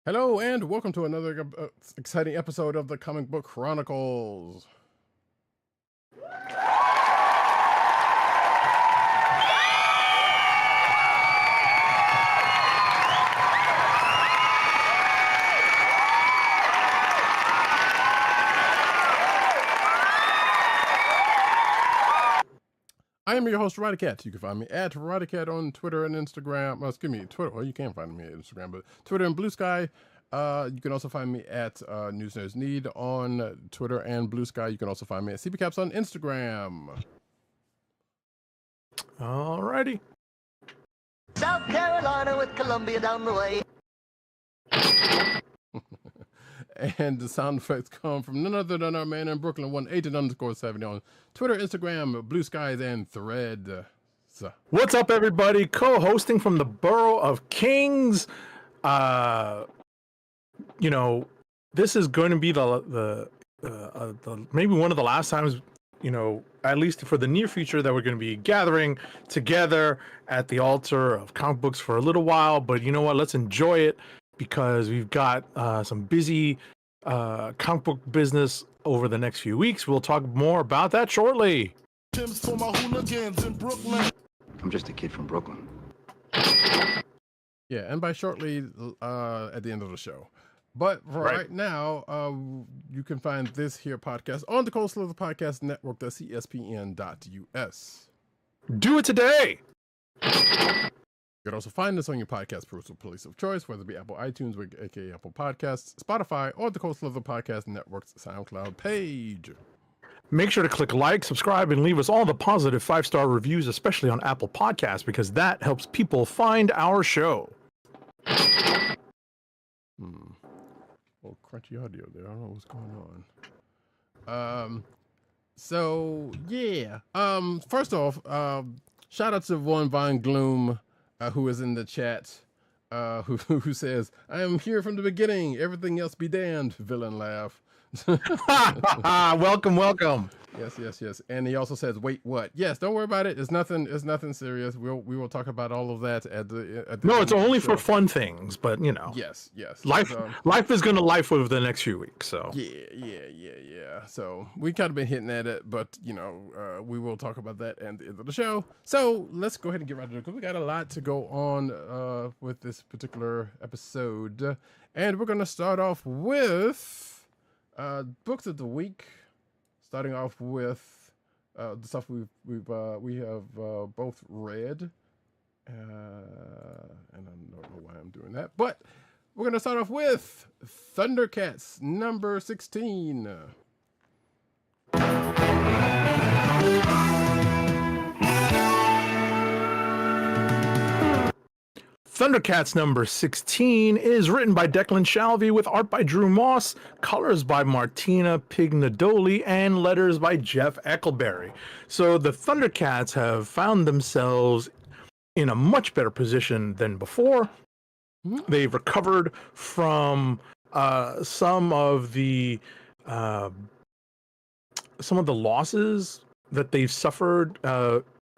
Hello and welcome to another exciting episode of the Comic Book Chronicles. I am your host, Roddykat. You can find me at Roddykat on Twitter and Instagram. Well, excuse me, Twitter. Well, you can find me at Instagram, but Twitter and Blue Sky. You can also find me at News Nerds Need on Twitter and Blue Sky. You can also find me at CBCaps on Instagram. Alrighty. South Carolina with Columbia down the way. And the sound effects come from none other than our man in Brooklyn, 1agent_70 on Twitter, Instagram, Blue Skies, and Thread. What's up, everybody? Co-hosting from the Borough of Kings. You know, this is going to be the maybe one of the last times, you know, at least for the near future, that we're going to be gathering together at the altar of comic books for a little while. But you know what? Let's enjoy it, because we've got some busy comic book business over the next few weeks. We'll talk more about that shortly. Tim's for my hooligans in Brooklyn. I'm just a kid from Brooklyn. Yeah, and by shortly, at the end of the show. But for right now, you can find this here podcast on the Coastal of the Podcast Network, the CSPN.us. Do it today! You can also find us on your podcast personal police of choice, whether it be Apple iTunes, aka Apple Podcasts, Spotify, or the Coastal of the Podcast Network's SoundCloud page. Make sure to click like, subscribe, and leave us all the positive 5-star reviews, especially on Apple Podcasts, because that helps people find our show. Oh, crunchy audio there. I don't know what's going on. So yeah. First off, shout out to Von Gloom, who is in the chat, who says, "I am here from the beginning. Everything else be damned." Villain laugh. Welcome. Yes. And he also says, "Wait, what?" Yes, don't worry about it. It's nothing serious. We will talk about all of that at the No, it's only for fun things, but you know. Yes. Life is gonna life over the next few weeks, so. Yeah. So we kind of been hitting at it, but you know, we will talk about that at the end of the show. So let's go ahead and get right to it, because we got a lot to go on with this particular episode, and we're gonna start off with books of the week. Starting off with the stuff we have both read, and I don't know why I'm doing that, but we're gonna start off with ThunderCats number 16. ThunderCats number 16 is written by Declan Shalvey with art by Drew Moss, colors by Martina Pignadoli, and letters by Jeff Eckelberry. So the ThunderCats have found themselves in a much better position than before. They've recovered from some of the losses that they've suffered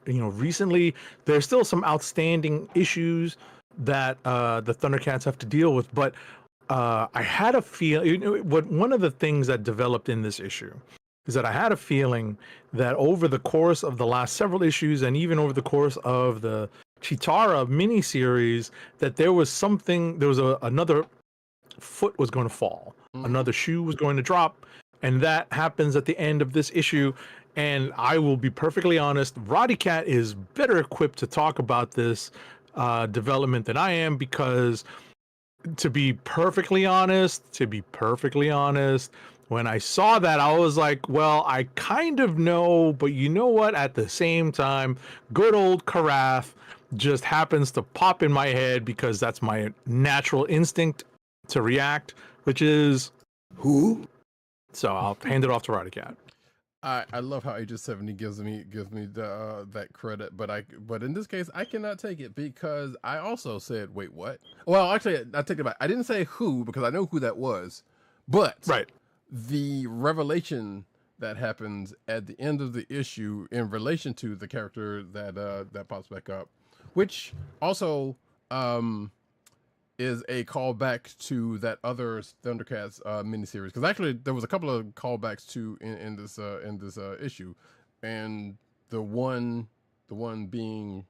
recently. There's still some outstanding issues that the ThunderCats have to deal with, but I had a feeling, one of the things that developed in this issue is that I had a feeling that over the course of the last several issues, and even over the course of the Chitara miniseries, that there was another foot was going to fall, another shoe was going to drop, and that happens at the end of this issue. And I will be perfectly honest, Roddykat is better equipped to talk about this development than I am, because to be perfectly honest, when I saw that, I was like, well, I kind of know, but you know what? At the same time, good old Karath just happens to pop in my head, because that's my natural instinct to react, which is who? So I'll hand it off to Roddykat. I love how Agent 70 gives me that credit, but in this case I cannot take it, because I also said, wait, what? Well, actually, I take it back. I didn't say who, because I know who that was, but the revelation that happens at the end of the issue in relation to the character that pops back up, which also is a callback to that other ThunderCats miniseries. Because actually, there was a couple of callbacks to in this issue, and the one being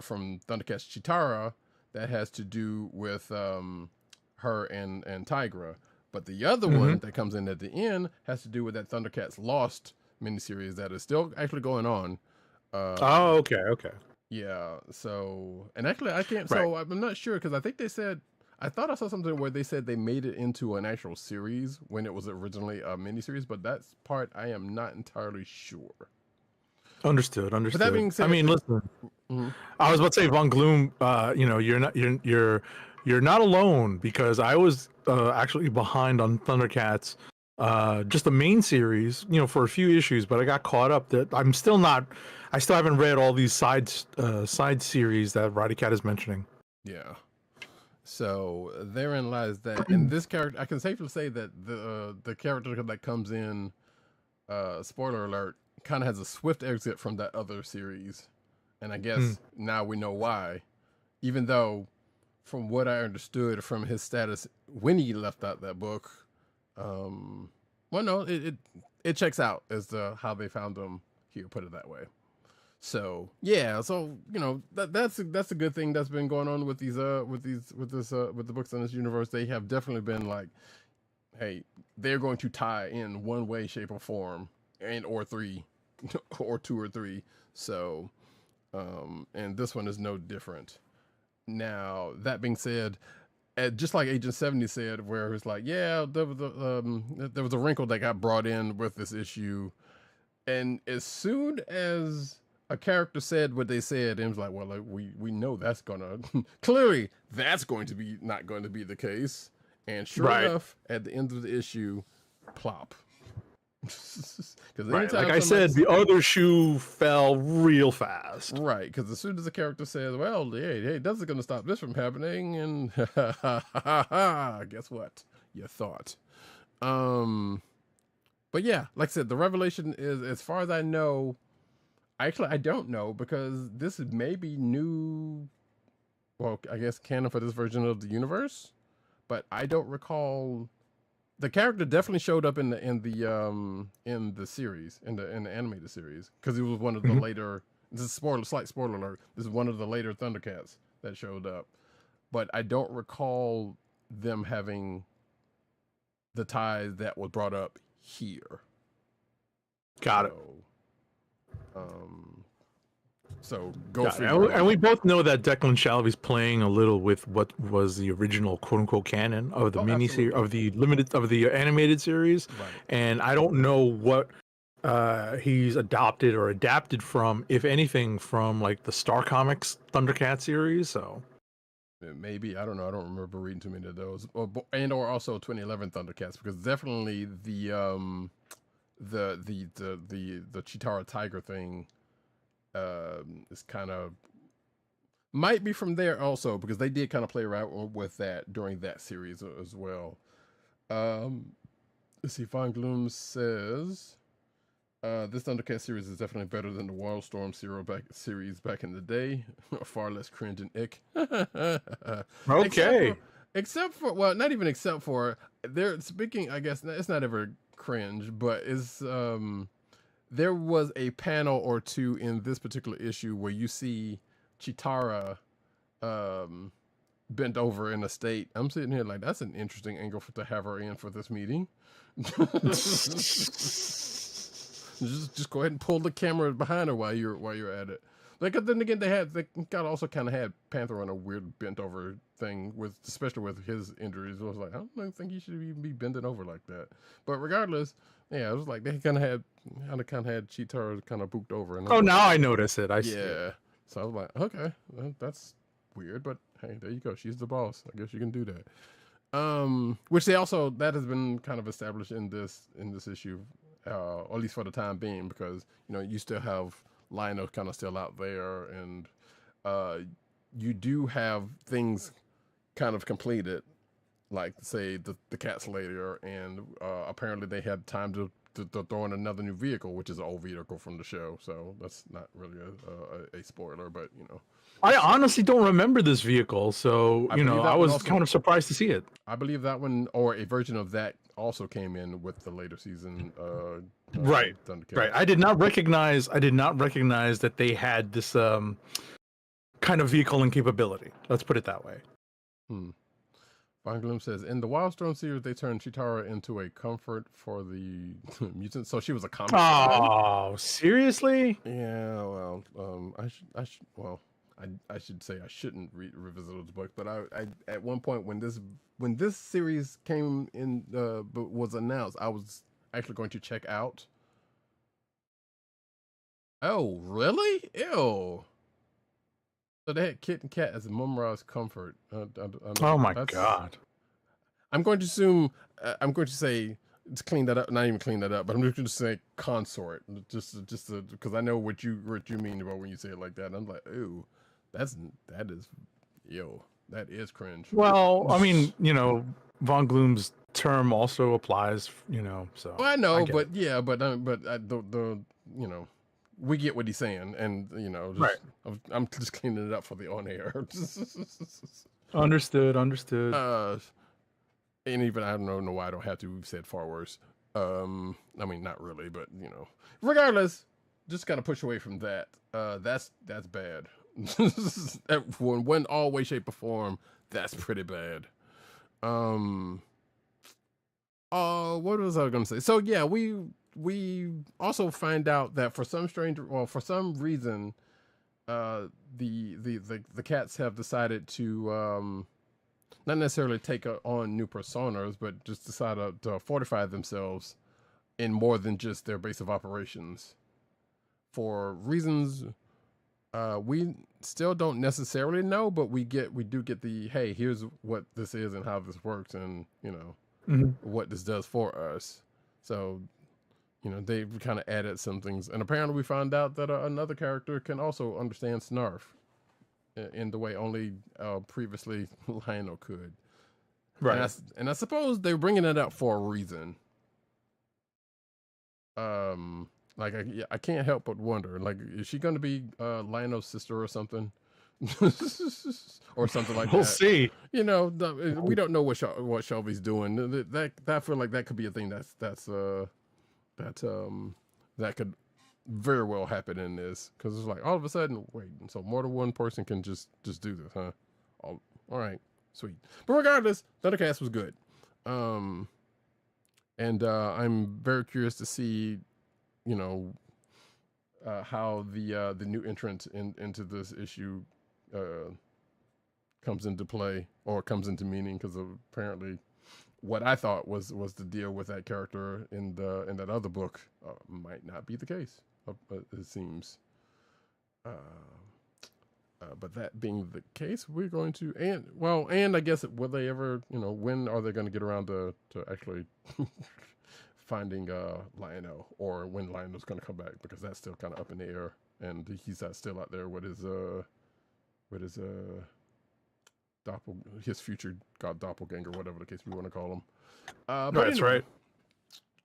from ThunderCats Chitara that has to do with her and Tigra. But the other one that comes in at the end has to do with that ThunderCats Lost miniseries that is still actually going on. Oh, okay. Yeah. So, and actually, I can't. Right. So I'm not sure because I think they said I thought I saw something where they said they made it into an actual series when it was originally a miniseries, but that part I am not entirely sure. Understood. But that being said, I mean, listen. I was about to say, Von Gloom. You're not alone because I was actually behind on ThunderCats, just the main series, for a few issues, but I got caught up. That I still haven't read all these side series that Roddykat is mentioning. Yeah. So therein lies that, and this character, I can safely say that the character that comes in, spoiler alert, kind of has a swift exit from that other series, and I guess now we know why. Even though, from what I understood from his status when he left out that book, well, no, it checks out as to how they found him here. Put it that way. So yeah, so that's a good thing that's been going on with these with the books in this universe. They have definitely been like, hey, they're going to tie in one way, shape, or form, or three, or two or three. So, and this one is no different. Now that being said, just like Agent 70 said, where it's like, yeah, there was a wrinkle that got brought in with this issue, and as soon as a character said what they said, and it was like, well, we know that's gonna clearly that's going to be not going to be the case, and sure enough, at the end of the issue, plop. Right, like I said, the other shoe fell real fast. Right, because as soon as the character says, well, hey, that's going to stop this from happening, and guess what? You thought. But yeah, like I said, the revelation is, as far as I know, actually, I don't know, because this may be new, well, I guess canon for this version of the universe, but I don't recall. The character definitely showed up in the series, in the animated series, because it was one of the later. This is slight spoiler alert. This is one of the later ThunderCats that showed up, but I don't recall them having the ties that was brought up here. Got it. So go and we both know that Declan Shalvey's playing a little with what was the original "quote unquote" canon of the miniseries, of the animated series, right. And I don't know what he's adopted or adapted from, if anything, from like the Star Comics ThunderCats series. So maybe, I don't know. I don't remember reading too many of those, or also 2011 ThunderCats, because definitely the Chitara Tiger thing. Is kind of might be from there also, because they did kind of play around with that during that series as well. Let's see. Von Gloom says this ThunderCat series is definitely better than the Wildstorm series back in the day. Far less cringe and ick. Okay. Except for well, not even except for they're speaking. I guess it's not ever cringe, but it's there was a panel or two in this particular issue where you see Chitara bent over in a state. I'm sitting here like, that's an interesting angle to have her in for this meeting. just go ahead and pull the camera behind her while you're at it. Like, then again, they also kind of had Panther on a weird bent over thing, especially with his injuries. I was like, I don't think he should even be bending over like that. But regardless, yeah, it was like they kind of had Chitara kind of booped over. And now I notice it. I see. Yeah. So I was like, okay, well, that's weird, but hey, there you go. She's the boss. I guess you can do that. Which that has been kind of established in this issue, or at least for the time being, because you still have Lionel kind of still out there, and you do have things kind of completed, like say the Cat Slayer, and apparently they had time to throw in another new vehicle, which is an old vehicle from the show. So that's not really a spoiler, but I honestly don't remember this vehicle, so I you believe know that I one was also- kind of surprised to see it. I believe that one or a version of that also came in with the later season. Right. ThunderCats. Right. I did not recognize that they had this kind of vehicle and capability. Let's put it that way. Von Gloom says, in the Wildstorm series, they turned Chitara into a comfort for the mutants. So she was a comic. Oh, seriously? Yeah, well, I should say I shouldn't revisit those books, but I at one point when this series came in, but was announced, I was actually going to check out. Oh, really? Ew. So they had Kit and Kat as a Mumra's comfort. Oh my god. I'm going to assume. I'm going to say to clean that up. Not even clean that up, but I'm just going to say consort. Just because I know what you mean about when you say it like that. And I'm like, ooh, that is cringe. Well, I mean, you know, Von Gloom's term also applies, you know. So Well, I know, but it. yeah, but the you know, we get what he's saying, and you know, just, Right. I'm just cleaning it up for the on air. Understood. And even I don't know why I don't have to. We've said far worse. I mean, not really, but you know, regardless, just gotta push away from that. That's bad. When all way, shape, or form, that's pretty bad. What was I gonna say? So yeah, we also find out that for some reason, the cats have decided to not necessarily take on new personas, but just decide to fortify themselves in more than just their base of operations. For reasons we still don't necessarily know, but we do get the, hey, here's what this is and how this works, and you know what this does for us. So you know, they've kind of added some things, and apparently we found out that another character can also understand Snarf in the way only previously Lionel could. Right. And I suppose they're bringing it up for a reason. Like I can't help but wonder, like, is she going to be Lionel's sister or something? Or something like that. We'll see. You know, we don't know what Shelby's doing. That I feel like that could be a thing that could very well happen in this, because it's like all of a sudden, wait, so more than one person can just do this, huh? All right, sweet. But regardless, ThunderCats was good. And I'm very curious to see, you know, how the new entrant into this issue comes into play, or comes into meaning, because apparently what I thought was the deal with that character in that other book might not be the case. It seems. But that being the case, we're going to, and I guess, will they ever, you know, when are they going to get around to actually finding Lionel, or when Lionel's going to come back, because that's still kind of up in the air, and he's still out there with his his future god doppelganger, whatever the case we want to call him. But That's anyway, right.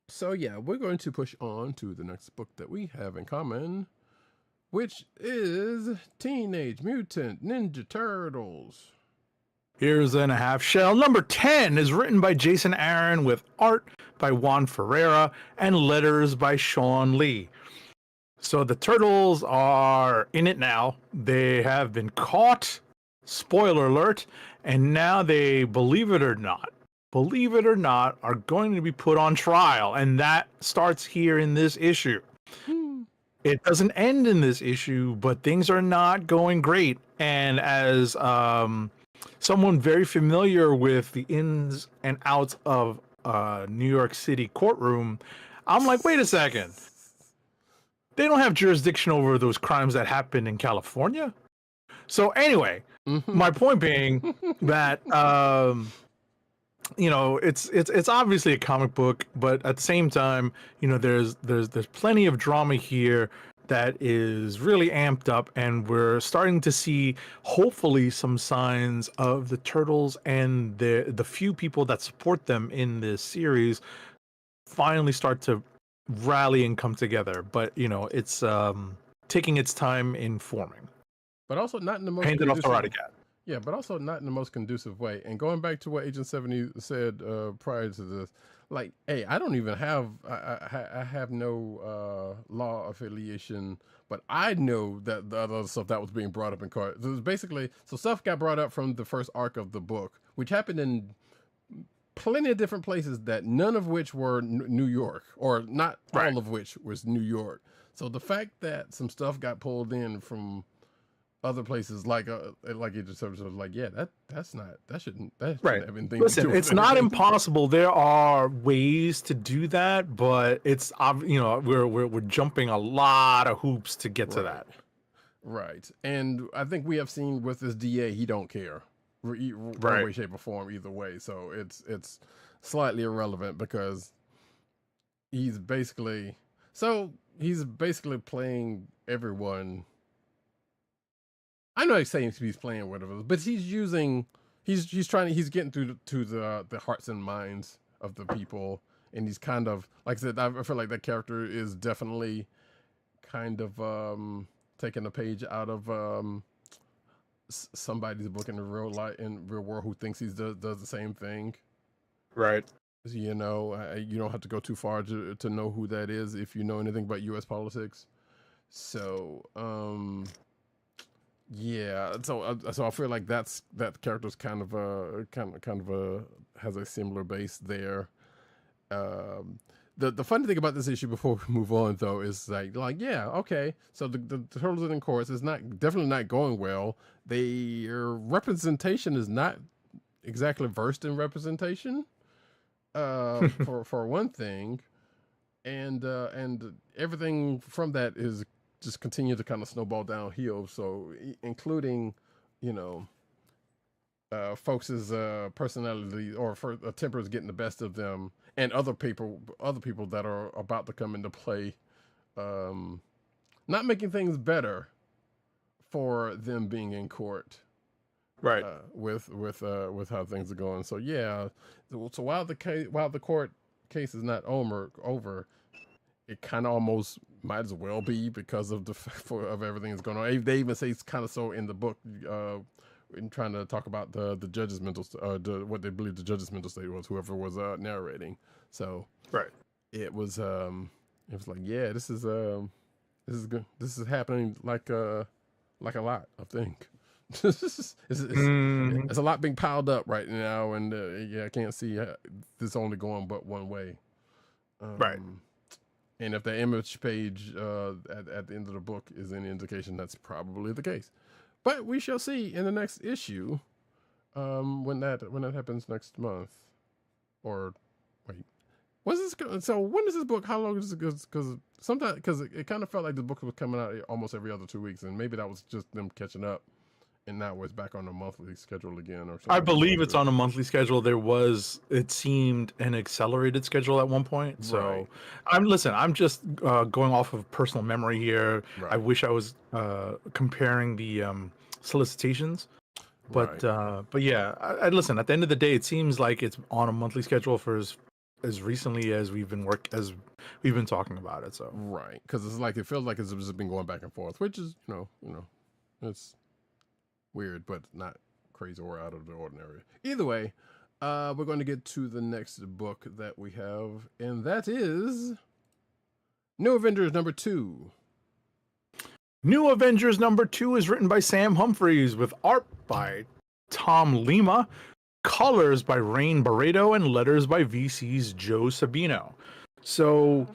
So yeah, we're going to push on to the next book that we have in common, which is Teenage Mutant Ninja Turtles. Here's in a half shell. Number 10 is written by Jason Aaron with art by Juan Ferreira and letters by Sean Lee. So the Turtles are in it now. They have been caught, spoiler alert, and now they, believe it or not, are going to be put on trial. And that starts here in this issue. It doesn't end in this issue, but things are not going great. And as someone very familiar with the ins and outs of New York City courtroom, I'm like, wait a second. They don't have jurisdiction over those crimes that happen in California. So anyway, my point being that you know, it's obviously a comic book, but at the same time, you know, there's plenty of drama here that is really amped up, and we're starting to see hopefully some signs of the Turtles and the few people that support them in this series finally start to rally and come together. But you know, it's taking its time in forming. but also not in the most Handed off to conducive. Roddykat. Yeah, but also not in the most conducive way. And going back to what Agent 70 said prior to this, like, hey, I don't even have, I have no law affiliation, but I know that the other stuff that was being brought up in court. It was basically, so stuff got brought up from the first arc of the book, which happened in plenty of different places that none of which were New York, or not all of which was New York. So the fact that some stuff got pulled in from other places, like it just sort of like, yeah, that shouldn't have anything to do Listen, with it's not anything. impossible. There are ways to do that, but it's we're jumping a lot of hoops to get to that. Right, and I think we have seen with this DA, he don't care, one way, shape, or form, either way. So it's slightly irrelevant because he's basically playing everyone. I know he's saying he's playing whatever, but he's getting through to the hearts and minds of the people, and he's kind of, like I said, I feel like that character is definitely kind of taking a page out of somebody's book in the real world who thinks he does the same thing. Right. You know, you don't have to go too far to know who that is if you know anything about U.S. politics. So, yeah. So I feel like that character's kind of has a similar base there. The funny thing about this issue, before we move on, though, is like yeah, okay. So the Turtles in course is definitely not going well. Their representation is not exactly versed in representation. For one thing, and everything from that is just continue to kind of snowball downhill. So including, you know, folks' personality or tempers getting the best of them, and other people that are about to come into play, not making things better for them being in court. Right. With how things are going. So yeah. So while the court case is not over, it kind of almost might as well be, because of of everything that's going on. They even say it's kind of so in the book, in trying to talk about the judge's mental, what they believe the judge's mental state was, whoever was narrating. So it was like, yeah, this is good. This is happening like a lot, I think. It's a lot being piled up right now, and yeah, I can't see this only going but one way. Right. And if the image page at the end of the book is any indication, that's probably the case. But we shall see in the next issue, when that happens next month. Or wait, so when is this book? How long is it? Because it kind of felt like the book was coming out almost every other 2 weeks, and maybe that was just them catching up. And now it's back on a monthly schedule again, or something. I believe it's on a monthly schedule. There was, it seemed, an accelerated schedule at one point. So I'm just going off of personal memory here. Right. I wish I was comparing the solicitations, but yeah, I listen. At the end of the day, it seems like it's on a monthly schedule for as recently as we've been talking about it. So right, because it's like, it feels like it's just been going back and forth, which is you know it's weird, but not crazy or out of the ordinary. Either way, we're going to get to the next book that we have, and that is New Avengers number 2. New Avengers number 2 is written by Sam Humphries, with art by Tom Lima, colors by Rain Barreto, and letters by VC's Joe Sabino. So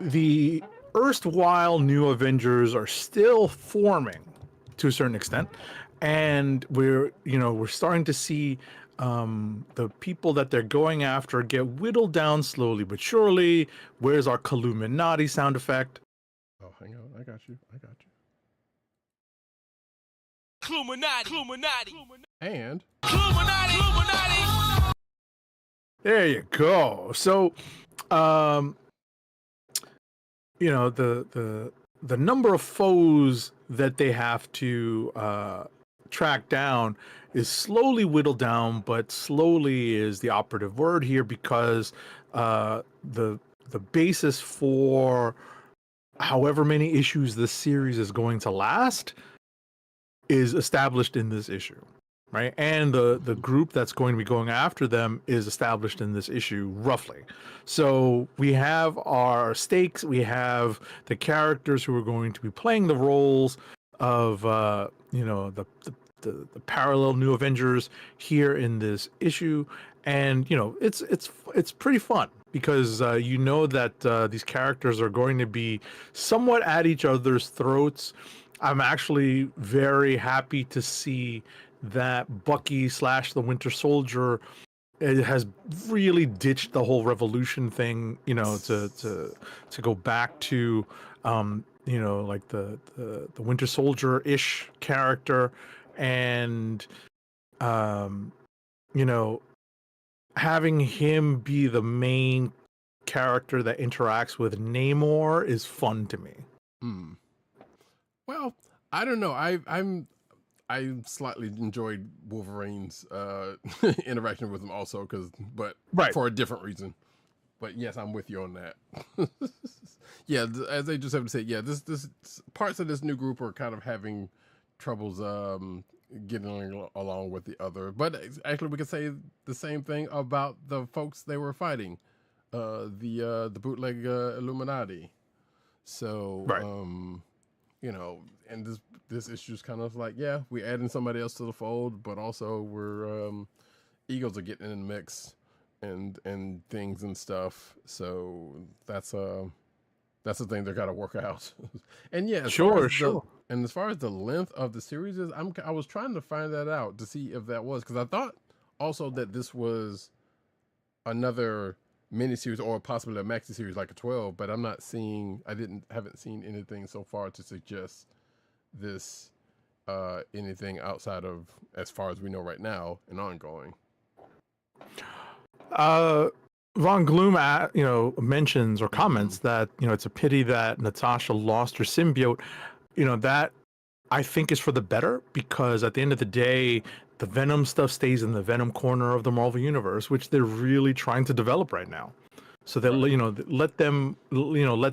the erstwhile New Avengers are still forming to a certain extent. And we're starting to see the people that they're going after get whittled down slowly but surely. Where's our Illuminati sound effect? Oh, hang on, I got you. Illuminati. And Illuminati. There you go. So, the number of foes that they have to track down is slowly whittled down, but slowly is the operative word here, because the basis for however many issues this series is going to last is established in this issue, right? And the group that's going to be going after them is established in this issue, roughly. So we have our stakes, we have the characters who are going to be playing the roles of you know, the parallel New Avengers here in this issue, and you know, it's pretty fun because you know that these characters are going to be somewhat at each other's throats. I'm actually very happy to see that Bucky / the Winter Soldier has really ditched the whole revolution thing, you know, to go back to you know, like the Winter Soldier-ish character, and you know, having him be the main character that interacts with Namor is fun to me. Well, I don't know. I slightly enjoyed Wolverine's interaction with him also, but for a different reason. But yes, I'm with you on that. Yeah, as they just have to say, yeah, this parts of this new group are kind of having troubles getting along with the other. But actually, we could say the same thing about the folks they were fighting, the bootleg Illuminati. So, you know, and this issue is kind of like, yeah, we're adding somebody else to the fold, but also we're egos are getting in the mix and things and stuff. So that's the thing they're got to work out. And yeah, sure. And as far as the length of the series is, I was trying to find that out to see if that was, because I thought also that this was another miniseries or possibly a maxi series like a 12, but haven't seen anything so far to suggest this anything outside of, as far as we know right now, an ongoing. Von Gloom, you know, mentions or comments that, you know, it's a pity that Natasha lost her symbiote. You know, that I think is for the better, because at the end of the day, the Venom stuff stays in the Venom corner of the Marvel Universe, which they're really trying to develop right now. So that, you know, let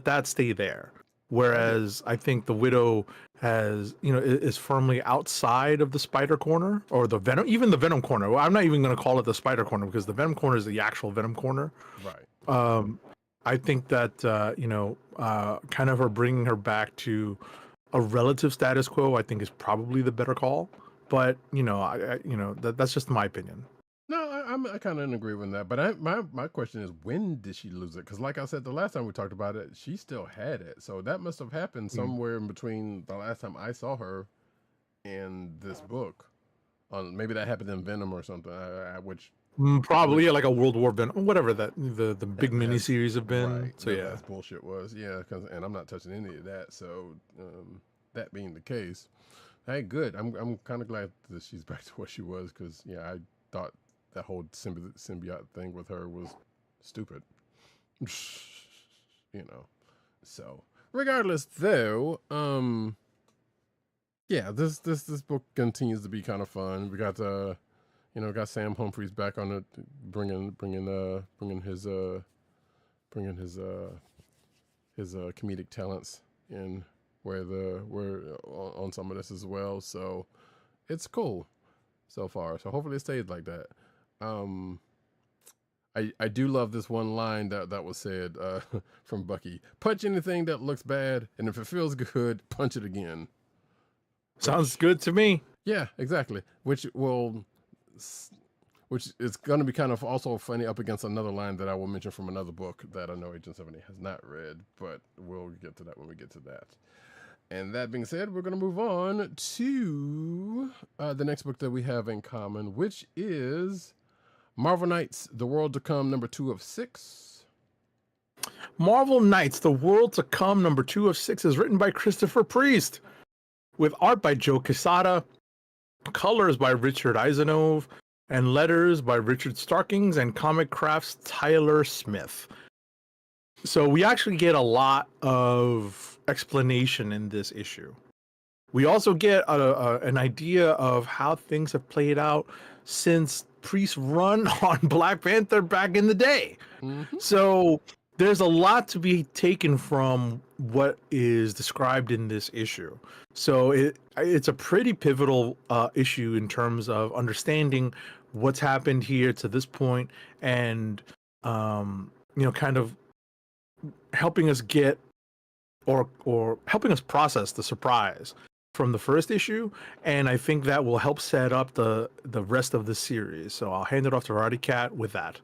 that stay there. Whereas I think the Widow has, you know, is firmly outside of the Spider corner, or the Venom, even the Venom corner. Well, I'm not even going to call it the Spider corner, because the Venom corner is the actual Venom corner. Right. I think that you know, kind of her bringing her back to a relative status quo, I think, is probably the better call. But you know, you know, that's just my opinion. No, I kind of agree with that. But my question is, when did she lose it? Because like I said, the last time we talked about it, she still had it. So that must have happened somewhere in between the last time I saw her and this book. Maybe that happened in Venom or something, which... Probably, yeah, like a World War Venom, whatever the big miniseries have been. Right, so yeah, that's bullshit was. Yeah, and I'm not touching any of that. So that being the case, hey, good. I'm kind of glad that she's back to what she was, because yeah, I thought that whole symbiote thing with her was stupid. You know. So regardless, though, yeah, this book continues to be kind of fun. We got you know, got Sam Humphries back on it, bringing his comedic talents in where on some of this as well. So it's cool so far. So hopefully it stays like that. I do love this one line that was said from Bucky: "Punch anything that looks bad, and if it feels good, punch it again." Sounds good to me. Yeah, exactly. Which is going to be kind of also funny up against another line that I will mention from another book that I know Agent 70 has not read, but we'll get to that when we get to that. And that being said, we're going to move on to the next book that we have in common, which is Marvel Knights, The World to Come, number 2 of 6. Marvel Knights, The World to Come, number 2 of 6 is written by Christopher Priest, with art by Joe Quesada, colors by Richard Isanove, and letters by Richard Starkings and Comic Crafts Tyler Smith. So we actually get a lot of explanation in this issue. We also get an idea of how things have played out since Priest's run on Black Panther back in the day. Mm-hmm. So there's a lot to be taken from what is described in this issue. So it's a pretty pivotal issue in terms of understanding what's happened here to this point, and kind of helping us get or helping us process the surprise from the first issue, and I think that will help set up the rest of the series. So I'll hand it off to Roddykat with that.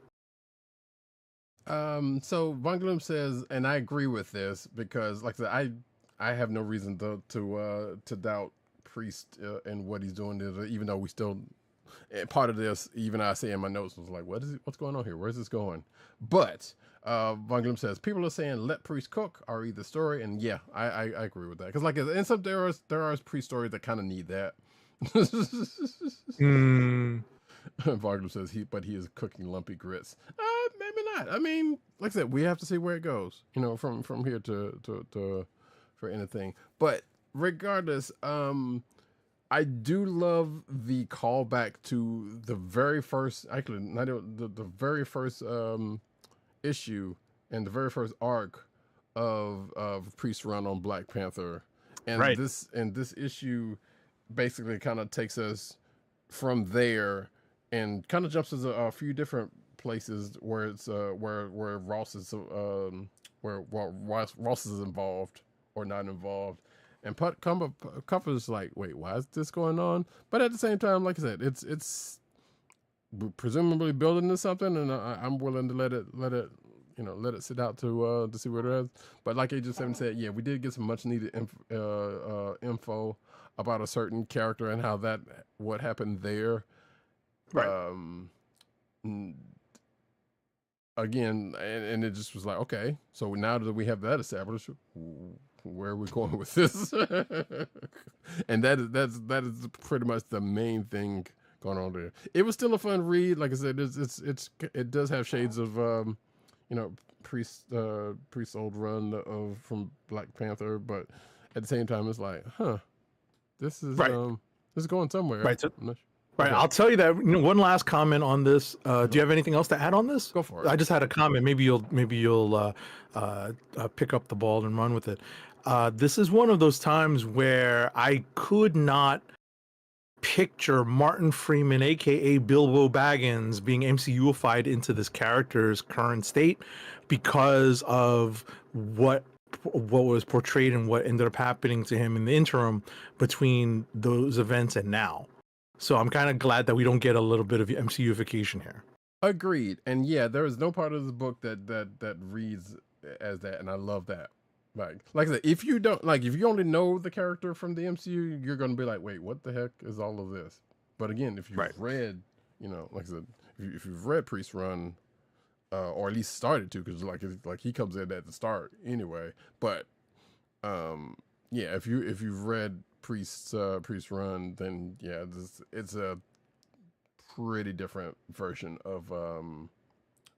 So Von Gloom says, and I agree with this because, like I said, I have no reason to doubt Priest and what he's doing, even though we still part of this. Even I say in my notes was like, what's going on here? Where's this going? But Von Gloom says people are saying let Priest cook or read the story, and yeah, I agree with that because like in some there are Priest stories that kind of need that. Von Gloom says he is cooking lumpy grits. Maybe not. I mean, like I said, we have to see where it goes. From here to for anything. But regardless, I do love the callback to the very first, actually, not the very first issue and the very first arc of Priest run on Black Panther, and right. this issue basically kind of takes us from there and kind of jumps us a few different places where it's where Ross is Ross is involved or not involved, and Cover's like, wait, why is this going on? But at the same time, like I said, it's presumably building to something, and I'm willing to let it sit out to see where it is. But like Agent 7 said, yeah, we did get some much needed info about a certain character and how what happened there. Right. Again, and it just was like, okay, so now that we have that established, where are we going with this? And that is pretty much the main thing going on there. It was still a fun read. Like I said, it does have shades of Priest's old run from Black Panther, but at the same time, it's like, this is right. This is going somewhere. Right. Right. I'll tell you that. One last comment on this. Do you have anything else to add on this? Go for it. I just had a comment. Maybe you'll pick up the ball and run with it. This is one of those times where I could not picture Martin Freeman, aka Bilbo Baggins, being MCUified into this character's current state because of what was portrayed and what ended up happening to him in the interim between those events and now. So I'm kind of glad that we don't get a little bit of MCUification here. Agreed. And yeah, there is no part of the book that reads as that, and I love that. Like I said, if you only know the character from the MCU, you're going to be like, wait, what the heck is all of this? But again, if you've read, like I said, if you've read Priest Run, or at least started to, because like he comes in at the start anyway. But yeah, if you've read Priest Run, then yeah, it's a pretty different version of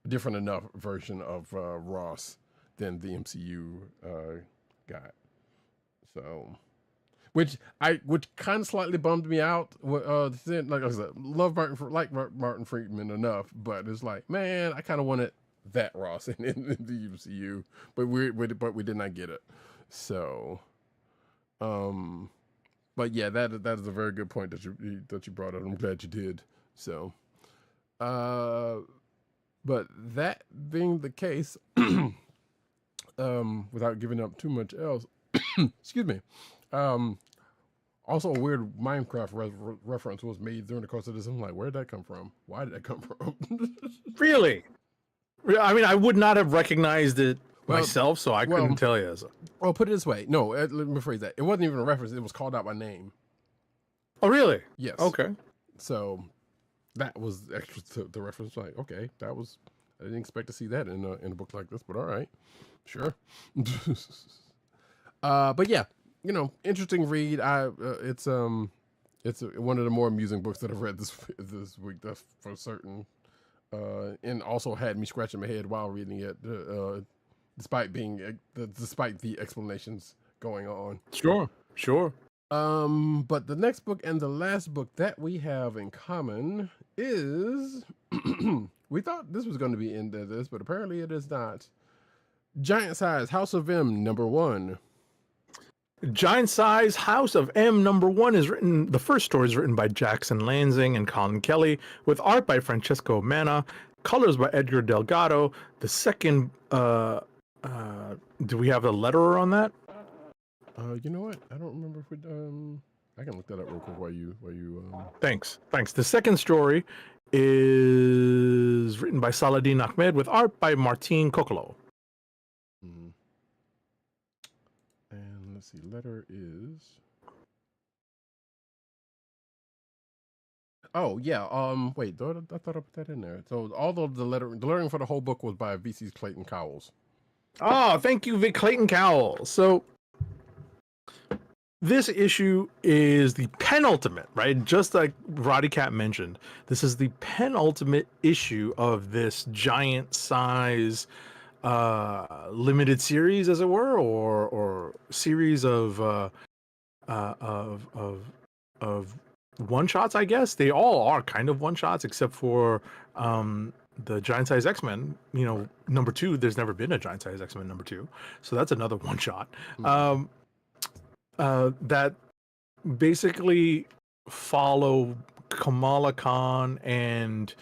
different enough version of Ross than the MCU got. So, which kind of slightly bummed me out. Like I said, love Martin Freeman enough, but it's like, man, I kind of wanted that Ross in the MCU, but we did not get it. So, but yeah, that is a very good point that you brought up. I'm glad you did. So, but that being the case, without giving up too much else, excuse me. Also, a weird Minecraft reference was made during the course of this. I'm like, where did that come from? Why did that come from? Really? I mean, I would not have recognized it myself, so I couldn't tell you. Well, put it this way. No, let me phrase that. It wasn't even a reference. It was called out by name. Oh, really? Yes. Okay. So that was extra to the reference. Like, okay, I didn't expect to see that in a book like this, but all right, sure. But yeah, interesting read. It's one of the more amusing books that I've read this week. That's for certain. And also had me scratching my head while reading it, despite the explanations going on. Sure. But the next book and the last book that we have in common is we thought this was going to be into this, but apparently it is not. Giant Size House of M #1. Giant Size House of M #1 is written. The first story is written by Jackson Lansing and Colin Kelly, with art by Francesco Manna, colors by Edgar Delgado. The second, do we have a letterer on that? You know what? I don't remember if we. I can look that up real quick while you. Thanks. The second story is written by Saladin Ahmed, with art by Martin Kokolo. Mhm. And let's see. Letter is. Oh yeah. Wait. I thought I put that in there. So all of the lettering for the whole book was by VC's Clayton Cowles. Oh, thank you, Vic Clayton Cowell. So this issue is the penultimate, right? Just like Roddykat mentioned, this is the penultimate issue of this Giant Size limited series, as it were, or series of one shots. I guess they all are kind of one shots, except for the Giant Size X-Men. You know, #2. There's never been a Giant Size X-Men #2, so that's another one shot. That basically follow Kamala Khan and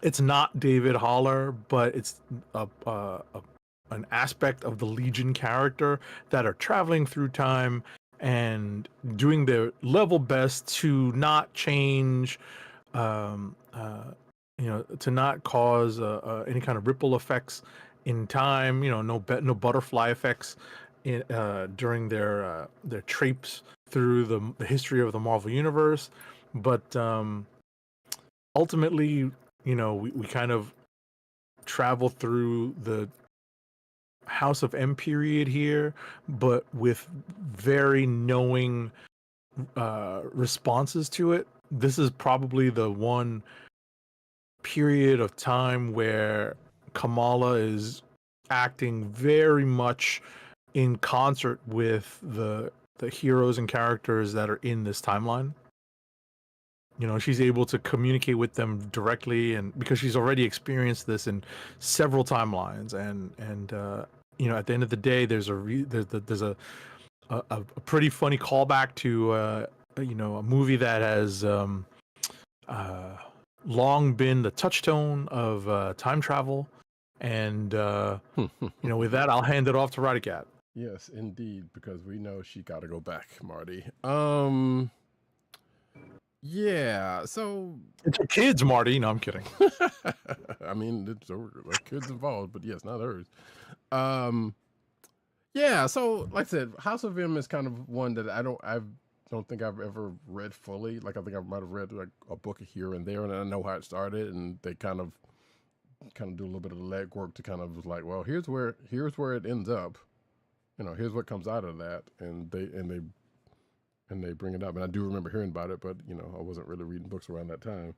it's not David Haller, but it's an aspect of the Legion character that are traveling through time and doing their level best to not change, to not cause any kind of ripple effects in time. You know, no butterfly effects during their traipse through the history of the Marvel Universe. But ultimately, you know, we kind of travel through the House of M period here, but with very knowing responses to it. This is probably the one period of time where Kamala is acting very much in concert with the heroes and characters that are in this timeline. You know, she's able to communicate with them directly, and because she's already experienced this in several timelines, and you know, at the end of the day, there's a pretty funny callback to you know, a movie that has long been the touchstone of time travel, and you know, with that, I'll hand it off to Roddykat. Yes, indeed, because we know she got to go back, Marty. Yeah, so It's your kids, Marty. No, I'm kidding. I mean, it's like kids involved, but yes, not hers. Yeah, so like I said, House of M is kind of one that I don't think I've ever read fully. Like I think I might have read like a book here and there, and I know how it started, and they kind of do a little bit of the legwork to kind of like, well, here's where it ends up. You know, here's what comes out of that, and they bring it up. And I do remember hearing about it, but you know, I wasn't really reading books around that time,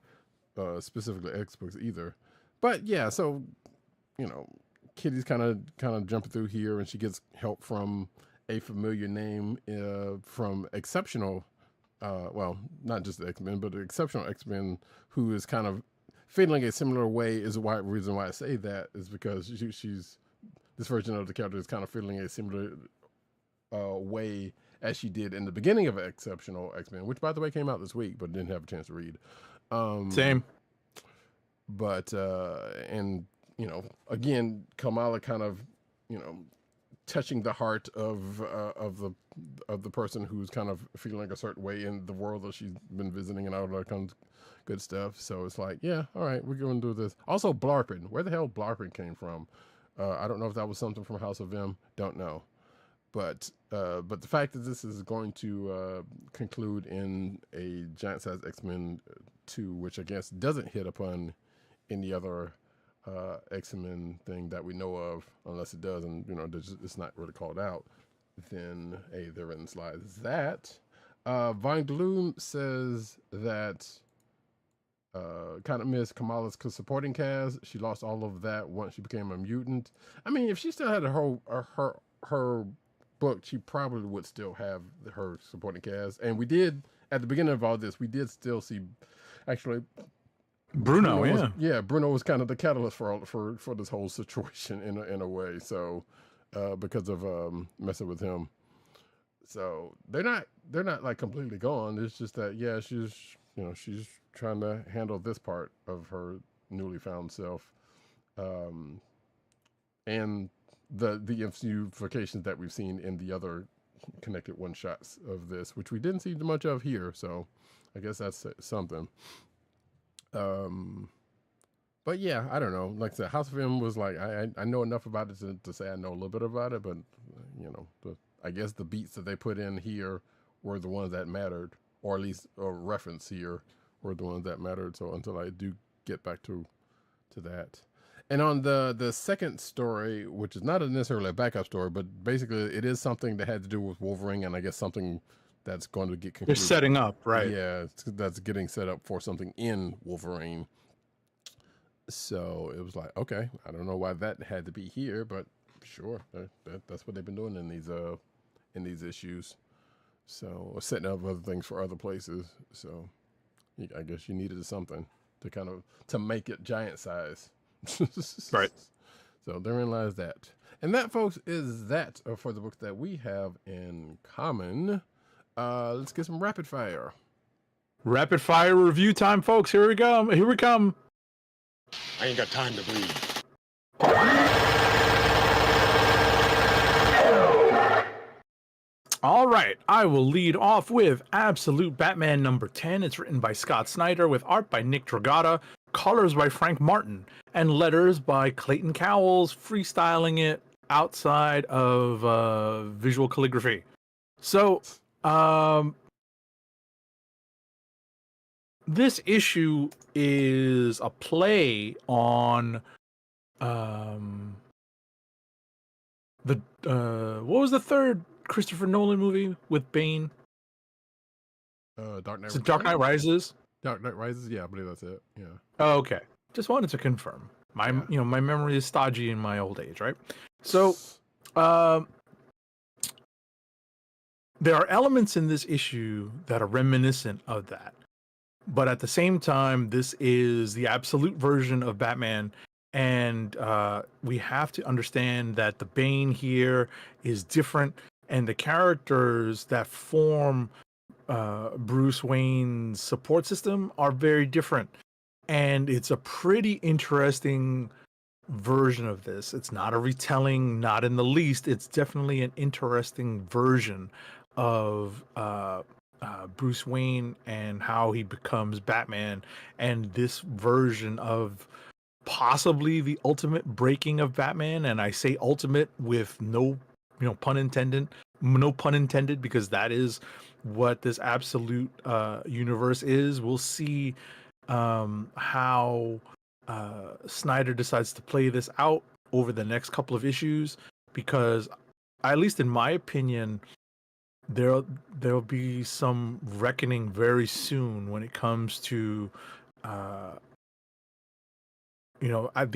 specifically X books either. But yeah, so you know, Kitty's kind of jumping through here, and she gets help from a familiar name from Exceptional. Well, not just the X-Men, but the Exceptional X-Men, who is kind of feeling a similar way. Is the reason why I say that is because she's this version of the character is kind of feeling a similar way as she did in the beginning of Exceptional X-Men, which by the way came out this week, but didn't have a chance to read. Same. But and you know, again, Kamala kind of, you know, touching the heart of the person who's kind of feeling a certain way in the world that she's been visiting and all that kind of good stuff. So it's like, yeah, all right, we're going to do this. Also, Blarpin. Where the hell Blarpin came from? I don't know if that was something from House of M. Don't know. But the fact that this is going to conclude in a Giant Size X-Men 2, which I guess doesn't hit upon any other X-Men thing that we know of, unless it does, and you know, it's not really called out, then hey, they're in slides. That Vine Gloom says that kind of missed Kamala's supporting cast. She lost all of that once she became a mutant. I mean, if she still had her book, she probably would still have her supporting cast. And we did, at the beginning of all this, we did still see, actually, Bruno, Bruno was kind of the catalyst for this whole situation in a way. So because of messing with him, so they're not like completely gone. It's just that she's trying to handle this part of her newly found self, and the implications that we've seen in the other connected one shots of this, which we didn't see much of here. So I guess that's something. But yeah, I don't know. Like I said, House of M was like, I know enough about it to say I know a little bit about it, but I guess the beats that they put in here were the ones that mattered, or at least a reference here were the ones that mattered. So until I do get back to that. And on the second story, which is not necessarily a backup story, but basically it is something that had to do with Wolverine, and I guess something that's going to get concluded. They're setting up, right? Yeah, that's getting set up for something in Wolverine. So it was like, okay, I don't know why that had to be here, but sure, that's what they've been doing in these issues. So setting up other things for other places. So I guess you needed something to make it giant size. Right. So therein lies that. And that, folks, is that for the books that we have in common. Let's get some rapid fire. Rapid fire review time, folks. Here we go. Here we come. I ain't got time to bleed. All right, I will lead off with Absolute Batman number 10. It's written by Scott Snyder with art by Nick Dragotta, colors by Frank Martin, and letters by Clayton Cowles, freestyling it outside of visual calligraphy. So, this issue is a play on what was the third Christopher Nolan movie with Bane? Dark Knight. Is it Dark Knight Rises? Dark Knight Rises. Yeah, I believe that's it. Yeah. Oh, okay. Just wanted to confirm. My memory is stodgy in my old age, right? So, there are elements in this issue that are reminiscent of that. But at the same time, this is the absolute version of Batman. And we have to understand that the Bane here is different. And the characters that form Bruce Wayne's support system are very different. And it's a pretty interesting version of this. It's not a retelling, not in the least. It's definitely an interesting version of Bruce Wayne and how he becomes Batman, and this version of possibly the ultimate breaking of Batman. And I say ultimate with no pun intended, because that is what this absolute universe is. We'll see how Snyder decides to play this out over the next couple of issues, because at least in my opinion, there'll be some reckoning very soon when it comes to the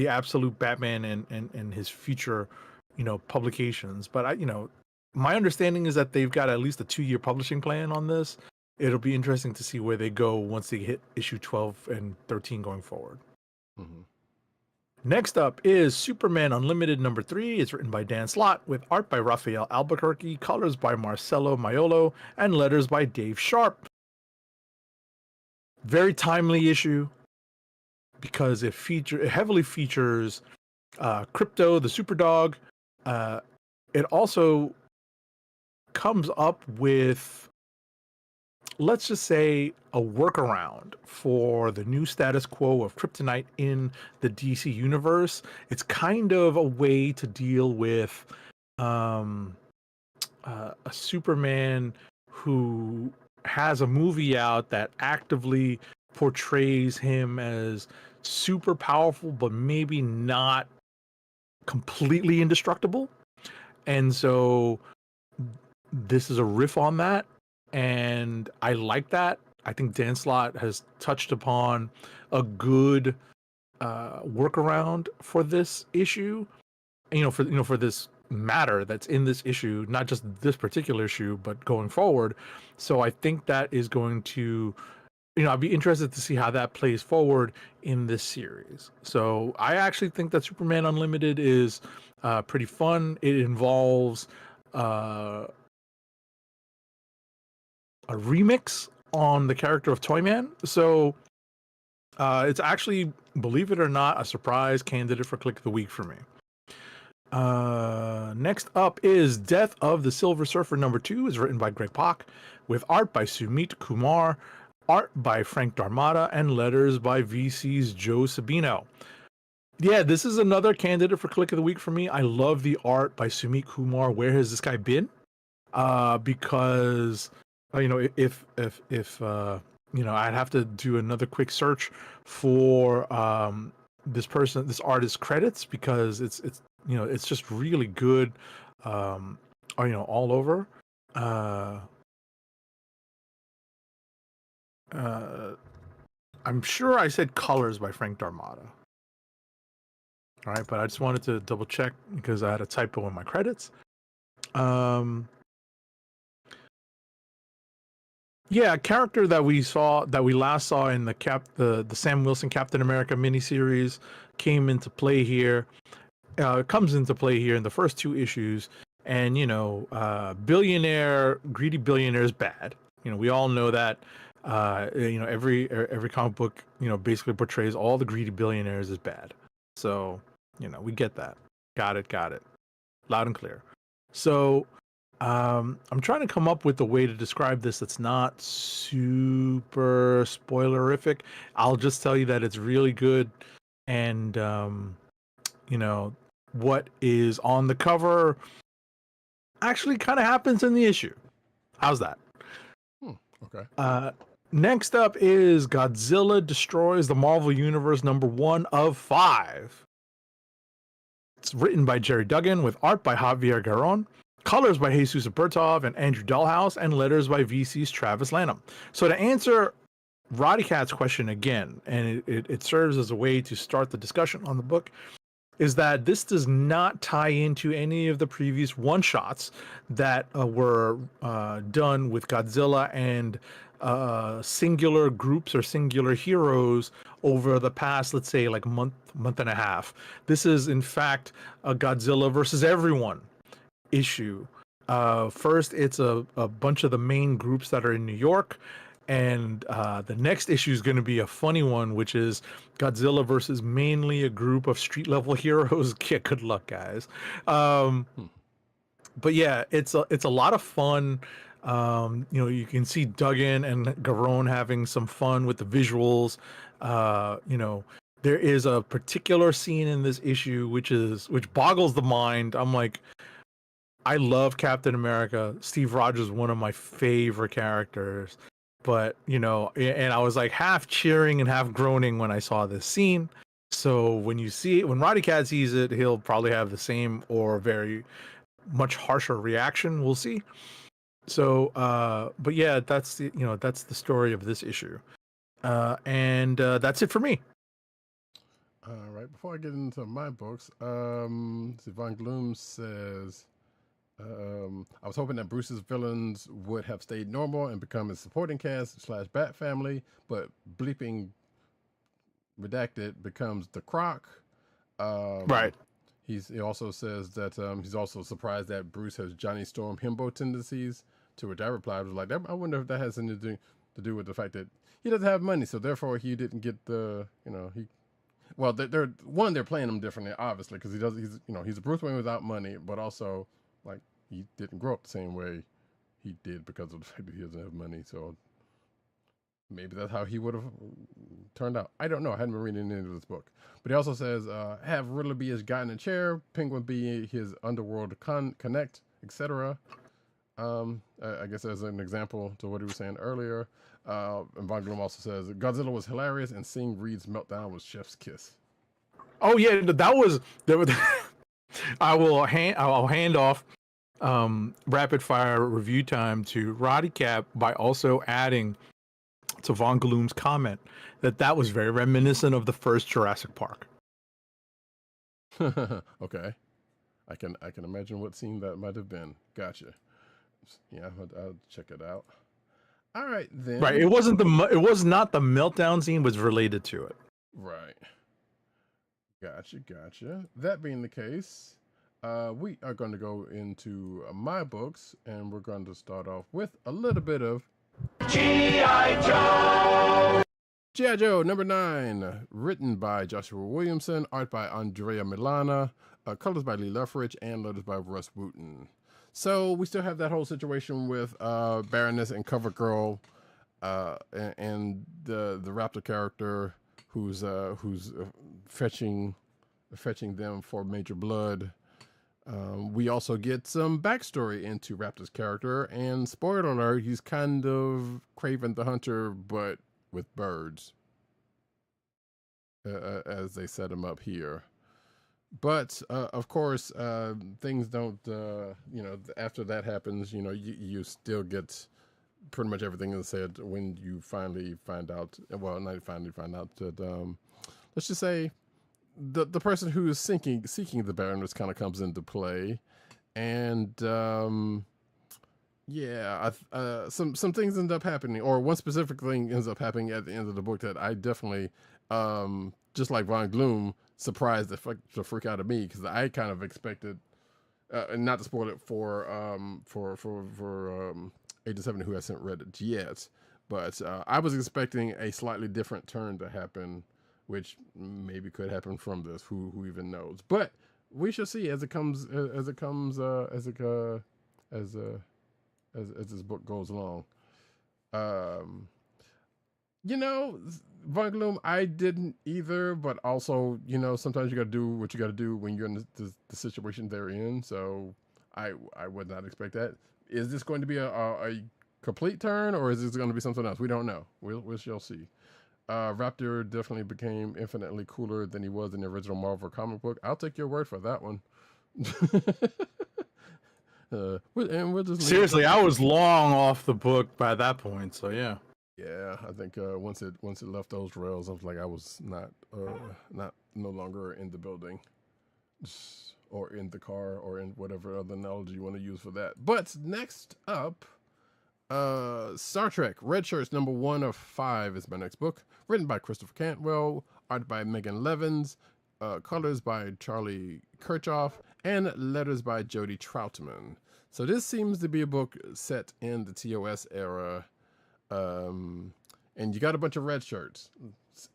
absolute Batman and his future publications. But my understanding is that they've got at least a 2-year publishing plan on this. It'll be interesting to see where they go once they hit issue 12 and 13 going forward. Mm-hmm. Next up is Superman Unlimited number 3. It's written by Dan Slott with art by Rafael Albuquerque, colors by Marcelo Maiolo, and letters by Dave Sharp. Very timely issue because it heavily features Crypto, the Superdog. It also comes up with, let's just say, a workaround for the new status quo of kryptonite in the DC universe. It's kind of a way to deal with a Superman who has a movie out that actively portrays him as super powerful, but maybe not completely indestructible. And so this is a riff on that. And I like that. I think Dan Slott has touched upon a good workaround for this issue. For this matter that's in this issue, not just this particular issue, but going forward. So I think that is going to I'd be interested to see how that plays forward in this series. So I actually think that Superman Unlimited is pretty fun. It involves a remix on the character of Toyman. So it's actually, believe it or not, a surprise candidate for Click of the Week for me. Next up is Death of the Silver Surfer #2 is written by Greg Pak with art by Sumit Kumar, art by Frank Darmada, and letters by VC's Joe Sabino. Yeah, this is another candidate for Click of the Week for me. I love the art by Sumit Kumar. Where has this guy been? Because if I'd have to do another quick search for this artist's credits, because it's just really good, all over. I'm sure I said colors by Frank Darmada. All right, but I just wanted to double check because I had a typo in my credits. Yeah, a character that we last saw in the Sam Wilson Captain America miniseries comes into play here in the first 2 issues. And greedy billionaire is bad. We all know that. Every comic book basically portrays all the greedy billionaires as bad. So we get that. Got it, loud and clear. So I'm trying to come up with a way to describe this that's not super spoilerific. I'll just tell you that it's really good, and what is on the cover actually kind of happens in the issue. How's that? Okay. Next up is Godzilla Destroys the Marvel Universe #1 of 5. It's written by Jerry Duggan with art by Javier Garron, colors by Jesus Bertov and Andrew Dahlhaus, and letters by VC's Travis Lanham. So to answer Roddykat's question again, and it serves as a way to start the discussion on the book, is that this does not tie into any of the previous one-shots that were done with Godzilla and singular groups or singular heroes over the past, let's say, like month and a half. This is, in fact, a Godzilla versus everyone issue. First, it's a bunch of the main groups that are in New York. And the next issue is going to be a funny one, which is Godzilla versus mainly a group of street level heroes. Yeah, good luck, guys. But yeah, it's a lot of fun. You can see Duggan and Garone having some fun with the visuals. There is a particular scene in this issue which boggles the mind. I'm like, I love Captain America. Steve Rogers is one of my favorite characters. But, and I was like half cheering and half groaning when I saw this scene. So when Roddykat sees it, he'll probably have the same or very much harsher reaction. We'll see. So, but yeah, that's the story of this issue. And that's it for me. All right. Before I get into my books, Von Gloom says, I was hoping that Bruce's villains would have stayed normal and become a supporting cast / Bat family, but bleeping redacted becomes the Croc. Right. He also says that he's also surprised that Bruce has Johnny Storm himbo tendencies. To which I replied, was like, I wonder if that has anything to do with the fact that he doesn't have money, so therefore he didn't get the they're playing him differently, obviously, because he's a Bruce Wayne without money, but also like he didn't grow up the same way he did because of the fact that he doesn't have money. So maybe that's how he would have turned out. I don't know. I hadn't been reading into this book. But he also says, have Riddler be his guy in a chair, Penguin be his underworld connect, etc. I guess as an example to what he was saying earlier. And Von Gloom also says, Godzilla was hilarious and seeing Reed's meltdown was chef's kiss. Oh yeah, that was I'll hand off rapid fire review time to Roddykat by also adding to Von Gloom's comment that was very reminiscent of the first Jurassic Park. Okay, I can imagine what scene that might have been. Gotcha. Yeah, I'll check it out. All right then. Right. It was not the meltdown scene was related to it. Right. Gotcha. That being the case, we are going to go into my books, and we're going to start off with a little bit of G.I. Joe! G.I. Joe #9, written by Joshua Williamson, art by Andrea Milana, colors by Lee Luffrich, and letters by Russ Wooten. So we still have that whole situation with Baroness and Cover Girl, and the Raptor character who's fetching them for Major Blood. We also get some backstory into Raptor's character, and spoiler alert, he's kind of Kraven the Hunter, but with birds, as they set him up here. But of course, things don't. After that happens, you still get pretty much everything that's said when you finally find out. Well, not finally find out that. Let's just say the person who is seeking the Baroness kind of comes into play, and some things end up happening, or one specific thing ends up happening at the end of the book that I definitely, just like Von Gloom, surprised the freak out of me, because I kind of expected, and not to spoil it for Agent 7 who hasn't read it yet, but I was expecting a slightly different turn to happen, which maybe could happen from this. Who even knows? But we shall see as this book goes along. Von Gloom, I didn't either, but also, sometimes you got to do what you got to do when you're in the situation they're in. So I would not expect that. Is this going to be a complete turn, or is this going to be something else? We don't know. We shall see. Raptor definitely became infinitely cooler than he was in the original Marvel comic book. I'll take your word for that one. We'll just seriously, I was long off the book by that point, so yeah. Yeah, I think once it left those rails, I was like, I was not no longer in the building, or in the car, or in whatever other analogy you want to use for that. But next up, Star Trek Red Shirts #1 of 5 is my next book, written by Christopher Cantwell, art by Megan Levins, colors by Charlie Kirchhoff, and letters by Jody Troutman. So this seems to be a book set in the TOS era. And you got a bunch of red shirts,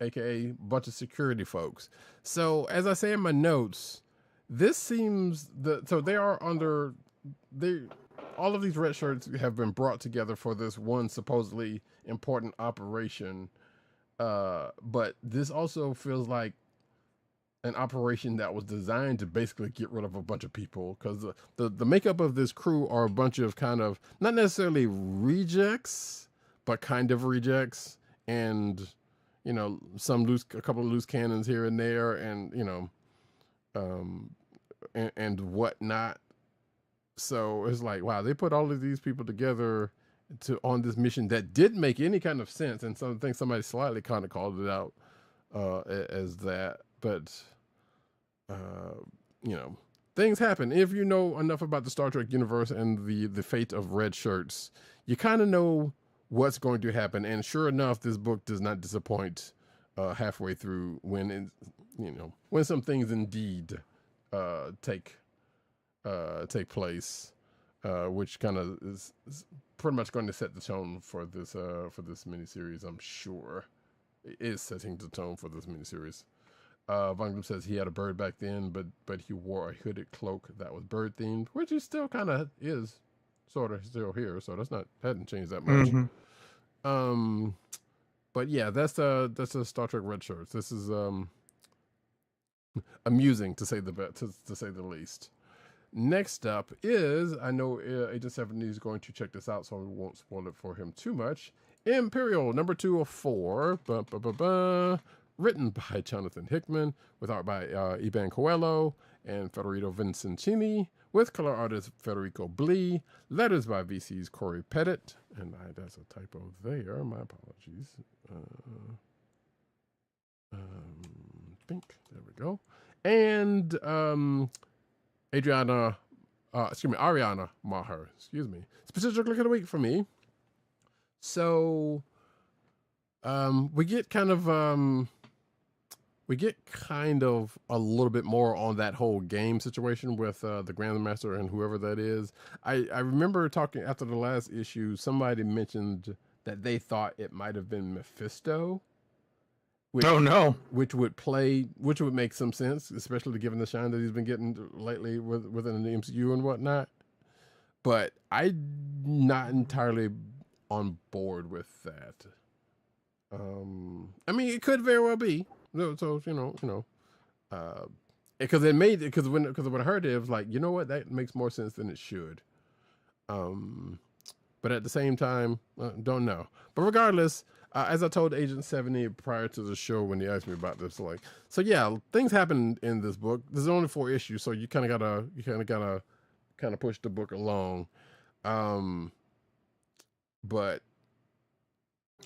aka a bunch of security folks. So as I say in my notes, this seems all of these red shirts have been brought together for this one supposedly important operation. But this also feels like an operation that was designed to basically get rid of a bunch of people, because the makeup of this crew are a bunch of kind of not necessarily rejects, but kind of rejects, and a couple of loose cannons here and there, and and whatnot. So it's like, wow, they put all of these people together on this mission that didn't make any kind of sense, and I think somebody slightly kind of called it out as that. But things happen. If you know enough about the Star Trek universe and the fate of red shirts, you kind of know what's going to happen. And sure enough, this book does not disappoint halfway through when some things indeed take place, which kind of is pretty much going to set the tone for this miniseries. I'm sure it is setting the tone for this miniseries. Von Gloom says he had a bird back then, but he wore a hooded cloak that was bird themed, which he still kind of is, sort of still here. So hadn't changed that much. Mm-hmm. But yeah, that's a Star Trek red shirts. This is amusing to say the least. Next up is, I know Agent 70 is going to check this out, so we won't spoil it for him too much. Imperial #2 of 4. Written by Jonathan Hickman, with art by Iban Coelho and Federico Vincentini, with color artist Federico Blee, letters by VC's Corey Pettit, and that's a typo there, my apologies. There we go. And Ariana Maher, specific look of the week for me. So we get kind of a little bit more on that whole game situation with the Grandmaster and whoever that is. I remember talking after the last issue, somebody mentioned that they thought it might have been Mephisto. Oh no! Which would make some sense, especially given the shine that he's been getting lately within the MCU and whatnot. But I'm not entirely on board with that. I mean, it could very well be. So because when I heard it, it was like, you know what, that makes more sense than it should. But at the same time, don't know. But regardless, as I told Agent 70 prior to the show when he asked me about this, like, so yeah, things happen in this book. There's only 4 issues, so you kind of gotta push the book along. But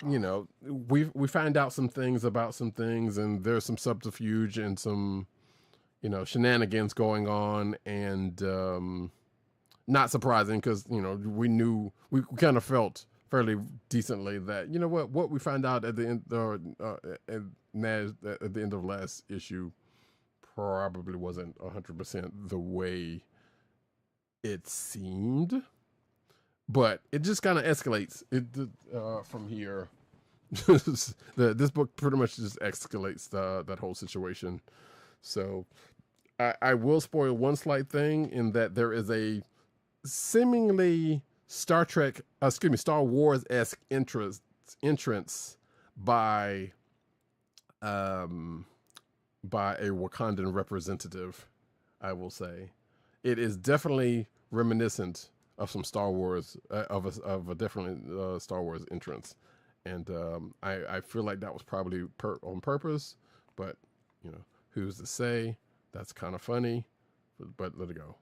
you know, we find out some things about some things, and there's some subterfuge and some, you know, shenanigans going on, and not surprising because, you know, we kind of felt fairly decently that, you know what we found out at the end at the end of last issue probably wasn't 100% the way it seemed. But it just kind of escalates from here. This book pretty much just escalates that whole situation. So I will spoil one slight thing in that there is a seemingly Star Wars-esque entrance by a Wakandan representative. I will say it is definitely reminiscent of some Star Wars, of a different Star Wars entrance, and I feel like that was probably on purpose, but you know, who's to say? That's kind of funny, but let it go.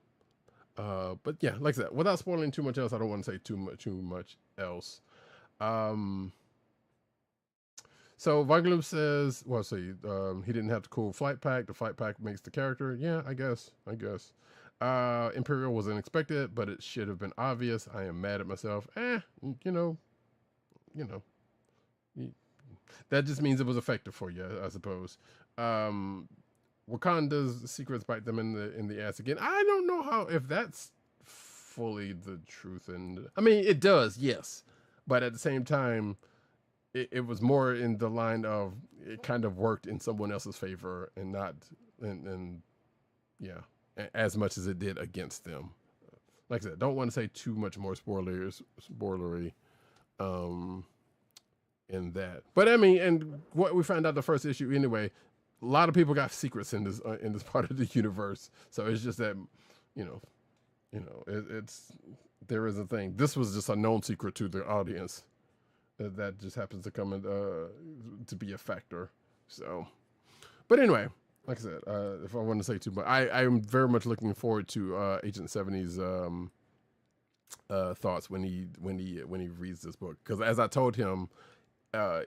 But yeah, like I said, without spoiling too much else, I don't want to say too much else. So Vagloop says, well, so he didn't have the cool flight pack. The flight pack makes the character. Yeah, I guess. Imperial was unexpected, but it should have been obvious. I am mad at myself. You know, that just means it was effective for you, I suppose. Wakanda's secrets bite them in the ass again. I don't know if that's fully the truth, and I mean it does, yes, but at the same time, it was more in the line of it kind of worked in someone else's favor and not and yeah, as much as it did against them. Like I said, don't want to say too much more spoilery in that. But I mean, and what we found out the first issue anyway, a lot of people got secrets in this part of the universe. So it's just that, it's there is a thing. This was just a known secret to the audience that just happens to come in to be a factor. So, but anyway, like I said, if I want to say too much, I am very much looking forward to Agent 70's thoughts when he reads this book, because as I told him,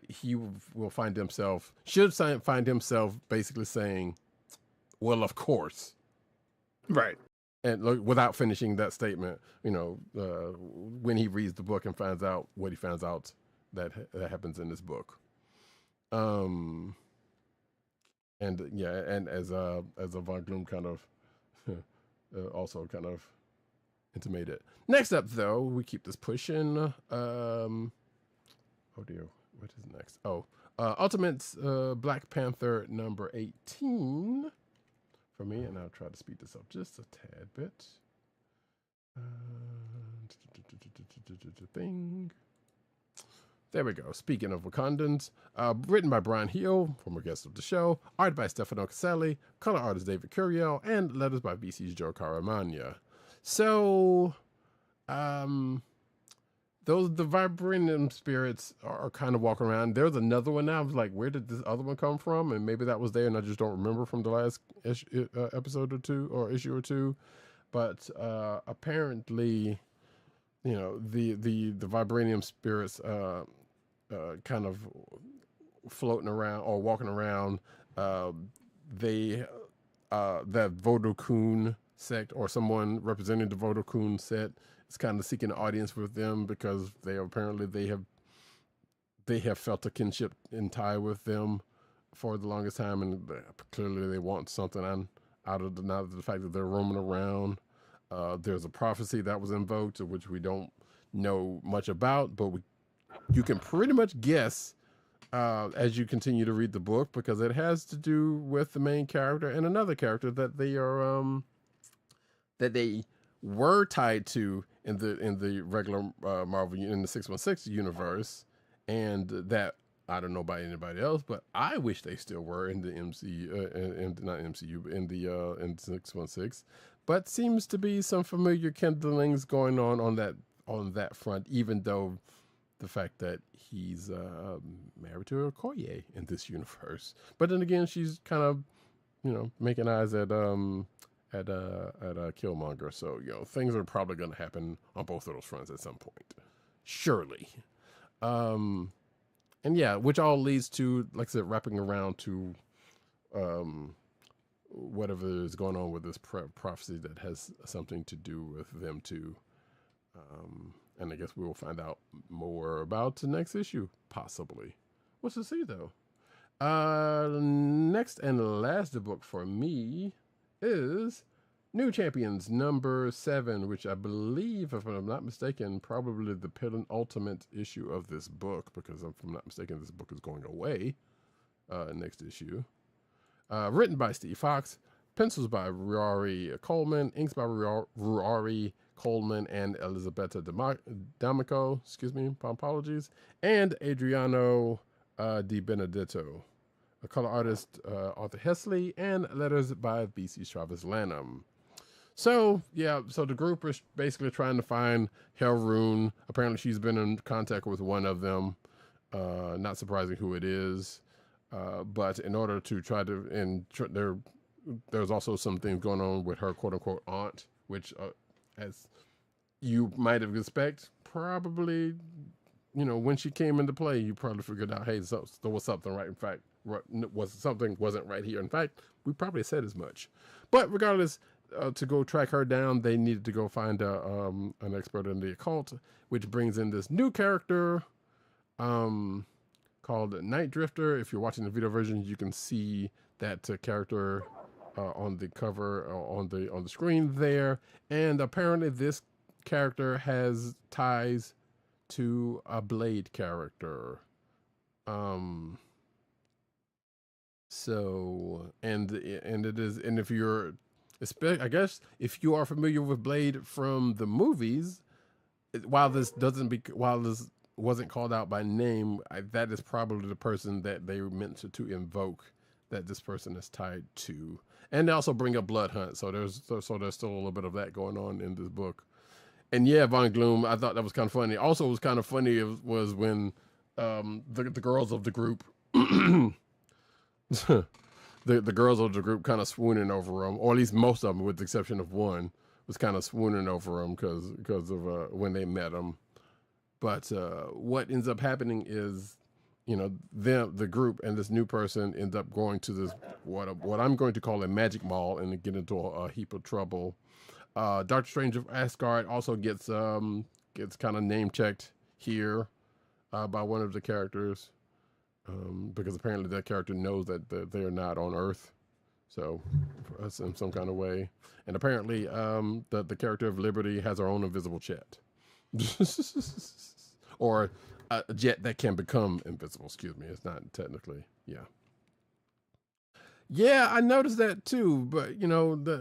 he should find himself basically saying, well, of course. Right. And look, without finishing that statement, when he reads the book and finds out what he finds out that happens in this book. And yeah, and as a Von Gloom kind of also kind of intimated. Next up, though, we keep this pushing. Oh dear, what is next? Oh, Ultimates Black Panther number 18 for me, and I'll try to speed this up just a tad bit. There we go. Speaking of Wakandans, written by Brian Hill, former guest of the show, art by Stefano Caselli, color artist David Curiel, and letters by VC's Joe Caramagna. So, the vibranium spirits are kind of walking around. There's another one now. I was like, where did this other one come from? And maybe that was there, and I just don't remember from the last episode or two, or issue or two. But apparently, the vibranium spirits kind of floating around or walking around. That Vodokun sect, or someone representing the Vodokun sect, is kind of seeking an audience with them because they have they have felt a kinship and tie with them for the longest time, and clearly they want something out of the fact that they're roaming around. There's a prophecy that was invoked, which we don't know much about, but you can pretty much guess as you continue to read the book, because it has to do with the main character and another character that they are that they were tied to in the regular Marvel in the 616 universe, and that I don't know about anybody else, but I wish they still were in the MCU, not MCU, but in 616. But seems to be some familiar kindlings going on that front, even though the fact that he's married to a Okoye in this universe. But then again, she's kind of, making eyes at Killmonger. So, things are probably going to happen on both of those fronts at some point. Surely. And yeah, which all leads to, like I said, wrapping around to whatever is going on with this prophecy that has something to do with them too. And I guess we will find out more about the next issue, possibly. What's to see, though? Next and last book for me is New Champions number 7, which I believe, if I'm not mistaken, probably the penultimate issue of this book, because if I'm not mistaken, this book is going away next issue. Written by Steve Fox, pencils by Rory Coleman, inks by Rory Coleman and Elisabetta D'Amico, my apologies, and Adriano Di Benedetto. A color artist, Arthur Hesley, and letters by B.C. Travis Lanham. So, so the group is basically trying to find Helrune. Apparently she's been in contact with one of them. Not surprising who it is. But in order to try to, there's also some things going on with her quote-unquote aunt, which, as you might have expected, probably, when she came into play, you probably figured out, hey, so there was something right. In fact, something wasn't right here. In fact, we probably said as much. But regardless, to go track her down, they needed to go find an expert in the occult, which brings in this new character called Night Drifter. If you're watching the video version, you can see that character on the cover on the screen there. And apparently this character has ties to a Blade character. So, and it is, and if you're, I guess, if you are familiar with Blade from the movies, while this wasn't called out by name, that is probably the person that they meant to invoke, that this person is tied to. And they also bring up Blood Hunt, so there's still a little bit of that going on in this book. And yeah, Von Gloom, I thought that was kind of funny. Also, it was kind of funny was when the girls of the group, the girls of the group kind of swooning over him, or at least most of them, with the exception of one, was kind of swooning over him because of when they met him. But what ends up happening is, the group and this new person ends up going to this what I'm going to call a magic mall and get into a heap of trouble. Doctor Strange of Asgard also gets kind of name checked here by one of the characters, because apparently that character knows that they are not on Earth, so in some kind of way. And apparently the character of Liberty has her own invisible jet. Or a jet that can become invisible, excuse me. It's not technically, Yeah, I noticed that too, but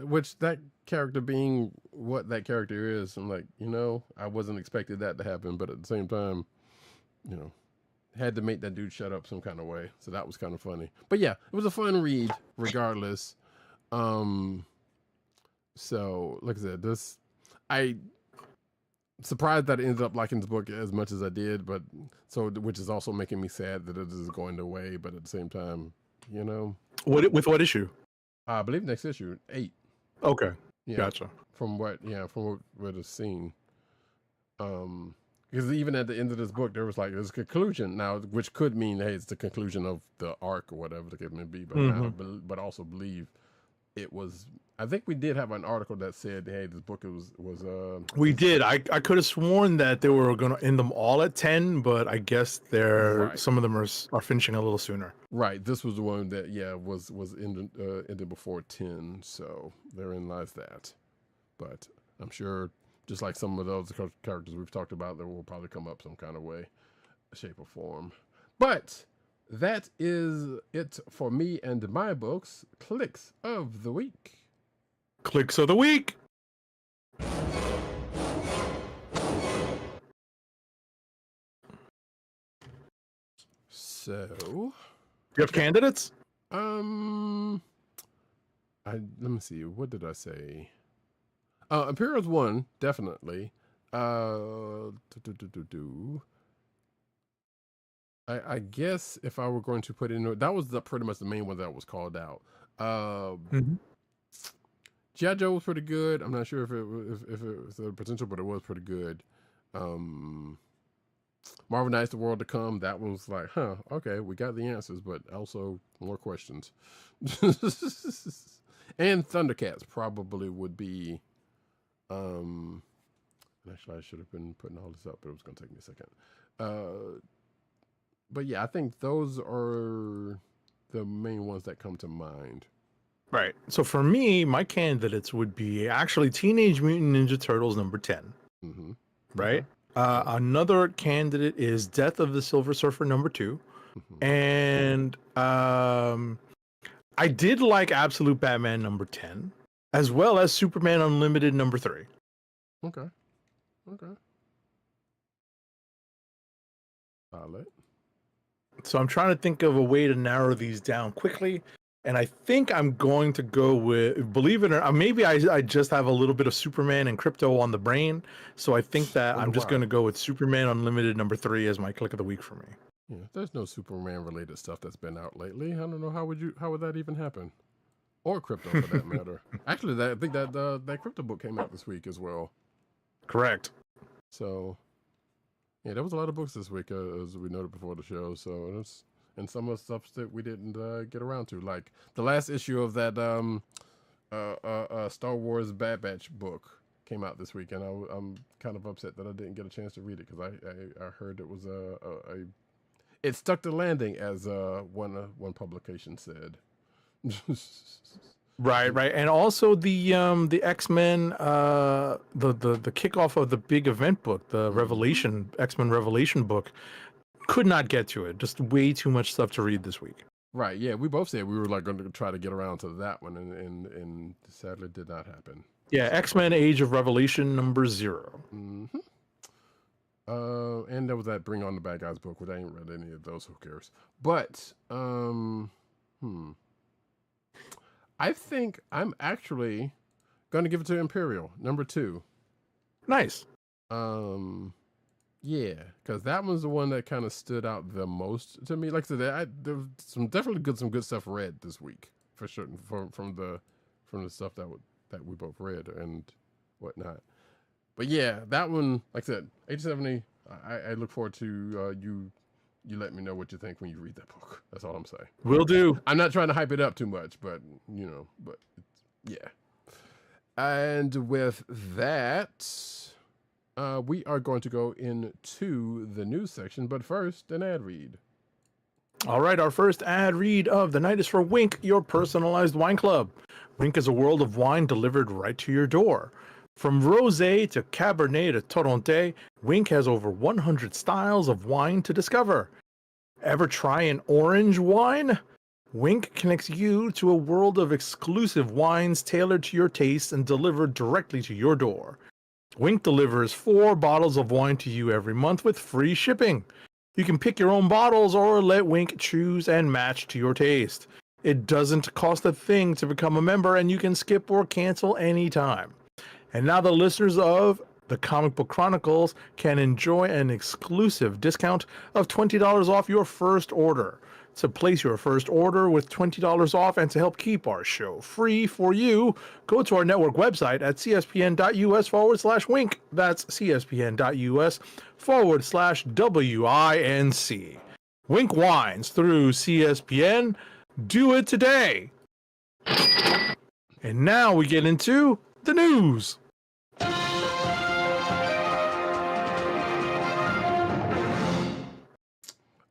which that character being what that character is, I'm like, I wasn't expecting that to happen, but at the same time, had to make that dude shut up some kind of way. So that was kind of funny. But yeah, it was a fun read regardless. So like I said, I surprised that I ended up liking this book as much as I did, but which is also making me sad that it is going away, but at the same time, With what issue? I believe next issue, 8. Okay. Yeah, Gotcha. From what is seen. Because even at the end of this book, there was there's a conclusion now, which could mean, hey, it's the conclusion of the arc or whatever the case may be. But but also believe it was. I think we did have an article that said, "Hey, this book was." We did. I could have sworn that they were going to end them all at 10, but I guess some of them are finishing a little sooner. Right. This was the one that was ended before 10, so therein lies that. But I'm sure, just like some of those characters we've talked about, that will probably come up some kind of way, shape, or form. But that is it for me and my books. Kliqs of the week. Kliqs of the week. So, you have candidates? let me see. What did I say? Imperial's one, definitely. I guess if I were going to put in, that was pretty much the main one that was called out. G.I. Joe was pretty good. I'm not sure if it was the potential, but it was pretty good. Marvel Knights: The World to Come. That was like, okay, we got the answers, but also more questions. And ThunderCats probably would be. Actually, I should have been putting all this up, but it was going to take me a second. But yeah, I think those are the main ones that come to mind. Right. So for me, my candidates would be actually Teenage Mutant Ninja Turtles number 10. Right. Another candidate is Death of the Silver Surfer number 2. And I did like Absolute Batman number 10, as well as Superman Unlimited number 3. Okay. Solid. So I'm trying to think of a way to narrow these down quickly. And I think I'm going to go with, believe it or not, maybe I just have a little bit of Superman and Crypto on the brain. So I think that I'm just going to go with Superman Unlimited number 3 as my click of the week for me. Yeah, there's no Superman related stuff that's been out lately. I don't know how would that even happen, or Crypto for that matter. Actually, I think that Crypto book came out this week as well. Correct. So yeah, there was a lot of books this week, as we noted before the show. So it's. And some of the stuff that we didn't get around to, like the last issue of that Star Wars Bad Batch book came out this week, and I'm kind of upset that I didn't get a chance to read it, because I heard it was it stuck the landing, as one publication said. Right, and also the X-Men the kickoff of the big event book, the Revelation X-Men Revelation book. Could not get to it. Just way too much stuff to read this week. Right. Yeah. We both said we were like going to try to get around to that one, and sadly did not happen. Yeah. X-Men Age of Revelation number 0. And there was that Bring On the Bad Guys book, which I ain't read any of those. Who cares? But I think I'm actually going to give it to Imperial number 2. Nice. Yeah, because that was the one that kind of stood out the most to me. Like I said, there was some good stuff read this week, for sure, from the stuff that we both read and whatnot. But yeah, that one, like I said, 870. I look forward to you let me know what you think when you read that book. That's all I'm saying. Will do. I'm not trying to hype it up too much, but yeah. And with that. We are going to go into the news section, but first, an ad read. All right, our first ad read of the night is for Wink, your personalized wine club. Wink is a world of wine delivered right to your door. From rosé to Cabernet to Torronté, Wink has over 100 styles of wine to discover. Ever try an orange wine? Wink connects you to a world of exclusive wines tailored to your taste and delivered directly to your door. Wink delivers 4 bottles of wine to you every month with free shipping. You can pick your own bottles or let Wink choose and match to your taste. It doesn't cost a thing to become a member, and you can skip or cancel anytime. And now the listeners of the Comic Book Chronicles can enjoy an exclusive discount of $20 off your first order. To place your first order with $20 off and to help keep our show free for you, go to our network website at cspn.us/wink. That's cspn.us/WINC. Wink wines through CSPN. Do it today. And now we get into the news.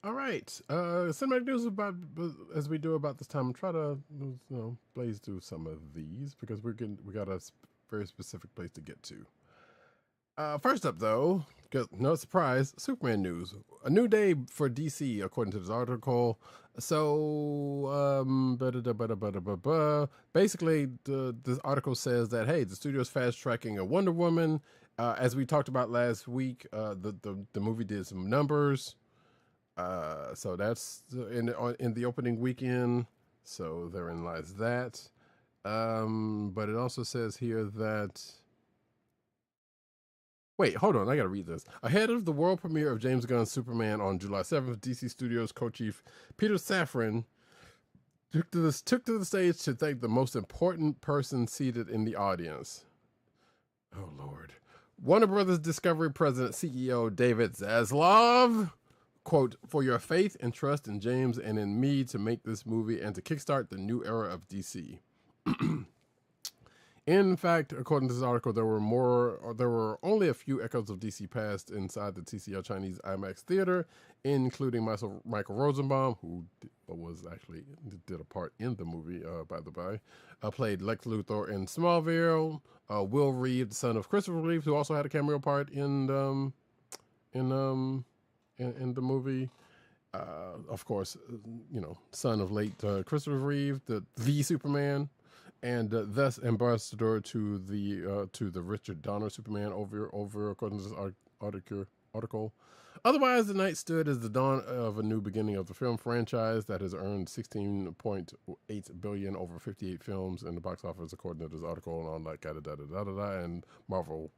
All right. Cinematic news about as we do about this time. Try to blaze through some of these because we got a very specific place to get to. First up, though, no surprise, Superman news. A new day for DC, according to this article. So, basically, this article says that, hey, the studio's fast-tracking a Wonder Woman. As we talked about last week, the movie did some numbers. So that's in the opening weekend. So therein lies that. But it also says here that... Wait, hold on. I got to read this. Ahead of the world premiere of James Gunn's Superman on July 7th, DC Studios co-chief Peter Safran took to the stage to thank the most important person seated in the audience. Oh, Lord. Warner Brothers Discovery President CEO David Zaslav, quote, for your faith and trust in James and in me to make this movie and to kickstart the new era of DC. In fact, according to this article, there were only a few echoes of DC Past inside the TCL Chinese IMAX theater, including Michael Rosenbaum, who did a part in the movie, by the by, played Lex Luthor in Smallville. Will Reeve, the son of Christopher Reeve, who also had a cameo part in the movie. Of course, son of late Christopher Reeve, the Superman. And thus ambassador to the Richard Donner Superman over according to this article. Otherwise, the night stood as the dawn of a new beginning of the film franchise that has earned $16.8 billion over 58 films in the box office, according to this article, and all that and Marvel.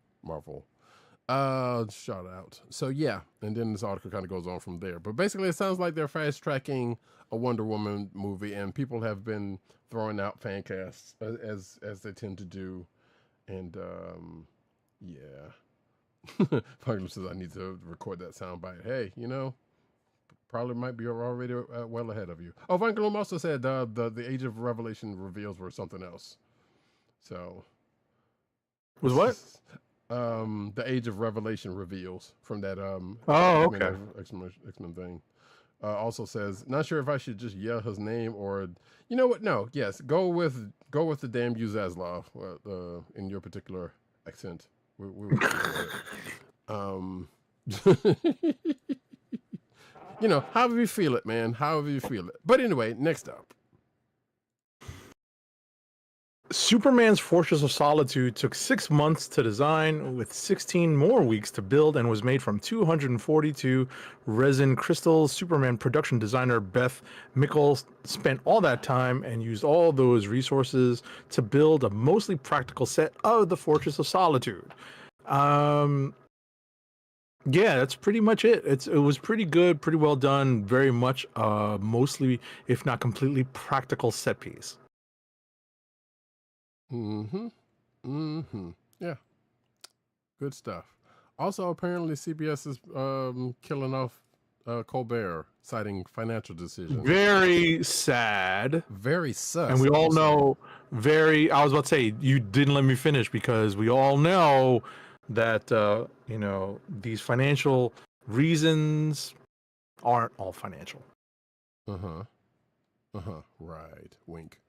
Shout out. So yeah, and then this article kind of goes on from there. But basically, it sounds like they're fast tracking a Wonder Woman movie, and people have been throwing out fan casts as they tend to do, and yeah. Franklin says I need to record that soundbite. Hey, probably might be already well ahead of you. Oh, Franklin also said the Age of Revelation reveals were something else. So Was what? The Age of Revelation reveals from that X-Men thing. Also says, not sure if I should just yell his name or what? No, yes, go with the damn you Zaslav in your particular accent. We however you feel it, man. However you feel it. But anyway, next up. Superman's Fortress of Solitude took 6 months to design, with 16 more weeks to build, and was made from 242 resin crystals. Superman production designer Beth Mickle spent all that time and used all those resources to build a mostly practical set of the Fortress of Solitude. Yeah, that's pretty much it. It was pretty good, pretty well done, very much mostly, if not completely, practical set piece. Yeah. Good stuff. Also, apparently CBS is killing off Colbert, citing financial decisions. Very sad. Very sus. And we all know I was about to say, you didn't let me finish, because we all know that, these financial reasons aren't all financial. Right. Wink.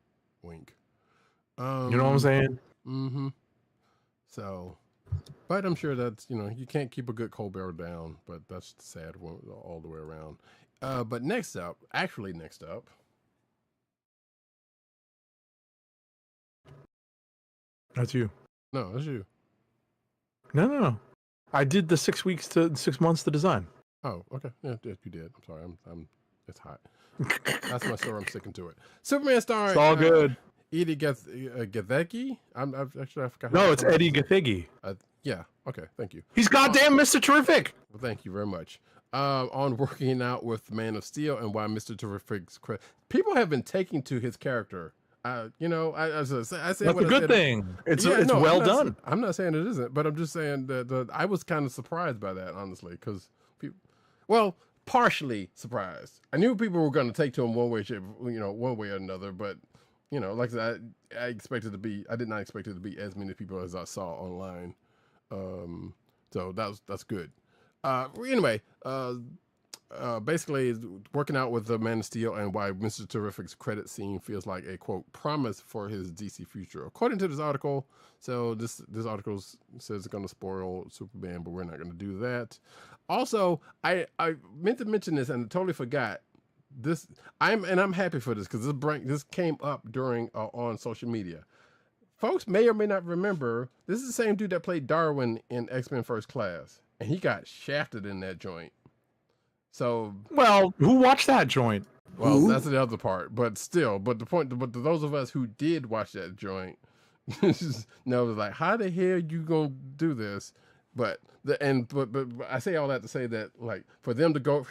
Wink. You know what I'm saying? So, but I'm sure that's, you can't keep a good Colbert down, but that's sad all the way around. But next up. That's you. No, that's you. No. I did the 6 months to design. Oh, okay. Yeah, you did. I'm sorry. I'm it's hot. That's my story. I'm sticking to it. Superman star. It's all good. Eddie Gathegi? I forgot. No, it's Eddie Gathegi. Yeah. Okay. Thank you. He's goddamn Mr. Terrific. Well, thank you very much. On working out with Man of Steel and why Mr. Terrific's people have been taking to his character. I say that's a good thing. It's well done. I'm not saying it isn't, but I'm just saying that I was kind of surprised by that, honestly, because partially surprised. I knew people were going to take to him one way or another, but you know, like I said, I expected to be. I did not expect it to be as many people as I saw online. So that's good. Anyway, basically working out with the Man of Steel and why Mr. Terrific's credit scene feels like a quote promise for his DC future, according to this article. So this article says it's going to spoil Superman, but we're not going to do that. Also, I meant to mention this and I totally forgot this. I'm happy for this because this came up during on social media. Folks may or may not remember, this is the same dude that played Darwin in X-Men First Class, and he got shafted in that joint. So, well, who watched that joint? Well, that's the other part, but still, but to those of us who did watch that joint, know like, how the hell you gonna do this? But I say all that to say that, like, for him to go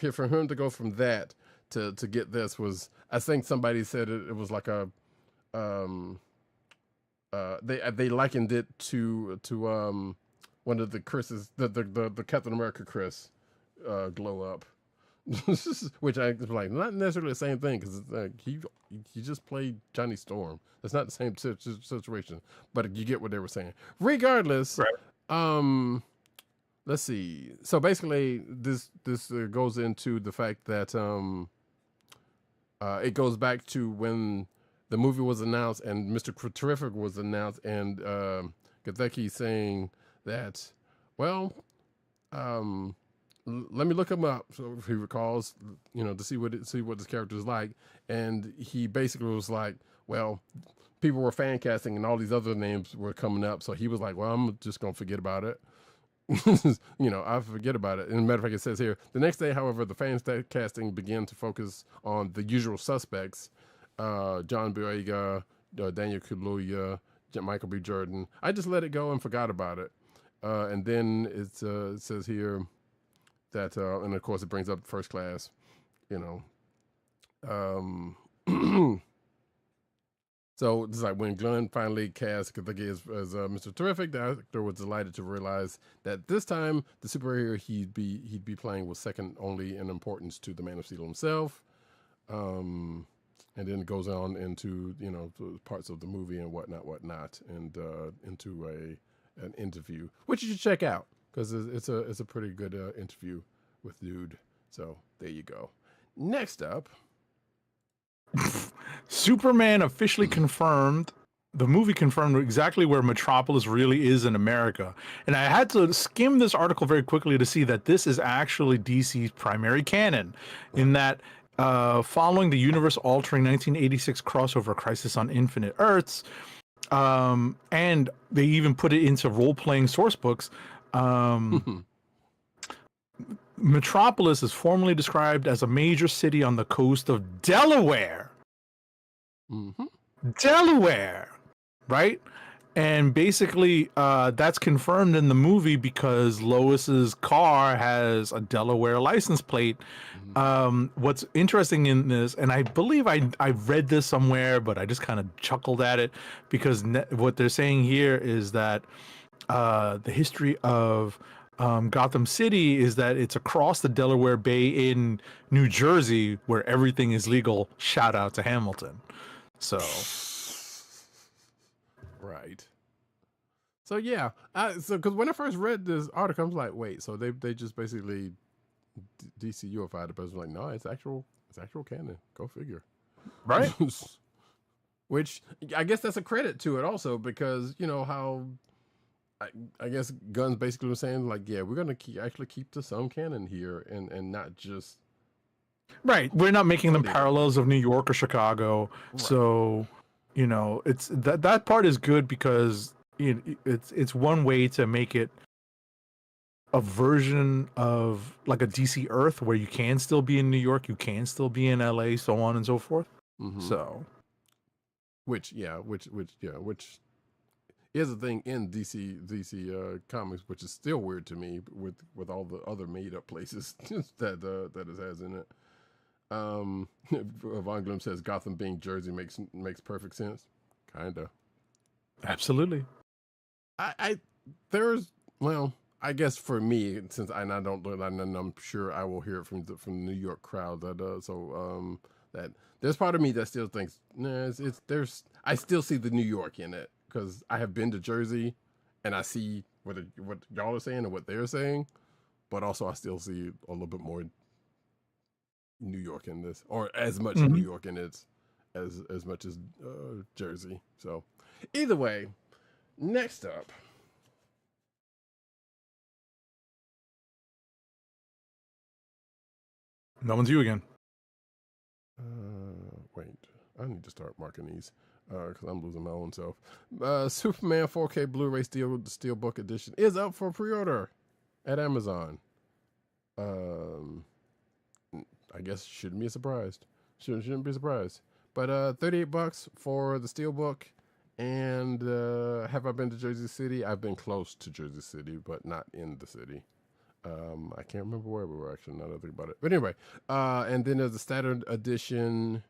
from that to get this was, I think somebody said it was like a they likened it to one of the Chris's, the Captain America Chris glow up. Which I was like, not necessarily the same thing, because he just played Johnny Storm. It's not the same situation, but you get what they were saying. Regardless, right. Let's see. So basically, this goes into the fact that it goes back to when the movie was announced and Mr. Terrific was announced, and Gadecki saying that, well, let me look him up, so if he recalls, you know, to see what this character is like. And he basically was like, well, people were fan casting and all these other names were coming up, so he was like, well, I'm just gonna forget about it. You know, I forget about it. And as a matter of fact, it says here, the next day, however, the fan casting began to focus on the usual suspects: John Boyega, Daniel Kaluuya, Michael B. Jordan. I just let it go and forgot about it. And then it says here that, and of course it brings up First Class, you know. So it's like when Glenn finally cast Gadecki as Mr. Terrific, the actor was delighted to realize that this time the superhero he'd be playing was second only in importance to the Man of Steel himself. And then it goes on into, you know, parts of the movie and whatnot, and into an interview, which you should check out, because it's a pretty good interview with dude. So there you go. Next up, Superman officially confirmed. The movie confirmed exactly where Metropolis really is in America. And I had to skim this article very quickly to see that this is actually DC's primary canon, in that following the universe-altering 1986 crossover Crisis on Infinite Earths, and they even put it into role-playing source books, Metropolis is formally described as a major city on the coast of Delaware. Mm-hmm. Delaware, right? And basically, that's confirmed in the movie because Lois's car has a Delaware license plate. What's interesting in this, and I believe I read this somewhere, but I just kind of chuckled at it, because what they're saying here is that the history of Gotham City is that it's across the Delaware Bay in New Jersey, where everything is legal. Shout out to Hamilton. So, right. So yeah, so because when I first read this article, I was like, wait, so they just basically DC-UFI'd the person, like, no, it's actual canon. Go figure. Right. Which I guess that's a credit to it also, because you know how I guess Gunn's basically was saying, like, yeah, we're gonna keep to some canon here, and not just right. We're not making them parallels of New York or Chicago. Right. So, you know, it's that part is good, because it's one way to make it a version of like a DC Earth where you can still be in New York, you can still be in LA, so on and so forth. Mm-hmm. So, which is a thing in DC comics, which is still weird to me with all the other made up places that it has in it. Von Gloom says Gotham being Jersey makes perfect sense. Kinda. Absolutely. I guess for me, since I'm sure I will hear it from the New York crowd, that That there's part of me that still thinks, nah, I still see the New York in it because I have been to Jersey, and I see what y'all are saying and what they're saying, but also I still see a little bit more New York in this, or as much New York in it as much as Jersey. So either way, next up. That one's you again. Wait, I need to start marking these because I'm losing my own self. Superman 4K Blu-ray Steelbook Edition is up for pre-order at Amazon. I guess shouldn't be surprised. Shouldn't be surprised. But $38 for the Steelbook. And have I been to Jersey City? I've been close to Jersey City, but not in the city. I can't remember where we were actually, now that I think about it. But anyway, and then there's the standard edition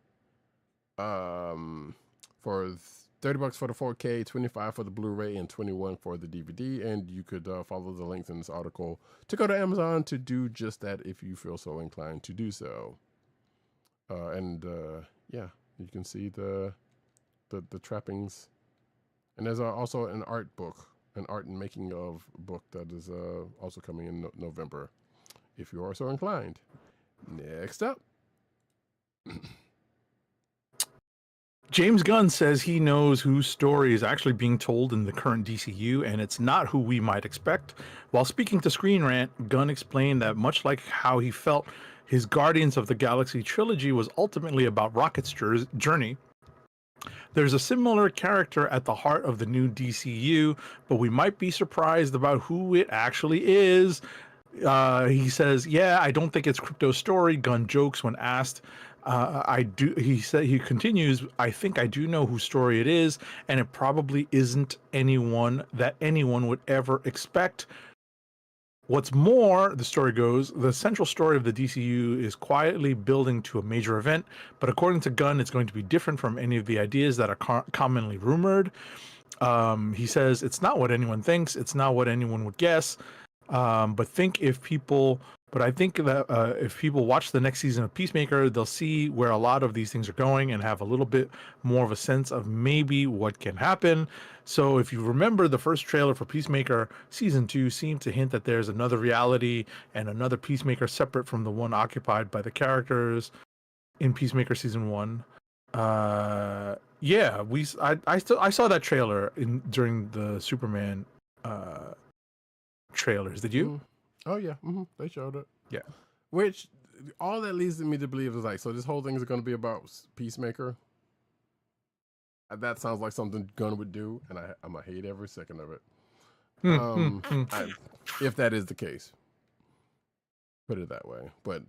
for $30 for the 4K, $25 for the Blu-ray, and $21 for the DVD. And you could follow the links in this article to go to Amazon to do just that if you feel so inclined to do so. Yeah, you can see the trappings. And there's also an art book. An art and making of book that is also coming in November, if you are so inclined. Next up. James Gunn says he knows whose story is actually being told in the current DCU, and it's not who we might expect. While speaking to Screen Rant, Gunn explained that much like how he felt his Guardians of the Galaxy trilogy was ultimately about Rocket's journey, there's a similar character at the heart of the new DCU, but we might be surprised about who it actually is. He says, "Yeah, I don't think it's Crypto's story." Gunn jokes when asked. I do. He continues, "I think I do know whose story it is, and it probably isn't anyone that anyone would ever expect." What's more, the story goes, the central story of the DCU is quietly building to a major event, but according to Gunn, it's going to be different from any of the ideas that are commonly rumored. He says, "It's not what anyone thinks, it's not what anyone would guess, but I think that if people watch the next season of Peacemaker, they'll see where a lot of these things are going and have a little bit more of a sense of maybe what can happen." So if you remember, the first trailer for Peacemaker Season 2 seemed to hint that there's another reality and another Peacemaker separate from the one occupied by the characters in Peacemaker Season 1. Yeah, I saw that trailer during the Superman trailers. Did you? Oh yeah, they showed it. Yeah. Which all that leads me to believe is like, so this whole thing is going to be about Peacemaker. That sounds like something Gunn would do, and I'm gonna hate every second of it. If that is the case, put it that way. But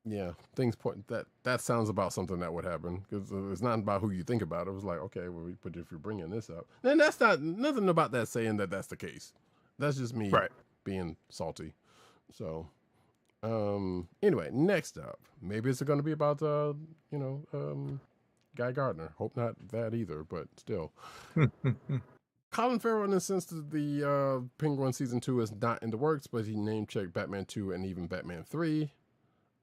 yeah, things point that sounds about something that would happen, because it's not about who you think about. It was like, okay, well, but if you're bringing this up, then that's not nothing about that saying that that's the case. That's just me being salty. So anyway, next up, maybe it's going to be about Guy Gardner. Hope not that either, but still. Colin Farrell, in the sense that the Penguin Season 2 is not in the works, but he name-checked Batman 2 and even Batman 3.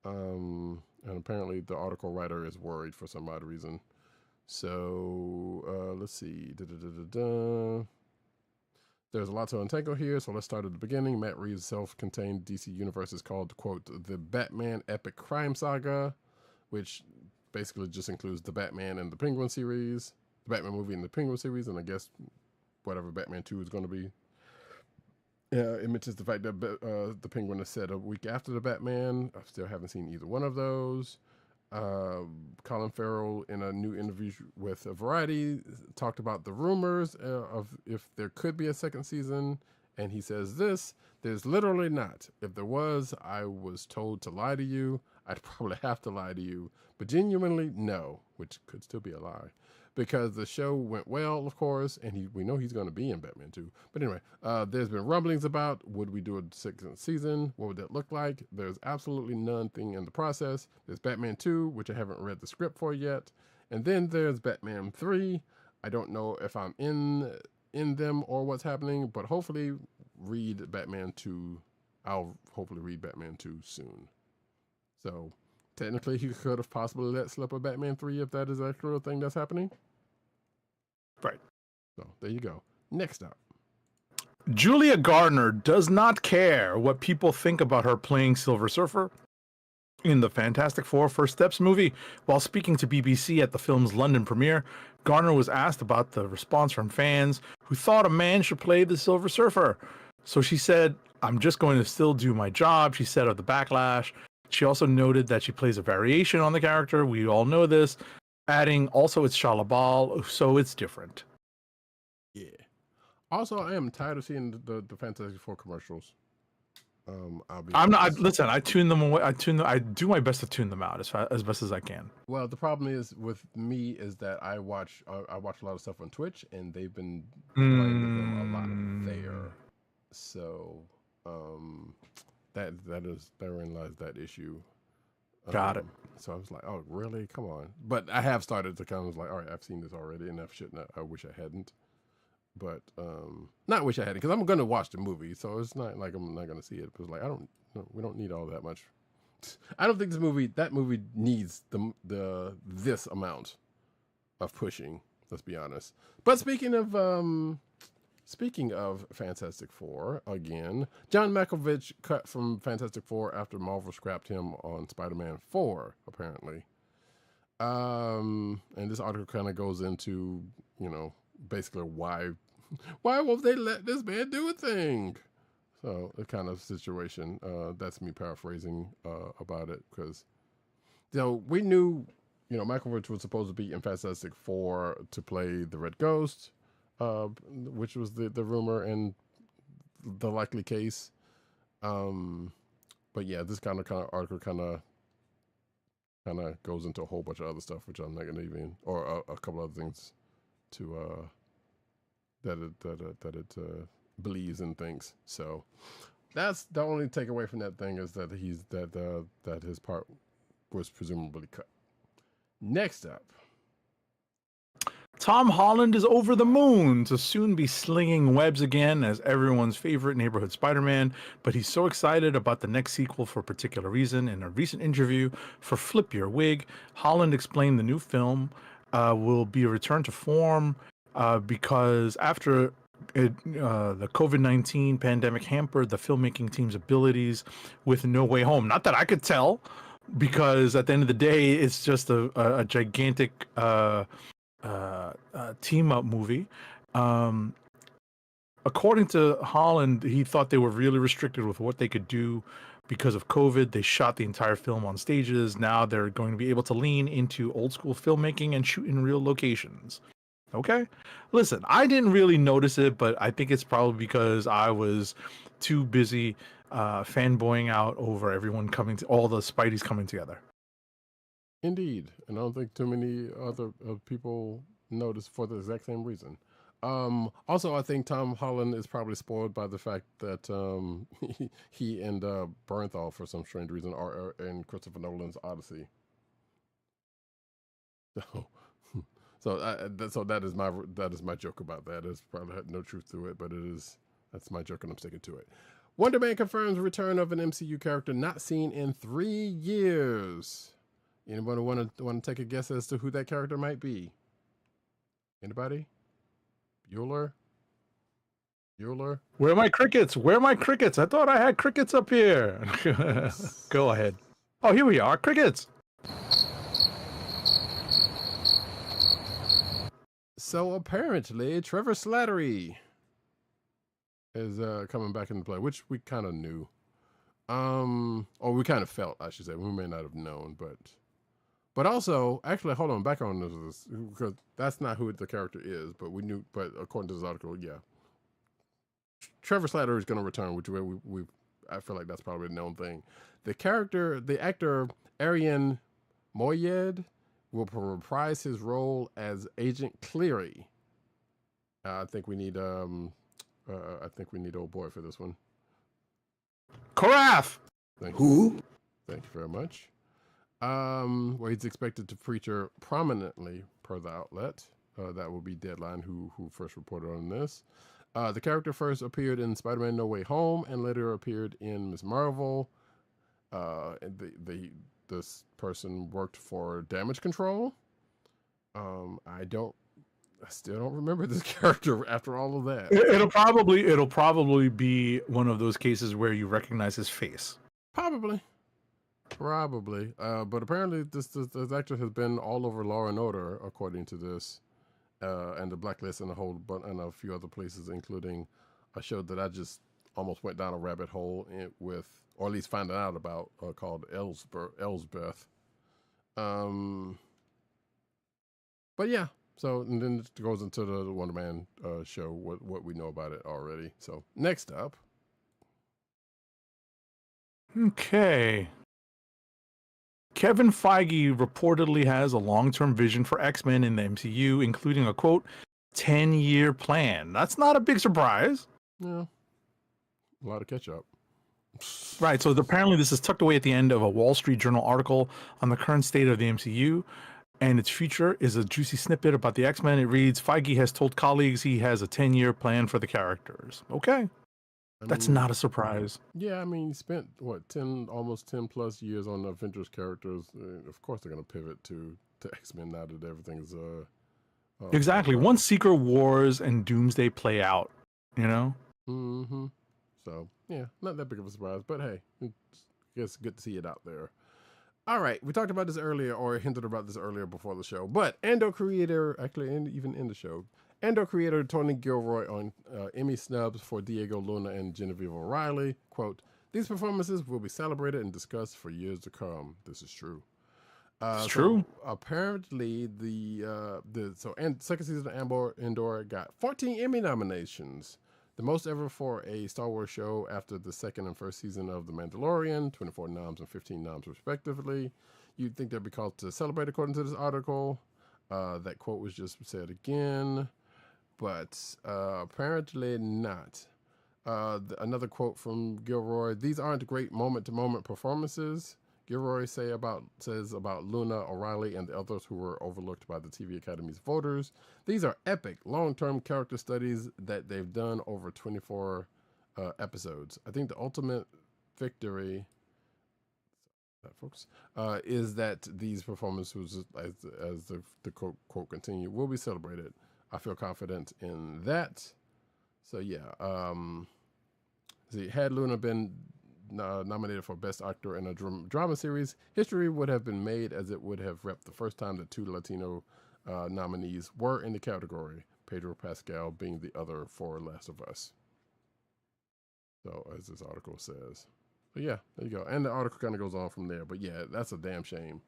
And apparently the article writer is worried for some odd reason. So let's see. There's a lot to untangle here, so let's start at the beginning. Matt Reeves' self-contained DC universe is called, quote, the Batman Epic Crime Saga, which basically just includes the Batman and the Penguin series, the Batman movie and the Penguin series, and I guess whatever Batman 2 is going to be. It mentions the fact that the Penguin is set a week after the Batman. I still haven't seen either one of those. Colin Farrell, in a new interview with Variety, talked about the rumors of if there could be a second season, and he says this: "There's literally not. If there was, I was told to lie to you. I'd probably have to lie to you. But genuinely, no," which could still be a lie, because the show went well, of course, and we know he's going to be in Batman 2. But anyway, there's been rumblings about, would we do a second season? What would that look like? There's absolutely nothing in the process. There's Batman 2, which I haven't read the script for yet. And then there's Batman 3. I don't know if I'm in them or what's happening, but hopefully read Batman 2. I'll hopefully read Batman 2 soon. So technically he could have possibly let slip a Batman 3 if that is a actual thing that's happening. Right. So there you go. Next up. Julia Gardner does not care what people think about her playing Silver Surfer in the Fantastic Four First Steps movie. While speaking to BBC at the film's London premiere, Gardner was asked about the response from fans who thought a man should play the Silver Surfer. So she said, "I'm just going to still do my job," she said, of the backlash. She also noted that she plays a variation on the character. We all know this. Adding, also it's Shalabal, so it's different. Yeah. Also, I am tired of seeing the Fantastic Four commercials. I'm not. Listen, I tune them away. I do my best to tune them out as best as I can. Well, the problem is with me is that I watch a lot of stuff on Twitch, and they've been playing them a lot there. So therein lies that issue. Got it. So I was like, oh, really? Come on. But I have started to kind of like, all right, I've seen this already, and I wish I hadn't. But not wish I hadn't, because I'm going to watch the movie, so it's not like I'm not going to see it. But it's like we don't need all that much. I don't think that movie needs this amount of pushing. Let's be honest. But speaking of Fantastic Four, again, John Malkovich cut from Fantastic Four after Marvel scrapped him on Spider-Man 4, apparently. And this article kind of goes into, basically why won't they let this man do a thing? So the kind of situation, that's me paraphrasing about it, because, we knew, Malkovich was supposed to be in Fantastic Four to play the Red Ghost, which was the rumor and the likely case. But yeah, this kind of article kind of goes into a whole bunch of other stuff, which I'm not gonna even, or a couple other things to that it believes and thinks. So that's the only takeaway from that thing, is that that his part was presumably cut. Next up. Tom Holland is over the moon to soon be slinging webs again as everyone's favorite neighborhood Spider-Man, but he's so excited about the next sequel for a particular reason. In a recent interview for Flip Your Wig, Holland explained the new film will be a return to form because after the COVID-19 pandemic hampered the filmmaking team's abilities with No Way Home. Not that I could tell, because at the end of the day, it's just a gigantic team up movie. According to Holland, he thought they were really restricted with what they could do because of COVID. They shot the entire film on stages. Now they're going to be able to lean into old school filmmaking and shoot in real locations. Okay, listen, I didn't really notice it, but I think it's probably because I was too busy fanboying out over everyone all the Spideys coming together. Indeed, and I don't think too many other people noticed for the exact same reason. Also, I think Tom Holland is probably spoiled by the fact that he and Bernthal, for some strange reason, are in Christopher Nolan's Odyssey. So that is my joke about that. It's probably had no truth to it, but that's my joke, and I'm sticking to it. Wonder Man confirms return of an MCU character not seen in 3 years. Anybody want to take a guess as to who that character might be? Anybody? Bueller? Where are my crickets? I thought I had crickets up here. Go ahead. Oh, here we are. Crickets. So apparently, Trevor Slattery is coming back into play, which we kind of knew. Or we kind of felt, I should say. We may not have known, but also, actually, hold on, back on this, because that's not who the character is, but we knew, but according to this article, yeah. Trevor Slattery is going to return, which I feel like that's probably a known thing. The actor, Arian Moayed, will reprise his role as Agent Cleary. I think we need old boy for this one. Carath! Who? Thank you very much. Where he's expected to feature prominently per the outlet. That will be Deadline, who first reported on this. The character first appeared in Spider-Man No Way Home and later appeared in Ms. Marvel. this person worked for Damage Control. I still don't remember this character after all of that. It'll probably be one of those cases where you recognize his face. Probably. But apparently this actor has been all over Law and Order, according to this, and the Blacklist and and a few other places, including a show that I just almost went down a rabbit hole with, or at least finding out about, called Elsbeth. But yeah. So, and then it goes into the Wonder Man show, what we know about it already. So, next up. Okay. Kevin Feige reportedly has a long-term vision for X-Men in the MCU, including a, quote, 10-year plan. That's not a big surprise. Yeah. A lot of catch-up. Right, so apparently this is tucked away at the end of a Wall Street Journal article on the current state of the MCU. And its future is a juicy snippet about the X-Men. It reads, Feige has told colleagues he has a 10-year plan for the characters. Okay. That's not a surprise. Yeah, I mean, he spent, almost 10 plus years on Avengers characters. Of course they're going to pivot to X-Men now that everything's... exactly. Once Secret Wars and Doomsday play out, you know? Mm-hmm. So, yeah, not that big of a surprise. But hey, it's good to see it out there. All right, we talked about this earlier, or hinted about this earlier before the show, but Andor creator, actually, even in the show, Andor creator Tony Gilroy on Emmy snubs for Diego Luna and Genevieve O'Reilly. Quote, these performances will be celebrated and discussed for years to come. This is true. It's true. Apparently, second season of Andor got 14 Emmy nominations. The most ever for a Star Wars show after the second and first season of The Mandalorian, 24 noms and 15 noms respectively. You'd think that'd be called to celebrate according to this article. That quote was just said again, but apparently not. Another quote from Gilroy, these aren't great moment-to-moment performances. Gilroy says about Luna, O'Reilly, and the others who were overlooked by the TV Academy's voters. These are epic, long-term character studies that they've done over 24 episodes. I think the ultimate victory, is that these performances, as the quote continue, will be celebrated. I feel confident in that. So yeah, had Luna been nominated for Best Actor in a Drama Series, history would have been made, as it would have repped the first time that two Latino nominees were in the category, Pedro Pascal being the other for Last of Us. So, as this article says. So yeah, there you go. And the article kind of goes on from there, but yeah, that's a damn shame.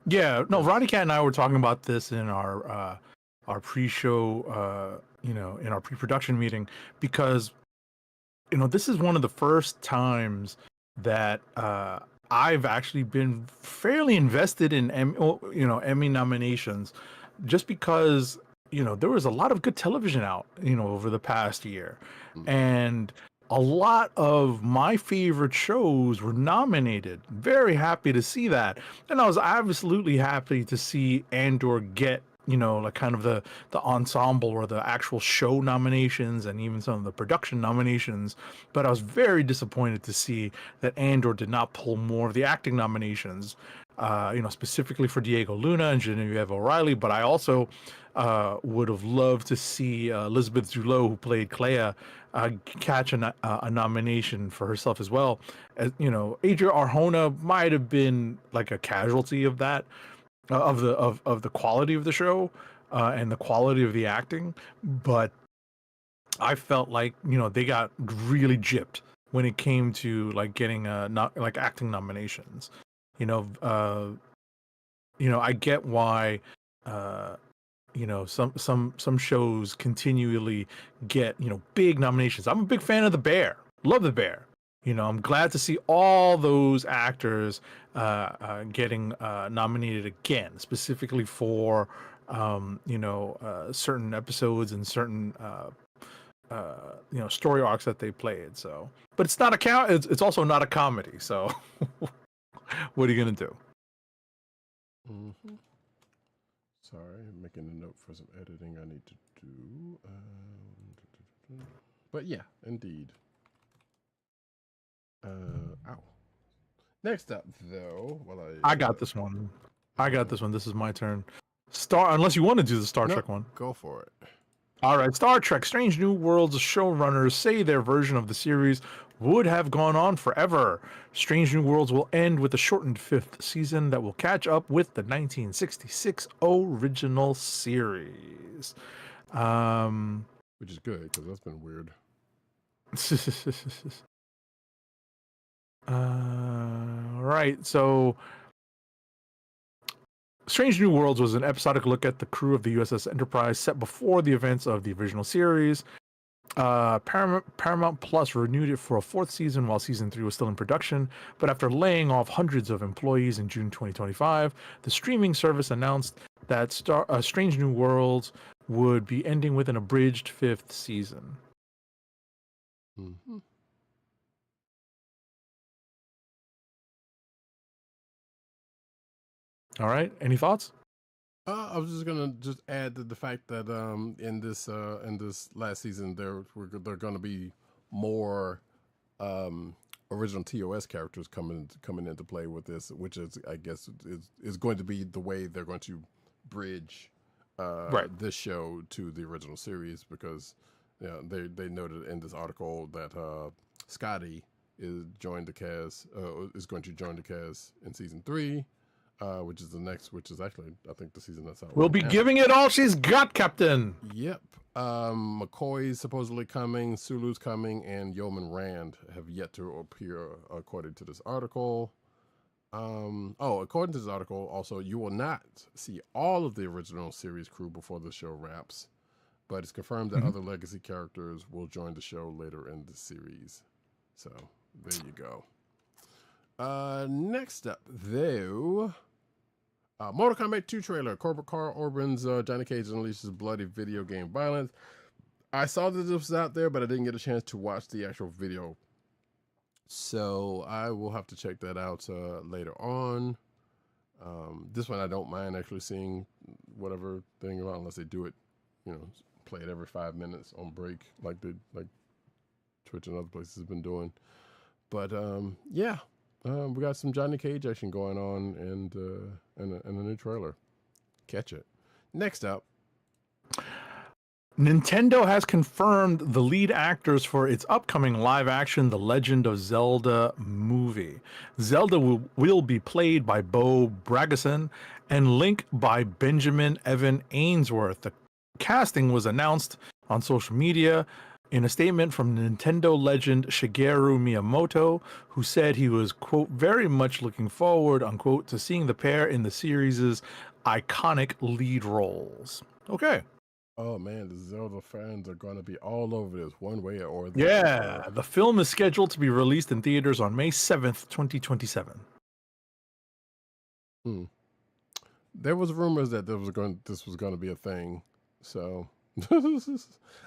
Yeah, no, Roddykat and I were talking about this in our pre-show, in our pre-production meeting, because this is one of the first times that I've actually been fairly invested in Emmy nominations, just because there was a lot of good television out over the past year, and a lot of my favorite shows were nominated. Very happy to see that, and I was absolutely happy to see Andor get like kind of the ensemble or the actual show nominations and even some of the production nominations. But I was very disappointed to see that Andor did not pull more of the acting nominations, specifically for Diego Luna and Genevieve O'Reilly. But I also would have loved to see Elizabeth Zullo, who played Clea, catch a nomination for herself as well. As Adria Arjona might have been like a casualty of that. Of the quality of the show and the quality of the acting, but I felt like they got really gypped when it came to like getting acting nominations. I get why some shows continually get big nominations. I'm a big fan of The Bear. Love The Bear. I'm glad to see all those actors getting nominated again, specifically for certain episodes and certain story arcs that they played. So, but it's not it's also not a comedy. So, what are you gonna do? Mm-hmm. Sorry, I'm making a note for some editing I need to do. But yeah, indeed. Ow. Next up, though, I got this one. This is my turn. Unless you want to do the Star Trek one. Go for it. All right, Star Trek Strange New Worlds showrunners say their version of the series would have gone on forever. Strange New Worlds will end with a shortened 5th season that will catch up with the 1966 original series. Which is good, because that's been weird. Right, so Strange New Worlds was an episodic look at the crew of the USS Enterprise set before the events of the original series. Paramount Plus renewed it for a 4th season while season 3 was still in production, but after laying off hundreds of employees in June 2025, the streaming service announced that Strange New Worlds would be ending with an abridged 5th season. Mm-hmm. All right, any thoughts? I was just gonna add the fact that in this last season there are gonna be more original TOS characters coming into play with this, which is, I guess, is going to be the way they're going to bridge this show to the original series, because they noted in this article that Scotty is going to join the cast in season 3. Which is actually, I think, the season that's out. We'll be giving it all she's got, Captain. Yep. McCoy's supposedly coming, Sulu's coming, and Yeoman Rand have yet to appear, according to this article. According to this article, also, you will not see all of the original series crew before the show wraps, but it's confirmed that other legacy characters will join the show later in the series. So, there you go. Next up, though, Mortal Kombat 2 trailer. Carl Urban's Johnny Cage unleashes bloody video game violence. I saw that this was out there, but I didn't get a chance to watch the actual video. So I will have to check that out later on. This one I don't mind actually seeing whatever thing about, unless they do it, play it every 5 minutes on break, like Twitch and other places have been doing. But yeah. We got some Johnny Cage action going on, and a new trailer. Catch it. Next up, Nintendo has confirmed the lead actors for its upcoming live-action The Legend of Zelda movie. Zelda will be played by Bo Bragason and Link by Benjamin Evan Ainsworth. The casting was announced on social media in a statement from Nintendo legend Shigeru Miyamoto, who said he was, quote, very much looking forward, unquote, to seeing the pair in the series' iconic lead roles. Okay. Oh man, the Zelda fans are going to be all over this one way or the other. other. The film is scheduled to be released in theaters on May 7th, 2027. There was rumors that this was going to be a thing, so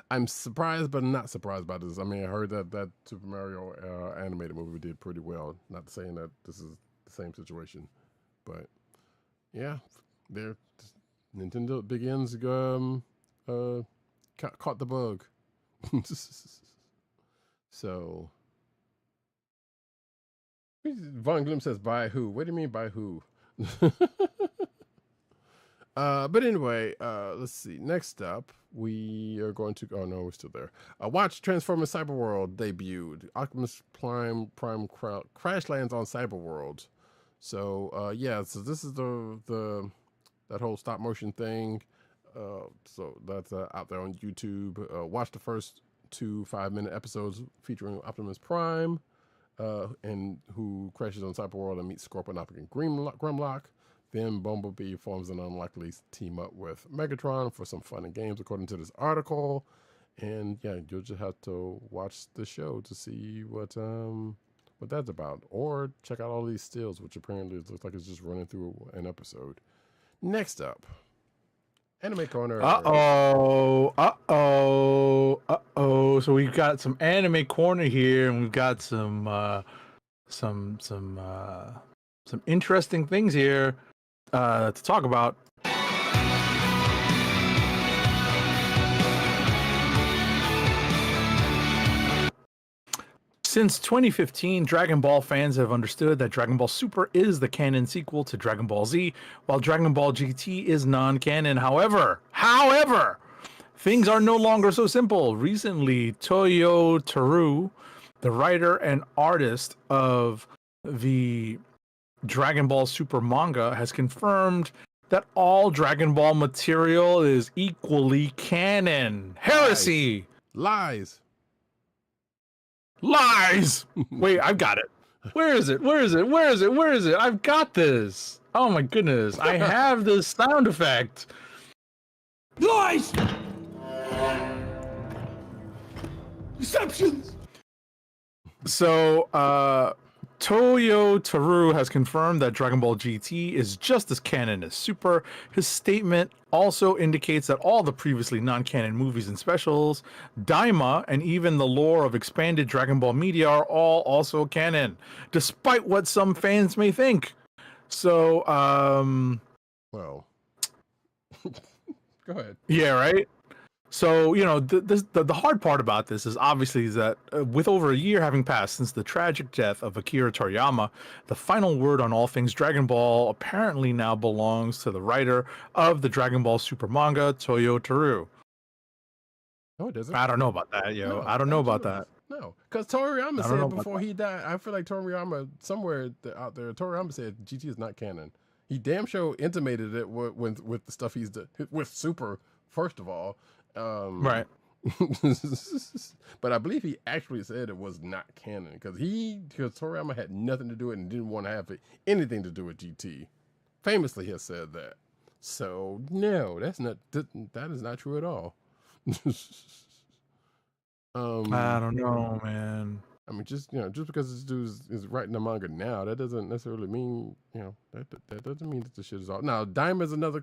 I'm surprised, but not surprised by this. I mean, I heard that Super Mario animated movie did pretty well. Not saying that this is the same situation, but yeah, Nintendo begins caught the bug. So Von Gloom says, "By who?" What do you mean by who? But anyway, let's see. Next up, we are going to. Oh no, we're still there. Watch Transformers Cyberworld debuted. Optimus Prime crash lands on Cyberworld. So yeah, so this is that whole stop motion thing. So that's out there on YouTube. Watch the first 2 5-minute episodes featuring Optimus Prime, and who crashes on Cyberworld and meets Scorpion and Grimlock. Then Bumblebee forms an unlikely team up with Megatron for some fun and games, according to this article. And yeah, you'll just have to watch the show to see what that's about, or check out all these stills, which apparently looks like it's just running through an episode. Next up, Anime Corner. So we've got some Anime Corner here, and we've got some interesting things here to talk about. Since 2015, Dragon Ball fans have understood that Dragon Ball Super is the canon sequel to Dragon Ball Z, while Dragon Ball GT is non-canon. However, things are no longer so simple. Recently, Toyo Teru, the writer and artist of the Dragon Ball Super manga, has confirmed that all Dragon Ball material is equally canon. Heresy! Lies. Lies! Wait, I've got it. Where is it? Where is it? Where is it? Where is it? I've got this. Oh my goodness. I have this sound effect. Lies! Deceptions! So, Toyo Teru has confirmed that Dragon Ball GT is just as canon as Super. His statement also indicates that all the previously non-canon movies and specials, Daima, and even the lore of expanded Dragon Ball media are all also canon, despite what some fans may think. So, Well, go ahead. yeah, right? So, you know, the hard part about this is obviously that with over a year having passed since the tragic death of Akira Toriyama, the final word on all things Dragon Ball apparently now belongs to the writer of the Dragon Ball Super manga, Toyo Teru. No, it doesn't. I don't know about that, No, I don't know about that. No, because Toriyama I don't know said about before he died, I feel like Toriyama, somewhere out there, Toriyama said GT is not canon. He damn sure intimated it with the stuff he's done, with Super, first of all. Right. But I believe he actually said it was not canon because Toriyama had nothing to do with it and didn't want to have anything to do with GT. Famously has said that. So no, that is not true at all. I don't know, man. I mean, just because this dude is writing the manga now, that doesn't necessarily mean that doesn't mean that the shit is all. Now, Dime is another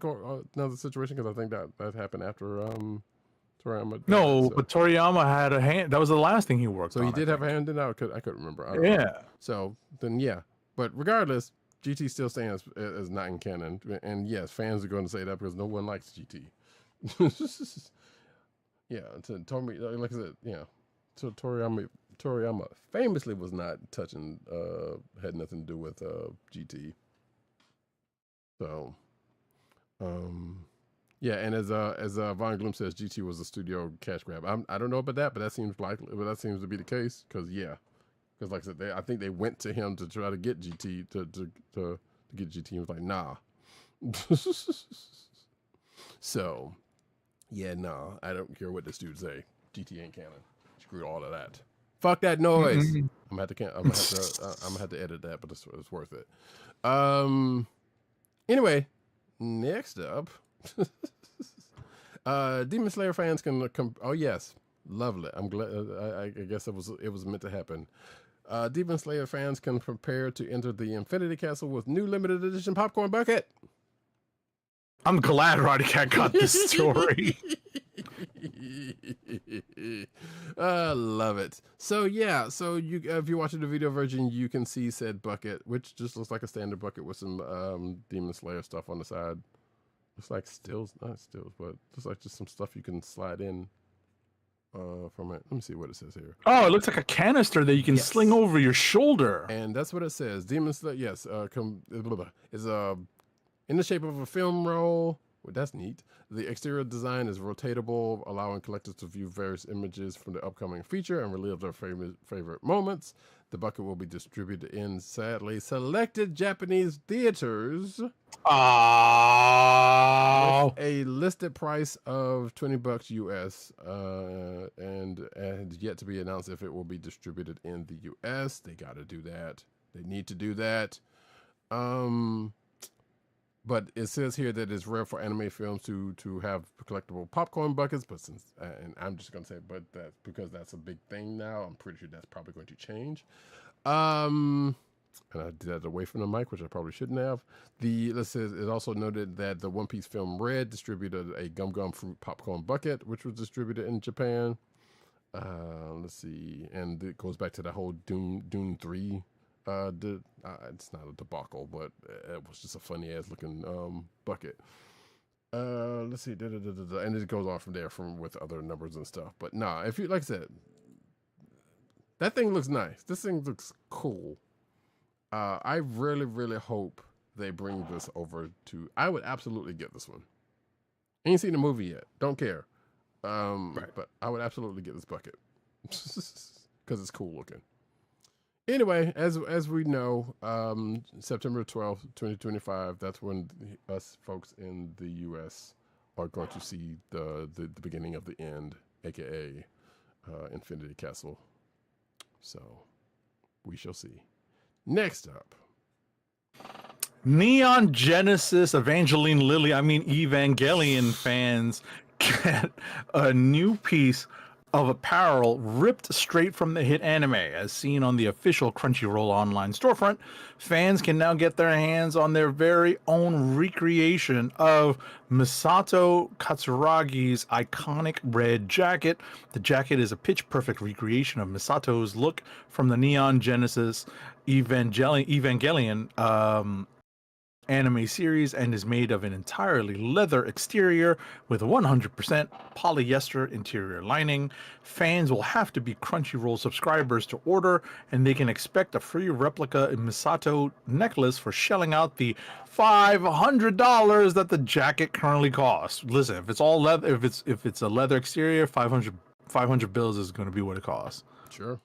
situation because I think that happened after Toriyama. No, but Toriyama had a hand. That was the last thing he worked on. So he did have a hand in it. I couldn't remember. I don't Yeah. know. So then, yeah. But regardless, GT still stands as not in canon. And yes, fans are going to say that because no one likes GT. Yeah. Like I said, yeah. So Toriyama famously was not touching, had nothing to do with GT. So, yeah, and as Von Gloom says, GT was a studio cash grab. I don't know about that, but that seems likely. But that seems to be the case because like I said, I think they went to him to try to get GT to get GT. He was like, nah. So, yeah, no, I don't care what this dude say. GT ain't canon. Screw all of that. Fuck that noise. I'm gonna have to edit that, but it's worth it. Anyway, next up, Demon Slayer fans can come. Oh yes, lovely. I'm glad. I guess it was meant to happen. Demon Slayer fans can prepare to enter the Infinity Castle with new limited edition popcorn bucket. I'm glad Roddykat got this story. I love it. So yeah, if you're watching the video version, you can see said bucket, which just looks like a standard bucket with some Demon Slayer stuff on the side. Looks like not stills, but looks like just some stuff you can slide in from it. Let me see what it says here. Oh, it looks like a canister that you can sling over your shoulder. And that's what it says. Demon Slayer, yes, is in the shape of a film roll. Well, that's neat. The exterior design is rotatable, allowing collectors to view various images from the upcoming feature and relive their favorite moments. The bucket will be distributed in, sadly, selected Japanese theaters. Oh. With a listed price of $20 US, and yet to be announced if it will be distributed in the US. They got to do that. They need to do that. But it says here that it's rare for anime films to have collectible popcorn buckets. But and I'm just gonna say, but that's because that's a big thing now. I'm pretty sure that's probably going to change. And I did that away from the mic, which I probably shouldn't have. It also noted that the One Piece film Red distributed a Gum Gum Fruit popcorn bucket, which was distributed in Japan. Let's see, and it goes back to the whole Dune 3. It's not a debacle, but it was just a funny ass looking bucket. Let's see, and it goes on from there with other numbers and stuff. But nah, if you like I said, That thing looks nice. This thing looks cool. I really, really hope they bring this over to. I would absolutely get this one. Ain't seen the movie yet. Don't care. But I would absolutely get this bucket because it's cool looking. Anyway, as we know, September 12th, 2025, that's when us folks in the U.S. are going to see the beginning of the end, aka Infinity Castle. So we shall see. Next up, Neon Genesis Evangelion fans get a new piece of apparel ripped straight from the hit anime. As seen on the official Crunchyroll online storefront, fans can now get their hands on their very own recreation of Misato Katsuragi's iconic red jacket. The jacket is a pitch-perfect recreation of Misato's look from the Neon Genesis Evangelion anime series and is made of an entirely leather exterior with 100% polyester interior lining. Fans will have to be Crunchyroll subscribers to order, and they can expect a free replica Misato necklace for shelling out the $500 that the jacket currently costs. Listen, if it's all leather, if it's a leather exterior, 500 bills is going to be what it costs. Sure.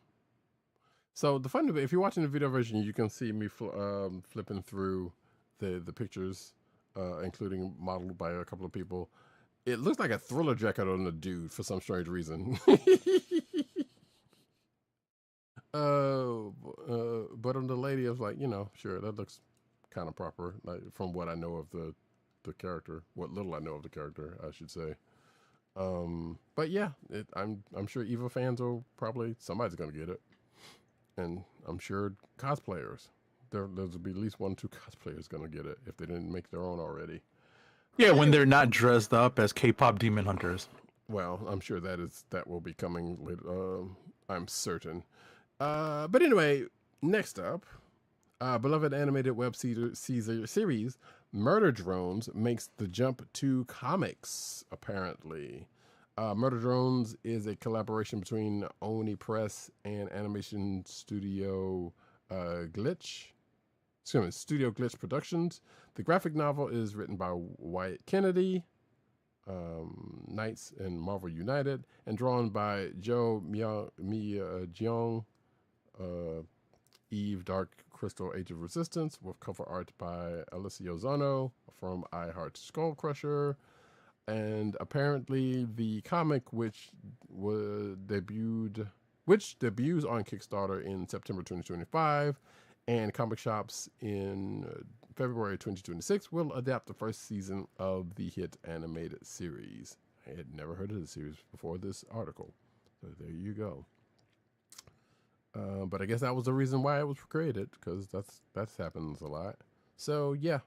So the fun of it, if you're watching the video version, you can see me flipping through the pictures, including modeled by a couple of people. It looks like a Thriller jacket on the dude for some strange reason. But on the lady, I was like, sure, that looks kind of proper, like from what I know of the character, what little I know of the character, I should say. But yeah, I'm sure Eva fans will probably, somebody's gonna get it, and I'm sure cosplayers. There'll be at least 1 or 2 cosplayers gonna get it if they didn't make their own already. Yeah, when they're not dressed up as K-pop demon hunters. Well, I'm sure that will be coming later. I'm certain. But anyway, next up, beloved animated web series Murder Drones makes the jump to comics. Apparently, Murder Drones is a collaboration between Oni Press and animation studio Studio Glitch Productions. The graphic novel is written by Wyatt Kennedy, Knights and Marvel United, and drawn by Joe Jeong, Eve Dark Crystal Age of Resistance, with cover art by Alessio Zano from I Heart Skull Crusher. And apparently the comic, which debuts on Kickstarter in September 2025, and comic shops in February 2026, will adapt the first season of the hit animated series. I had never heard of the series before this article, so there you go. But I guess that was the reason why it was created, because that happens a lot. So yeah,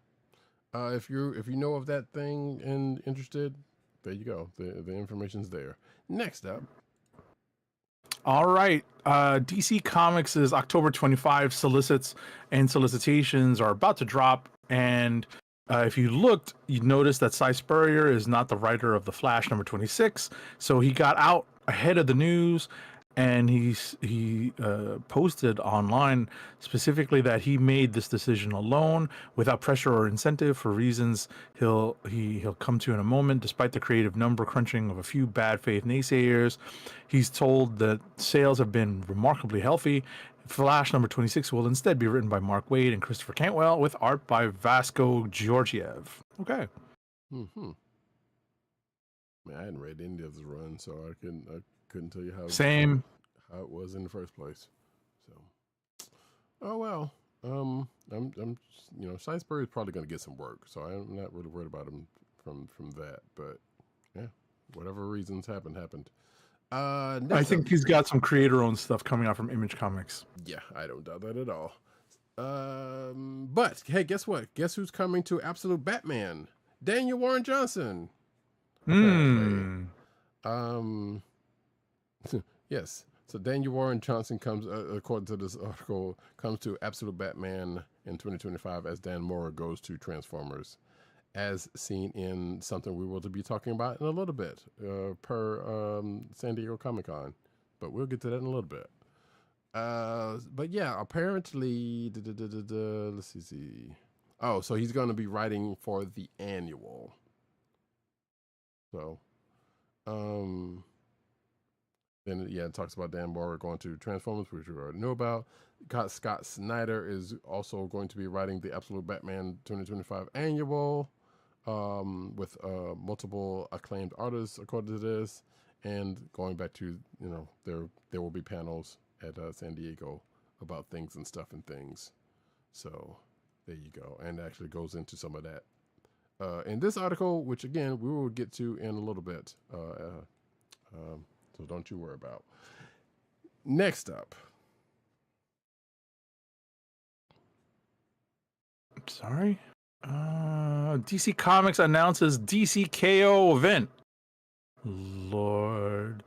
if you know of that thing and interested, there you go. The information's there. Next up. All right. DC Comics' October 25 solicits and solicitations are about to drop. And if you looked, you'd notice that Cy Spurrier is not the writer of The Flash number 26. So he got out ahead of the news, and he posted online specifically that he made this decision alone, without pressure or incentive, for reasons he'll come to in a moment. Despite the creative number crunching of a few bad faith naysayers, he's told that sales have been remarkably healthy. Flash number 26 will instead be written by Mark Waid and Christopher Cantwell, with art by Vasco Georgiev. Okay. Mm-hmm. Man, I hadn't read any of the run, so I couldn't tell you how it was in the first place. So, oh well. I'm Sainsbury is probably going to get some work, so I'm not really worried about him from that. But yeah, whatever reasons happened. I think he's got some creator-owned stuff coming out from Image Comics. Yeah, I don't doubt that at all. But hey, guess what? Guess who's coming to Absolute Batman? Daniel Warren Johnson. Yes. So Daniel Warren Johnson comes, according to this article, comes to Absolute Batman in 2025 as Dan Mora goes to Transformers, as seen in something we will be talking about in a little bit, per San Diego Comic-Con. But we'll get to that in a little bit. But yeah, apparently, let's see. Oh, so he's going to be writing for the annual. So, then yeah, it talks about Dan Barber going to Transformers, which we already know about. Scott Snyder is also going to be writing the Absolute Batman 2025 annual, with multiple acclaimed artists according to this, and going back to there will be panels at San Diego about things and stuff and things. So there you go, and actually goes into some of that in this article, which again we will get to in a little bit. So don't you worry about. Next up. Sorry. DC Comics announces DC K.O. event. Lord.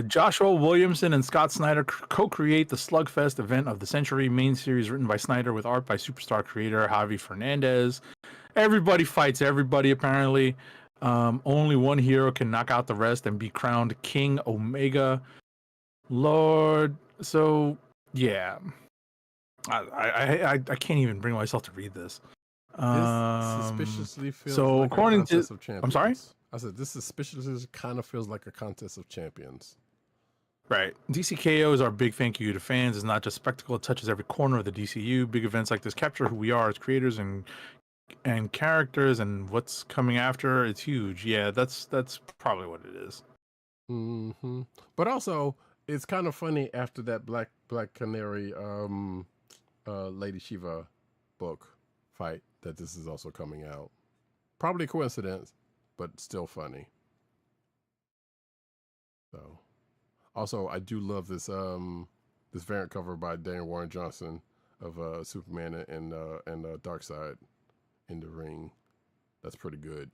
Joshua Williamson and Scott Snyder co-create the Slugfest event of the century, main series written by Snyder with art by superstar creator Javi Fernandez. Everybody fights everybody, apparently. Only one hero can knock out the rest and be crowned King Omega. Lord. So, yeah. I can't even bring myself to read this. This suspiciously feels so like according a contest to, of champions. I'm sorry? I said this suspiciously kind of feels like a contest of champions. Right. DC K.O. is our big thank you to fans. It's not just spectacle. It touches every corner of the DCU. Big events like this capture who we are as creators and characters and what's coming after. It's huge. Yeah, that's probably what it is. Mm-hmm. But also, it's kind of funny after that Black Canary Lady Shiva book fight that this is also coming out. Probably a coincidence, but still funny. So, also I do love this this variant cover by Daniel Warren Johnson of Superman and Darkseid in the ring. That's pretty good.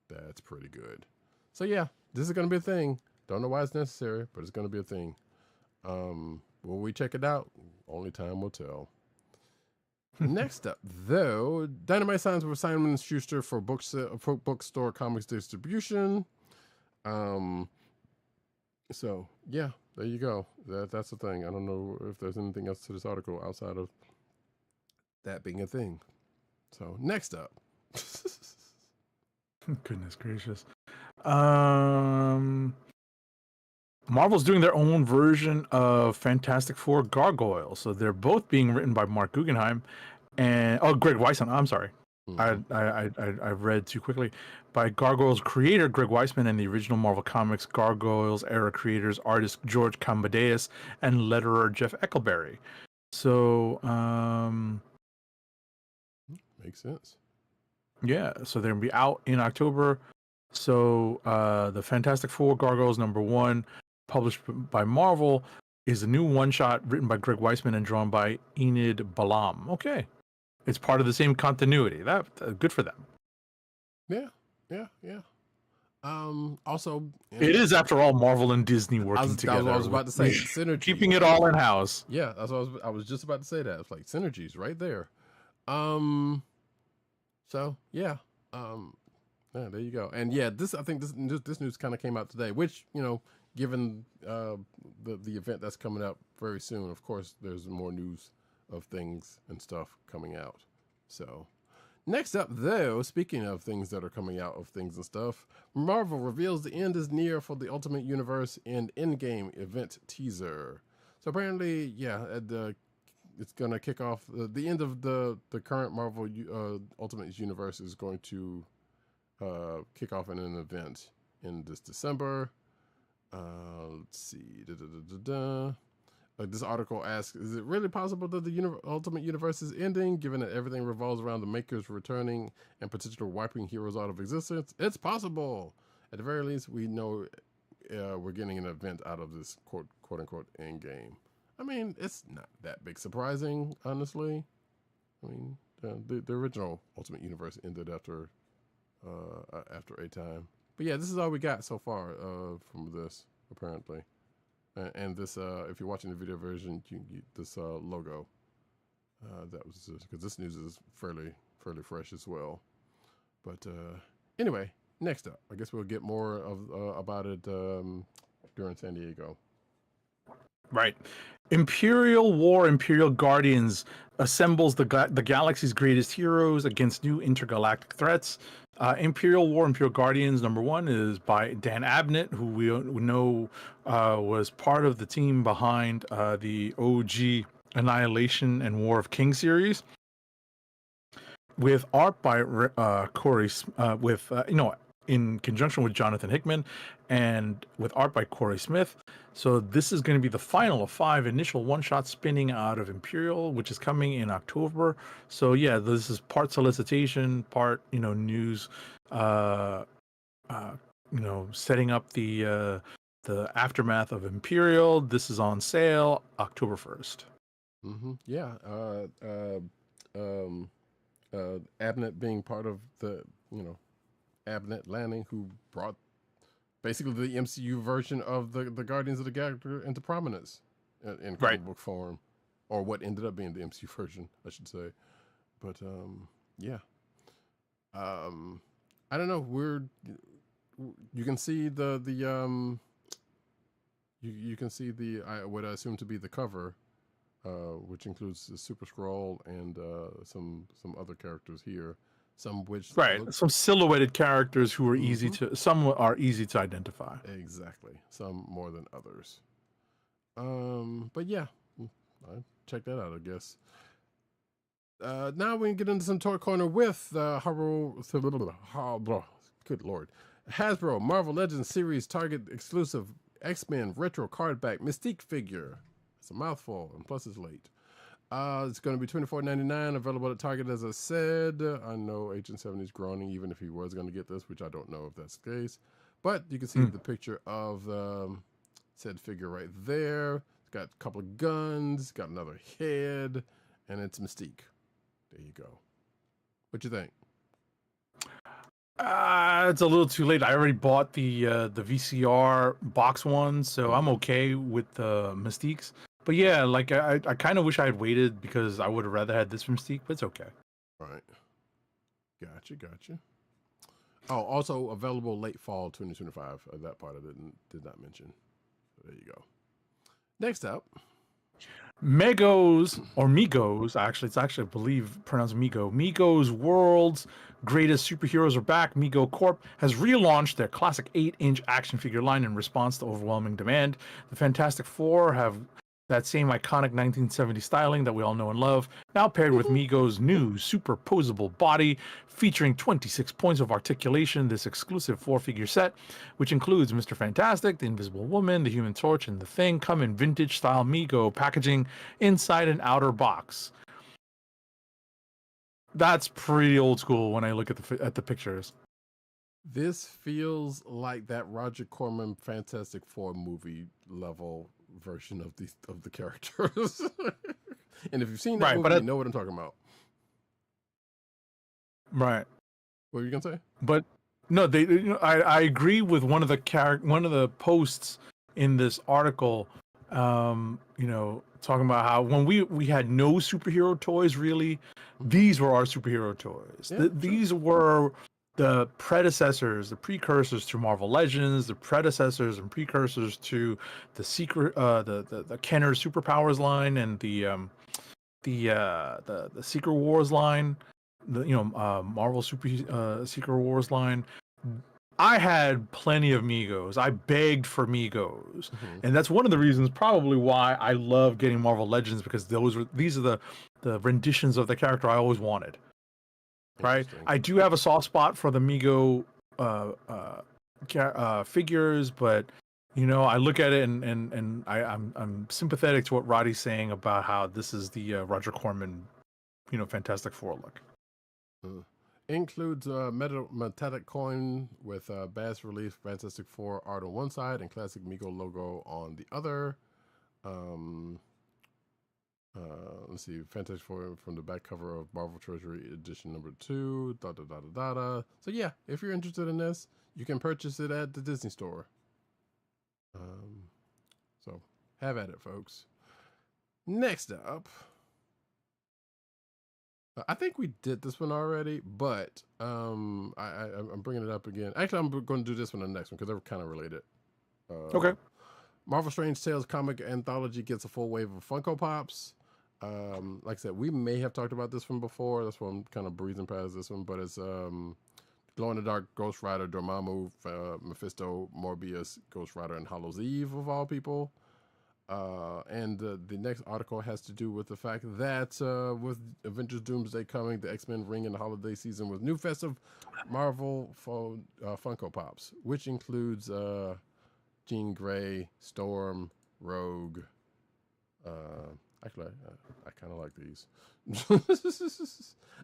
That's pretty good. So yeah, this is gonna be a thing. Don't know why it's necessary, but it's gonna be a thing. Will we check it out? Only time will tell. Next up, though, Dynamite signs with Simon & Schuster for bookstore comics distribution. So yeah, there you go. That's the thing. I don't know if there's anything else to this article outside of that being a thing. So next up. Goodness gracious. Marvel's doing their own version of Fantastic Four Gargoyles. So they're both being written by Mark Guggenheim and Greg Weisman. I'm sorry. Mm-hmm. I read too quickly. By Gargoyles creator Greg Weisman and the original Marvel Comics Gargoyles era creators artist George Cambadeas and letterer Jeff Eckelberry. So makes sense. Yeah, so they're gonna be out in October. So the Fantastic Four Gargoyles #1, published by Marvel, is a new one-shot written by Greg Weisman and drawn by Enid Balam. Okay, it's part of the same continuity. That good for them. Yeah. Also, it is after all Marvel and Disney working together. That's what I was about to say. Synergy, keeping it all in house. Yeah, that's what I was just about to say. That it's like synergies right there. So yeah. Yeah, there you go. And yeah, I think this news kind of came out today, which, given the event that's coming up very soon, of course, there's more news of things and stuff coming out. So next up, though, speaking of things that are coming out of things and stuff, Marvel reveals the end is near for the Ultimate Universe and Endgame event teaser. So apparently, yeah, it's going to kick off the end of the current Marvel Ultimate Universe is going to kick off in an event in this December. Let's see. This article asks, is it really possible that the Ultimate Universe is ending, given that everything revolves around the makers returning and potentially wiping heroes out of existence? It's possible. At the very least, we know we're getting an event out of this quote-unquote end game. I mean, it's not that big surprising, honestly. I mean, the original Ultimate Universe ended after a time. But yeah, this is all we got so far from this, apparently. And this, if you're watching the video version, this logo. That was because this news is fairly fresh as well. But anyway, next up, I guess we'll get more of about it during San Diego. Right. Imperial War, Imperial Guardians assembles the galaxy's greatest heroes against new intergalactic threats. Imperial War, Imperial Guardians #1 is by Dan Abnett, who we know was part of the team behind the OG Annihilation and War of Kings series, with art by Corey, in conjunction with Jonathan Hickman, and with art by Corey Smith. So this is going to be the final of 5 initial one-shots spinning out of Imperial, which is coming in October. So yeah, this is part solicitation, part news, setting up the aftermath of Imperial. This is on sale October 1st. Yeah. Abnett being part of the Abnett Landing, who brought basically the MCU version of the Guardians of the Galaxy into prominence in comic book form, or what ended up being the MCU version, I should say. But yeah, I don't know. You can see you can see what I assume to be the cover, which includes the Super Skrull and some other characters here. Some which some silhouetted characters who are some are easy to identify. Exactly. Some more than others. But yeah, I check that out, I guess. Now we can get into some Toy Corner with good lord, Hasbro Marvel Legends series Target exclusive X-Men retro card back Mystique figure. It's a mouthful, and plus it's late. It's going to be $24.99, available at Target, as I said. I know Agent 70 is groaning, even if he was going to get this, which I don't know if that's the case. But you can see the picture of said figure right there. It's got a couple of guns, got another head, and it's Mystique. There you go. What you think? It's a little too late. I already bought the VCR box one, so I'm okay with the Mystiques. But yeah, like I kind of wish I had waited, because I would have rather had this Mystique, but it's okay. All right. Gotcha. Oh, also available late fall 2025. That part I did not mention. So there you go. Next up, Migos, it's actually I believe pronounced Migo. Migo's World's Greatest Superheroes are back. Migo Corp has relaunched their classic 8-inch action figure line in response to overwhelming demand. The Fantastic Four have that same iconic 1970 styling that we all know and love, now paired with Migo's new superposable body, featuring 26 points of articulation. This exclusive 4-figure set, which includes Mr. Fantastic, the Invisible Woman, the Human Torch, and the Thing, come in vintage style Migo packaging inside an outer box. That's pretty old school when I look at the pictures. this feels like that Roger Corman Fantastic Four movie level version of the characters. And if you've seen that movie, you know what I'm talking about. Right. What were you gonna say? But no, I agree with one of the posts in this article. Talking about how when we had no superhero toys, really, these were our superhero toys. Yeah, these were the predecessors, the precursors to Marvel Legends, the predecessors and precursors to the secret, the Kenner Superpowers line and the Secret Wars line, Marvel Secret Wars line. I had plenty of Migos. I begged for Migos, and that's one of the reasons probably why I love getting Marvel Legends, because these are the renditions of the character I always wanted. Right? I do have a soft spot for the Migo figures, but I look at it and I'm sympathetic to what Roddy's saying about how this is the Roger Corman, Fantastic Four look. Includes a metallic coin with Bass Relief Fantastic Four art on one side and classic Migo logo on the other. Let's see, Fantastic Four from the back cover of Marvel Treasury Edition #2. So yeah, if you're interested in this, you can purchase it at the Disney Store. So have at it, folks. Next up, I think we did this one already, but I'm bringing it up again. Actually, I'm going to do this one on the next one because they're kind of related. Okay. Marvel Strange Tales comic anthology gets a full wave of Funko Pops. Like I said, we may have talked about this one before. That's why I'm kind of breezing past this one. But it's glow-in-the-dark Ghost Rider, Dormammu, Mephisto, Morbius, Ghost Rider, and Hallows Eve, of all people. And the next article has to do with the fact that with Avengers Doomsday coming, the X-Men ring in the holiday season with new festive Marvel Funko Pops, which includes Jean Grey, Storm, Rogue. Actually, I kind of like these.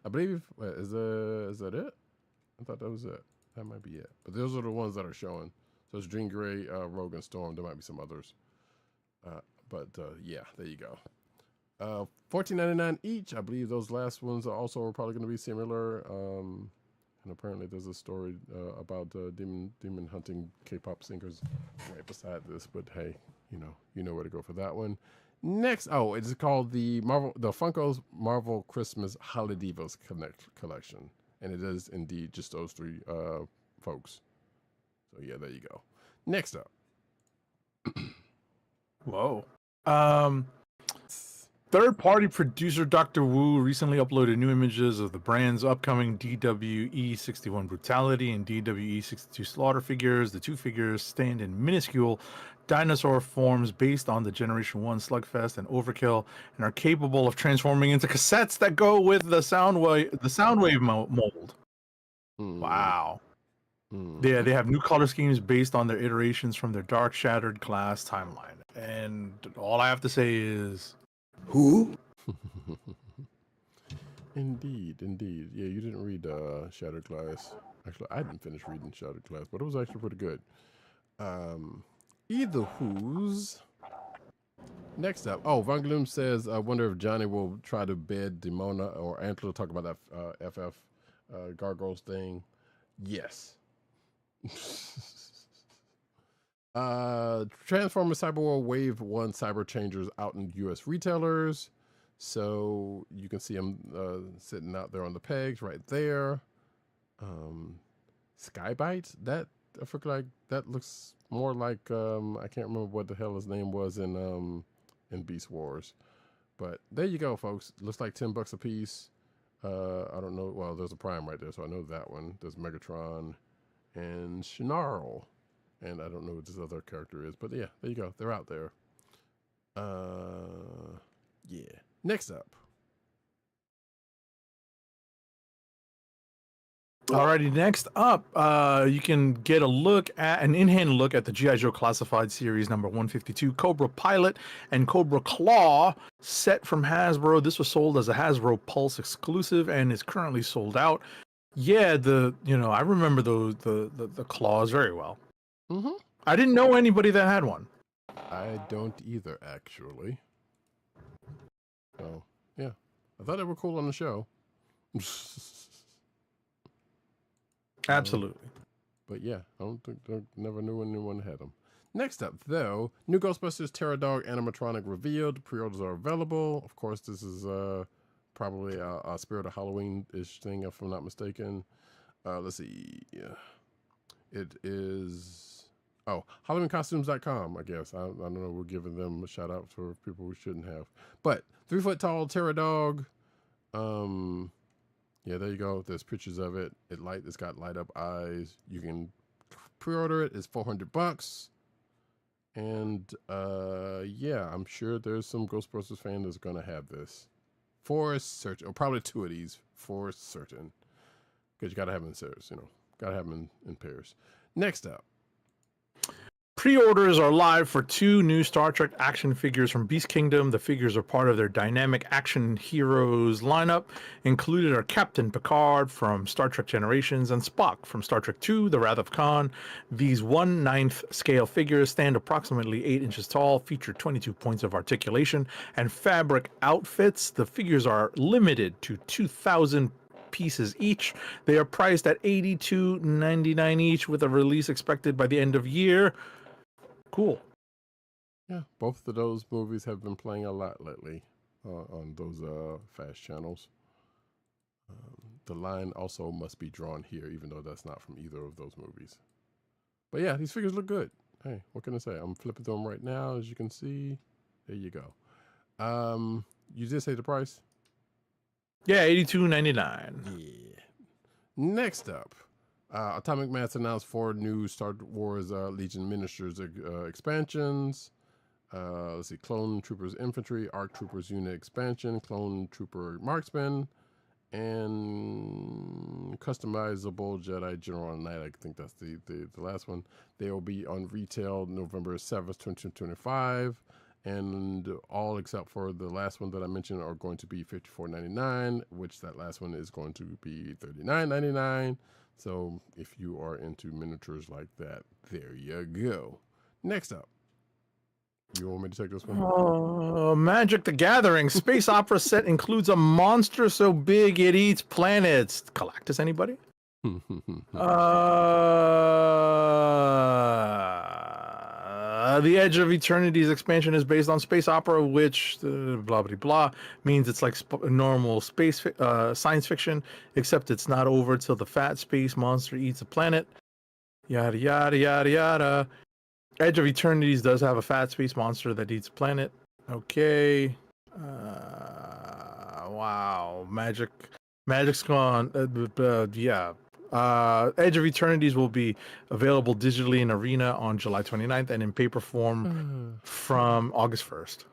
I believe, is that it? I thought that was it. That might be it. But those are the ones that are showing. So it's Jean Grey, Rogue, and Storm. There might be some others. Yeah, there you go. $14.99 each. I believe those last ones are also probably going to be similar. And apparently there's a story about demon hunting K-pop singers right beside this. But hey, you know where to go for that one. Next, it's called the Funko's Marvel Christmas Holiday Divas collection, and it is indeed just those three folks. So yeah, there you go. Next up. Whoa. Third-party producer Dr. Wu recently uploaded new images of the brand's upcoming DWE 61 Brutality and DWE 62 Slaughter figures. The two figures stand in minuscule dinosaur forms based on the Generation 1 Slugfest and Overkill, and are capable of transforming into cassettes that go with the Soundwave mold. Wow. Yeah, they have new color schemes based on their iterations from their Dark Shattered Glass timeline. And all I have to say is, who? Indeed. Yeah, you didn't read Shattered Glass. Actually, I didn't finish reading Shattered Glass, but it was actually pretty good. Either who's. Next up. Von Gloom says, I wonder if Johnny will try to bed Demona or Antler talk about that FF Gargoyles thing. Yes. Transformers Cyberworld Wave 1 Cyber Changers out in U.S. retailers. So you can see them sitting out there on the pegs right there. Skybite, that I feel like that looks more like I can't remember what the hell his name was in Beast Wars. But there you go, folks. Looks like $10 a piece. I don't know. Well, there's a Prime right there, so I know that one. There's Megatron and Snarl. And I don't know what this other character is, but yeah, there you go. They're out there. Yeah. Next up. Alrighty, next up, you can get an in-hand look at the G.I. Joe Classified Series number 152, Cobra Pilot and Cobra Claw, set from Hasbro. This was sold as a Hasbro Pulse exclusive and is currently sold out. Yeah, I remember the claws very well. Mm-hmm. I didn't know anybody that had one. I don't either, actually. So, yeah. I thought they were cool on the show. Absolutely. But yeah, I never knew anyone had them. Next up, though, new Ghostbusters Pterodog animatronic revealed. Pre-orders are available. Of course, this is probably a Spirit of Halloween-ish thing, if I'm not mistaken. Let's see. Yeah. It is... HalloweenCostumes.com, I guess. I don't know. We're giving them a shout out for people we shouldn't have. But 3 foot tall Pterodog. Yeah, there you go. There's pictures of it. It's got light up eyes. You can pre-order it. It's $400. And yeah, I'm sure there's some Ghostbusters fan that's gonna have this for certain, or probably 2 of these for certain. Because you gotta have them in series, gotta have them in pairs. Next up. Pre-orders are live for 2 new Star Trek action figures from Beast Kingdom. The figures are part of their Dynamic Action Heroes lineup. Included are Captain Picard from Star Trek Generations and Spock from Star Trek II, The Wrath of Khan. These 1/9 scale figures stand approximately 8 inches tall, feature 22 points of articulation, and fabric outfits. The figures are limited to 2,000 pieces each. They are priced at $82.99 each, with a release expected by the end of year. Cool. Yeah, both of those movies have been playing a lot lately on those fast channels. The line also must be drawn here, even though that's not from either of those movies. But yeah, these figures look good. Hey, what can I say? I'm flipping through them right now, as you can see. There you go. You did say the price? Yeah, $82.99. Yeah. Next up, Atomic Mass announced 4 new Star Wars Legion miniatures expansions. Let's see, Clone Troopers Infantry, ARC Troopers Unit Expansion, Clone Trooper Marksman, and Customizable Jedi General Knight. I think that's the last one. They will be on retail November 7th, 2025. And all except for the last one that I mentioned are going to be $54.99, which that last one is going to be $39.99. So if you are into miniatures like that, there you go. Next up. You want me to take this one? Magic the Gathering space opera set includes a monster so big it eats planets. Galactus, anybody? The Edge of Eternity's expansion is based on space opera, which blah blah blah means it's like normal space science fiction, except it's not over till the fat space monster eats a planet. Yada yada yada yada. Edge of Eternities does have a fat space monster that eats a planet. Okay. Wow. Magic's gone. Yeah. Edge of Eternities will be available digitally in Arena on July 29th and in paper form from August 1st.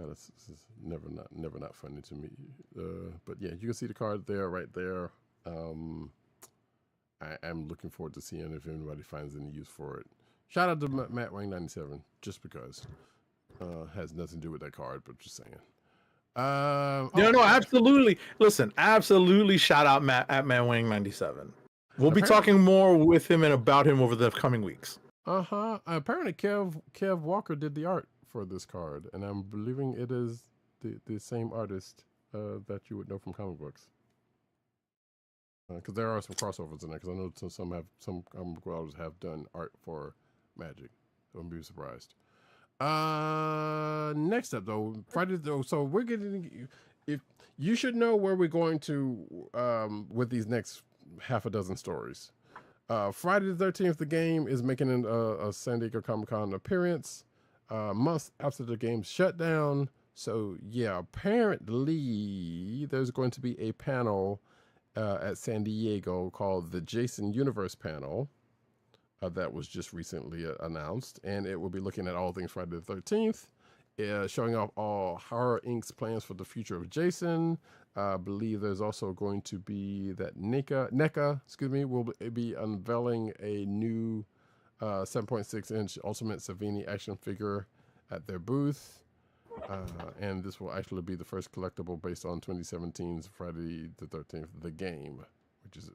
This is never not funny to me. But yeah, you can see the card there, right there. I am looking forward to seeing if anybody finds any use for it. Shout out to Matt Wang 97, just because. Has nothing to do with that card, but just saying. No, absolutely. Listen, absolutely shout out Matt Wang 97. We'll be talking more with him and about him over the coming weeks. Apparently Kev Walker did the art for this card, and I'm believing it is the same artist that you would know from comic books. Because there are some crossovers in there, because I know some comic book artists have done art for Magic. I wouldn't be surprised. Next up though, Friday though. So we're getting, if you should know where we're going to with these next half a dozen stories. Friday the 13th, the game is making a San Diego Comic-Con appearance. Months after the game's shut down. So yeah, apparently there's going to be a panel at San Diego called the Jason Universe panel. That was just recently announced, and it will be looking at all things Friday the 13th, showing off all Horror Inc.'s plans for the future of Jason. I believe there's also going to be that NECA, will be unveiling a new 7.6-inch Ultimate Savini action figure at their booth. And this will actually be the first collectible based on 2017's Friday the 13th, the game.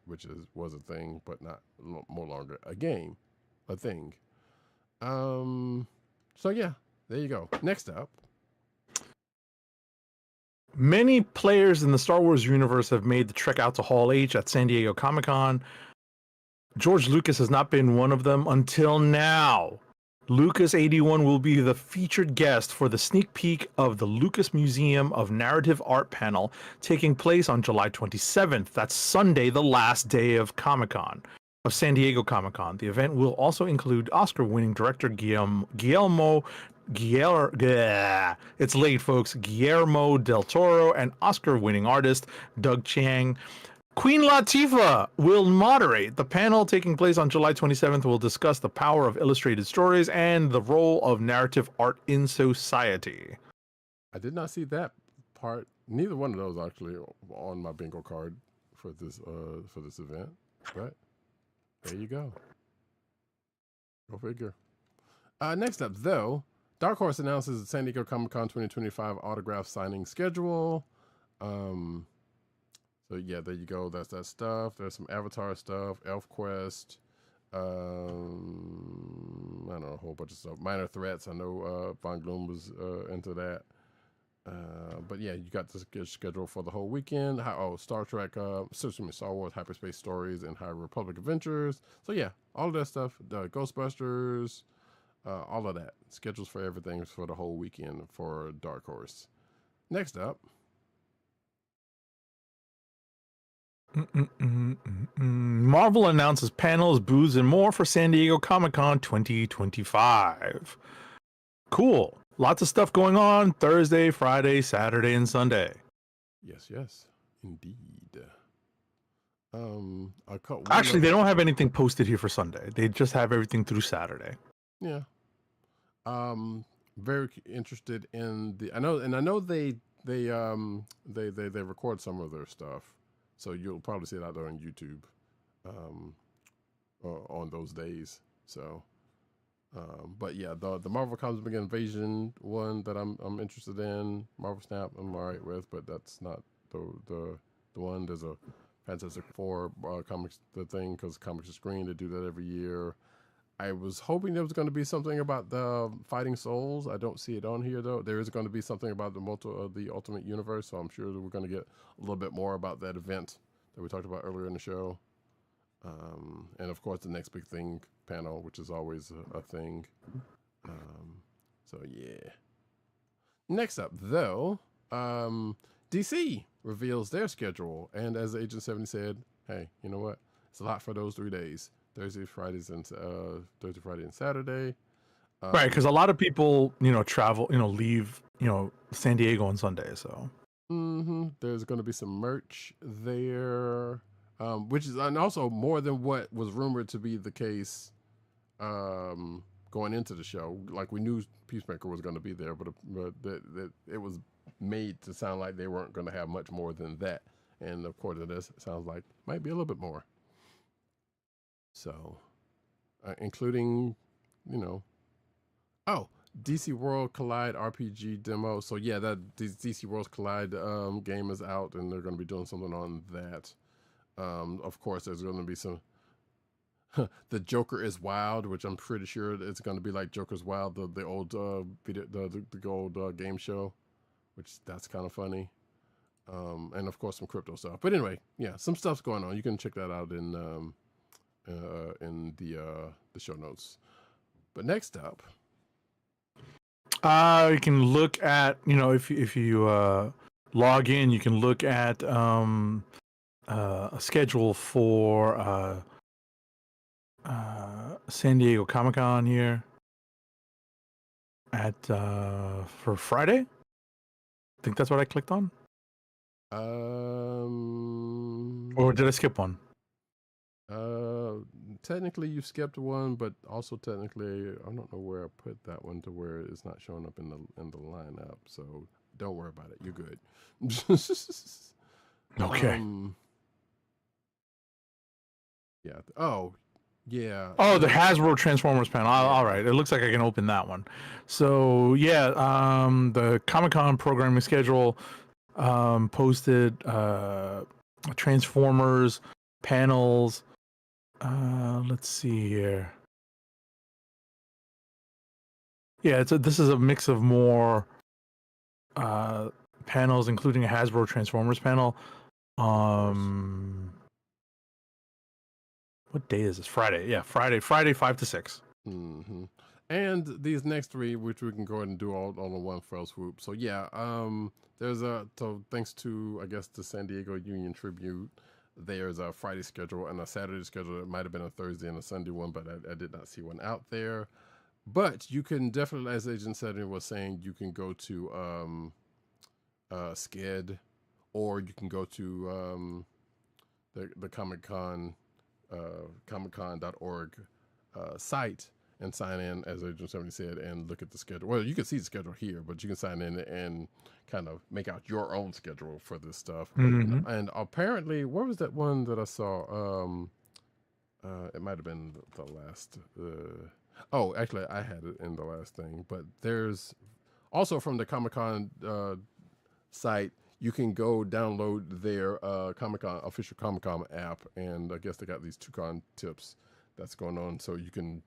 Which was a thing, but not more longer a thing. So yeah, there you go. Next up, many players in the Star Wars universe have made the trek out to Hall H at San Diego Comic-Con. George Lucas has not been one of them until now. Lucas 81 will be the featured guest for the sneak peek of the Lucas Museum of Narrative Art panel taking place on July 27th. That's Sunday, the last day of Comic-Con, of San Diego Comic-Con. The event will also include Oscar-winning director Guillermo del Toro and Oscar-winning artist Doug Chiang. Queen Latifah will moderate. The panel taking place on July 27th will discuss the power of illustrated stories and the role of narrative art in society. I did not see that part. Neither one of those actually on my bingo card for this event. But there you go. Go figure. Next up, though, Dark Horse announces the San Diego Comic-Con 2025 autograph signing schedule. So yeah, there you go. That's that stuff. There's some Avatar stuff, ElfQuest. I don't know, a whole bunch of stuff. Minor Threats. I know Von Gloom was into that. But yeah, you got this schedule for the whole weekend. Star Wars Hyperspace Stories and High Republic Adventures. So yeah, all of that stuff. Ghostbusters, all of that. Schedules for everything for the whole weekend for Dark Horse. Next up. Marvel announces panels, booths, and more for San Diego Comic-Con 2025. Cool. Lots of stuff going on Thursday, Friday, Saturday, and Sunday. Yes, indeed. Actually, they don't have anything posted here for Sunday. They just have everything through Saturday. Yeah. Very interested in the. I know they record some of their stuff, so you'll probably see it out there on YouTube, on those days. So, but yeah, the Marvel Cosmic Invasion one that I'm interested in. Marvel Snap I'm alright with, but that's not the one. There's a Fantastic Four comics thing because Comics Screen, they do that every year. I was hoping there was going to be something about the Fighting Souls. I don't see it on here though. There is going to be something about the Ultimate Universe, so I'm sure that we're going to get a little bit more about that event that we talked about earlier in the show. And of course the next big thing panel, which is always a thing. So yeah. Next up though, DC reveals their schedule, and as Agent 70 said, hey, you know what? It's a lot for those 3 days. Thursday, Friday, and Saturday. Right, because a lot of people, travel, leave, San Diego on Sunday. So there's going to be some merch there, which is, and also more than what was rumored to be the case going into the show. Like, we knew Peacemaker was going to be there, but it was made to sound like they weren't going to have much more than that. And according to this, it sounds like might be a little bit more. So, including, DC World Collide RPG demo. So yeah, that DC World Collide game is out, and they're going to be doing something on that. Of course, there's going to be some. The Joker is Wild, which I'm pretty sure it's going to be like Joker's Wild, the old the old game show, which that's kind of funny. And of course some crypto stuff. But anyway, yeah, some stuff's going on. You can check that out in the show notes. But next up, you can look at, if you log in, you can look at a schedule for San Diego Comic-Con here at for Friday. I think that's what I clicked on. Or did I skip one? Technically you skipped one, but also technically I don't know where I put that one to where it's not showing up in the lineup. So don't worry about it. You're good. Okay. Yeah. Oh, yeah. Oh, the Hasbro Transformers panel. All right. It looks like I can open that one. So yeah, the Comic-Con programming schedule posted Transformers panels. Let's see here. Yeah, this is a mix of more panels, including a Hasbro Transformers panel. What day is this? Friday. Yeah, Friday 5 to 6. Mm-hmm. And these next three, which we can go ahead and do all in one fell swoop. So yeah, there's so thanks to, I guess, the San Diego Union Tribute, there's a Friday schedule and a Saturday schedule. It might have been a Thursday and a Sunday one, but I did not see one out there. But you can definitely, as Agent Saturday was saying, you can go to Sked, or you can go to the Comic-Con, comiccon.org site and sign in, as Agent 70 said, and look at the schedule. Well, you can see the schedule here, but you can sign in and kind of make out your own schedule for this stuff. Mm-hmm. And apparently, where was that one that I saw? It might have been the last. Oh, actually, I had it in the last thing. But there's also from the Comic-Con site, you can go download their Comic-Con official Comic-Con app, and I guess they got these Tucon tips that's going on, so you can,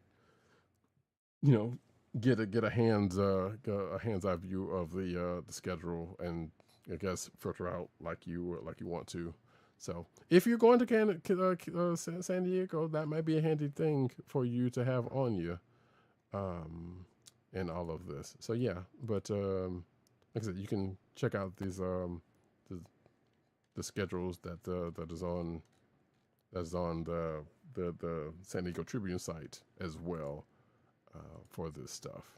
get a hand's eye view of the schedule, and I guess filter out like you want to. So if you're going to San Diego, that might be a handy thing for you to have on you, in all of this. So yeah, but like I said, you can check out these the schedules that is on the San Diego Tribune site as well for this stuff.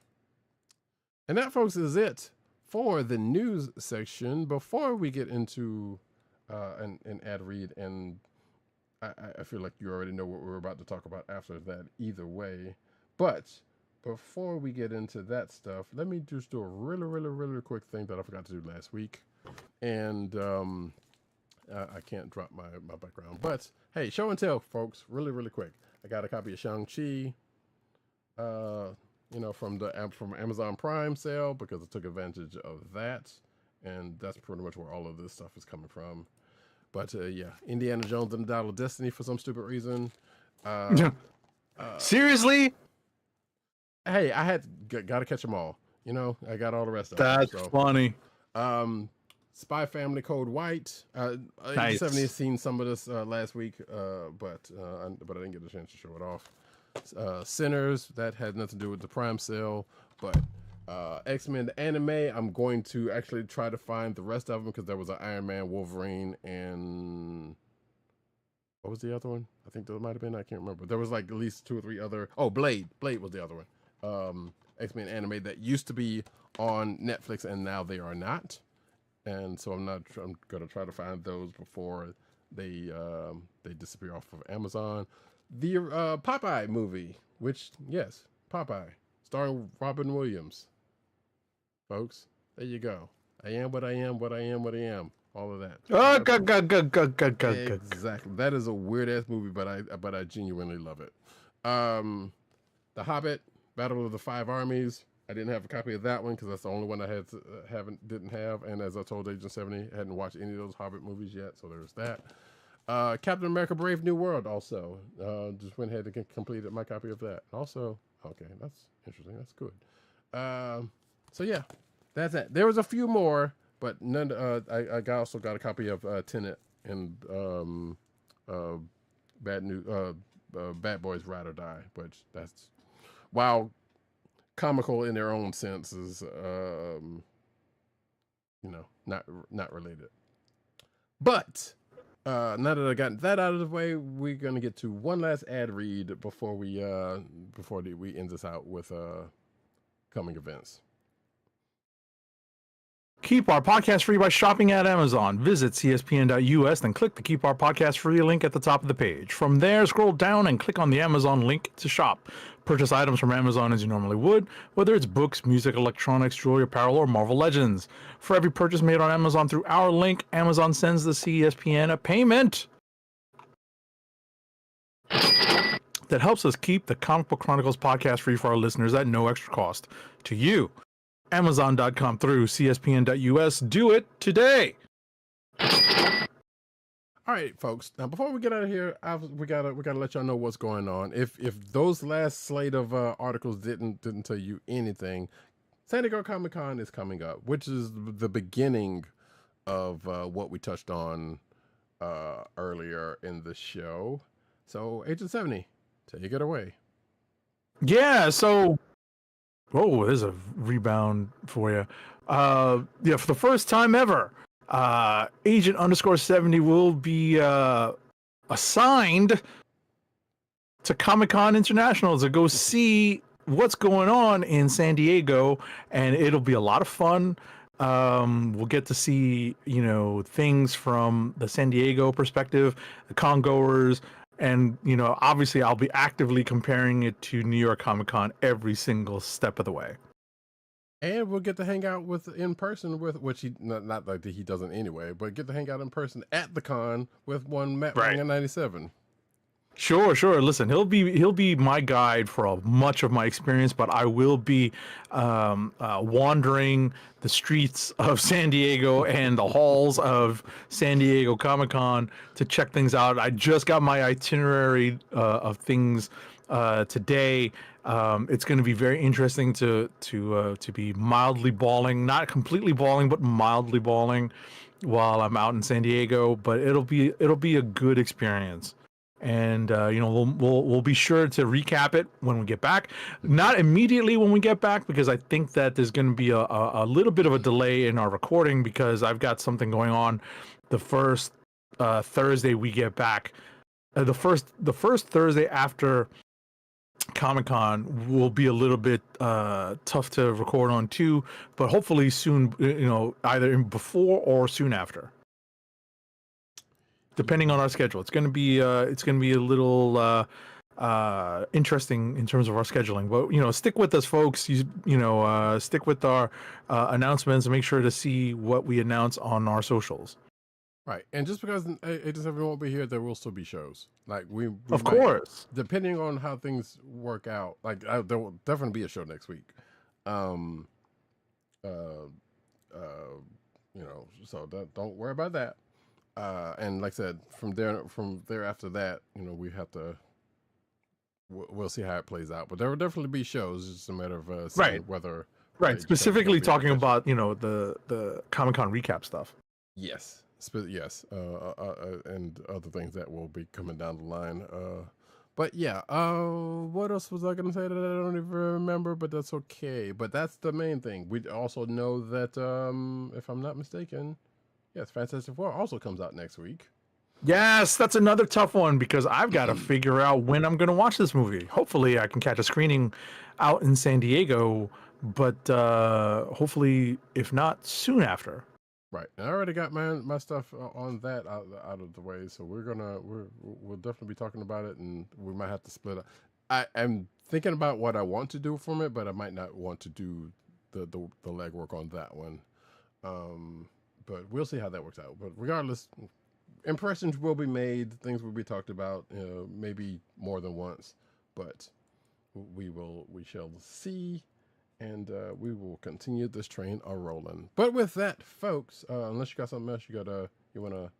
And that, folks, is it for the news section. Before we get into an ad read, and I feel like you already know what we're about to talk about after that either way. But before we get into that stuff, let me just do a really quick thing that I forgot to do last week. And I can't drop my background. But, hey, show and tell, folks, really quick. I got a copy of Shang-Chi, from Amazon Prime sale because I took advantage of that. And that's pretty much where all of this stuff is coming from. But, yeah, Indiana Jones and the Dial of Destiny for some stupid reason. Seriously? Hey, I had got to catch them all. I got all the rest of them. That's funny. Spy Family Code White. Nice. 70 has seen some of this last week, but I didn't get a chance to show it off. Sinners, that had nothing to do with the Prime sale, but X-Men the anime, I'm going to actually try to find the rest of them because there was an Iron Man, Wolverine, and what was the other one? I think there might have been, I can't remember. There was like at least 2 or 3 other. Oh, Blade was the other one. X-Men anime that used to be on Netflix and now they are not. And so I'm going to try to find those before they disappear off of Amazon. The Popeye movie, which, yes, Popeye, starring Robin Williams. Folks, there you go. I am what I am, what I am, what I am. All of that. Oh, exactly. That is a weird ass movie, but I genuinely love it. The Hobbit, Battle of the Five Armies. I didn't have a copy of that one because that's the only one I didn't have. And as I told Agent 70, I hadn't watched any of those Hobbit movies yet, so there's that. Captain America: Brave New World also. Just went ahead and completed my copy of that. Also, okay, that's interesting. That's good. So yeah, that's it. There was a few more, but none. I also got a copy of Tenet and Bad Boys Ride or Die, which that's while comical in their own senses, not related. But now that I got that out of the way, we're gonna get to one last ad read before we end this out with coming events. Keep our podcast free by shopping at Amazon. Visit cspn.us, then click the Keep Our Podcast Free link at the top of the page. From there, scroll down and click on the Amazon link to shop. Purchase items from Amazon as you normally would, whether it's books, music, electronics, jewelry, apparel, or Marvel Legends. For every purchase made on Amazon through our link, Amazon sends the CSPN a payment that helps us keep the Comic Book Chronicles podcast free for our listeners at no extra cost to you. Amazon.com through CSPN.us. Do it today. All right, folks. Now, before we get out of here, we gotta let y'all know what's going on. If those last slate of articles didn't tell you anything, San Diego Comic-Con is coming up, which is the beginning of what we touched on earlier in the show. So, Agent 70, take it away. Yeah. So. Oh, there's a rebound for you. For the first time ever, Agent _70 will be assigned to Comic-Con International to go see what's going on in San Diego, and it'll be a lot of fun. We'll get to see, things from the San Diego perspective, the con goers. And, obviously I'll be actively comparing it to New York Comic Con every single step of the way. And we'll get to hang out in person with, which he, not like he doesn't anyway, but get to hang out in person at the con with one Matt Manga 97. Sure. Listen, he'll be my guide for much of my experience, but I will be wandering the streets of San Diego and the halls of San Diego Comic-Con to check things out. I just got my itinerary of things today. It's going to be very interesting to be mildly bawling, not completely bawling, but mildly bawling while I'm out in San Diego. But it'll be a good experience. And we'll be sure to recap it when we get back. Not immediately when we get back, because I think that there's going to be a little bit of a delay in our recording because I've got something going on the first Thursday we get back. The first Thursday after Comic-Con will be a little bit tough to record on too, but hopefully soon, either before or soon after, depending on our schedule. It's going to be a little interesting in terms of our scheduling, but stick with us, folks. Stick with our announcements and make sure to see what we announce on our socials. Right, and just because Agent 7 won't be here, there will still be shows. Like we of course, depending on how things work out. Like there will definitely be a show next week. So don't worry about that. And like I said, from there after that, we have to. We'll see how it plays out, but there will definitely be shows. It's just a matter of seeing whether. Right, specifically talking about the Comic-Con recap stuff. Yes. Yes, and other things that will be coming down the line. But yeah, what else was I going to say that I don't even remember, but that's okay. But that's the main thing. We also know that, if I'm not mistaken, yes, Fantastic Four also comes out next week. Yes, that's another tough one because I've got to figure out when I'm going to watch this movie. Hopefully I can catch a screening out in San Diego, but hopefully, if not, soon after. Right, and I already got my stuff on that out of the way, so we'll definitely be talking about it, and we might have to split up. I'm thinking about what I want to do from it, but I might not want to do the legwork on that one. But we'll see how that works out. But regardless, impressions will be made, things will be talked about, maybe more than once, but we shall see. And we will continue this train rolling. But with that, folks, unless you got something else you wanna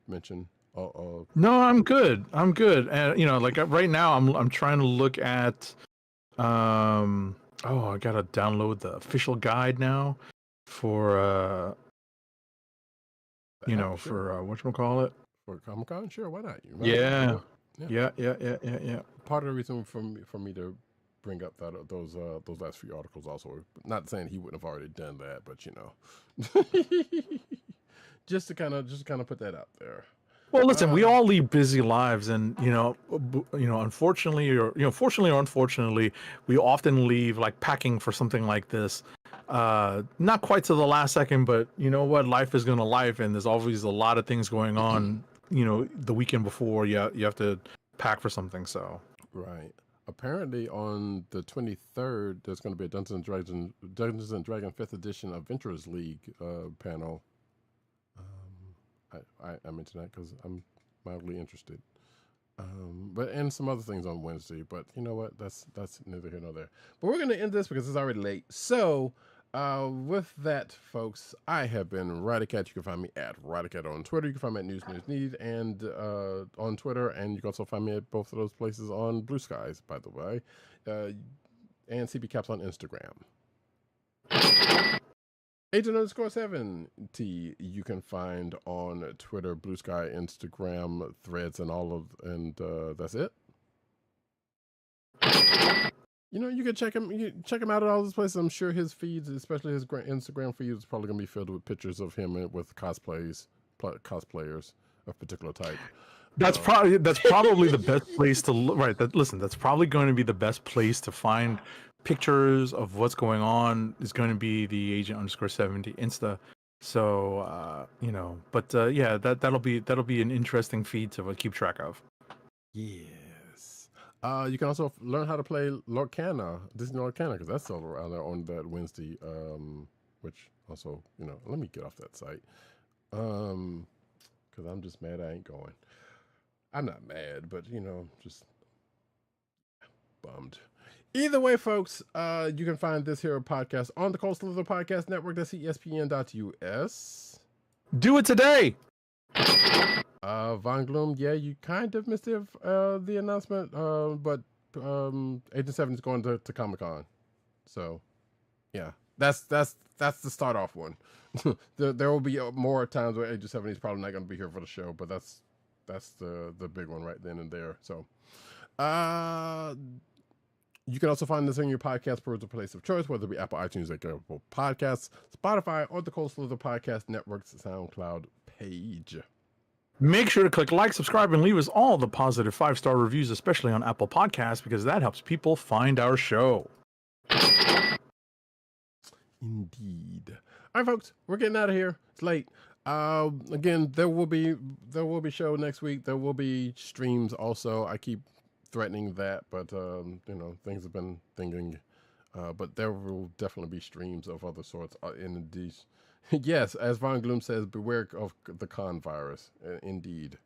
mention. No, I'm good. And like right now, I'm trying to look at. I gotta download the official guide now for for whatchamacallit? For Comic-Con, sure, why not? Yeah. Part of the reason for me to bring up those last few articles also. Not saying he wouldn't have already done that, but just to kind of put that out there. Well, listen, we all lead busy lives, and unfortunately, fortunately or unfortunately, we often leave like packing for something like this. Not quite to the last second, but you know what? Life is gonna life, and there's always a lot of things going on. The weekend before you have to pack for something. So right. Apparently, on the 23rd, there's going to be a Dungeons and Dragons 5th Edition Adventurers League panel. I mentioned that because I'm mildly interested. And some other things on Wednesday. But you know what? That's neither here nor there. But we're going to end this because it's already late. So, with that, folks, I have been Roddykat. You can find me at Roddykat on Twitter. You can find me at News and on Twitter. And you can also find me at both of those places on Blue Skies, by the way. And CB Caps on Instagram. Agent_7T you can find on Twitter, Blue Sky, Instagram, Threads, and that's it. You can check him out at all these places. I'm sure his feeds, especially his Instagram feed, is probably gonna be filled with pictures of him with cosplayers of particular type. That's probably the best place to look. Right. That's probably going to be the best place to find pictures of what's going on. Is going to be the Agent_70 Insta. So yeah, that'll be an interesting feed to keep track of. Yes. You can also learn how to play Lorcana, Disney Lorcana, because that's all around there on that Wednesday. Which also, let me get off that site. Because I'm just mad I ain't going. I'm not mad, but just bummed. Either way, folks, you can find this here podcast on the Coastal Slither Podcast Network. That's ESPN.us. Do it today. Von Gloom, yeah, you kind of missed the announcement, but Agent 7 is going to Comic-Con. So, yeah, that's the start off one. there will be more times where Agent 7 is probably not going to be here for the show, but that's the big one right then and there. So, You can also find us in your podcast provider place of choice, whether it be Apple, iTunes, Apple Podcasts, Spotify, or the Coastal Slither Podcast Network's SoundCloud page. Make sure to click like, subscribe, and leave us all the positive 5-star reviews, especially on Apple Podcasts, because that helps people find our show. Indeed. All right, folks, we're getting out of here. It's late. Again, there will be show next week. There will be streams also. I keep threatening that, but you know, things have been thinking. But there will definitely be streams of other sorts in these. Yes, as Von Gloom says, beware of the con virus. Indeed.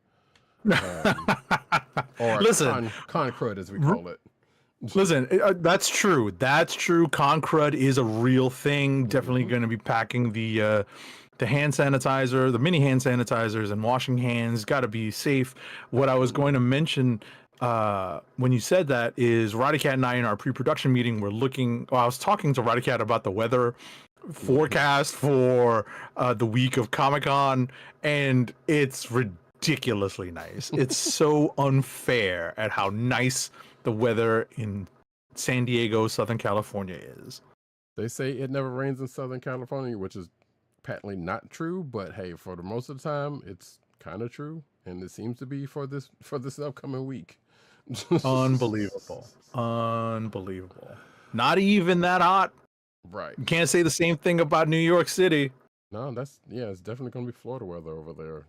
Or Listen, con crud, as we call it. Listen, that's true. That's true. Con crud is a real thing. Definitely going to be packing the hand sanitizer, the mini hand sanitizers, and washing hands. Got to be safe. What I was going to mention when you said that is Roddykat and I in our pre-production meeting were looking. Well, I was talking to Roddykat about the weather forecast for the week of Comic-Con, and it's ridiculously nice. It's so unfair at how nice the weather in San Diego, Southern California is. They say it never rains in Southern California, which is patently not true, but hey, for the most of the time, it's kind of true, and it seems to be for this upcoming week. Unbelievable. Unbelievable. Not even that hot. Right. You can't say the same thing about New York City. No, it's definitely going to be Florida weather over there.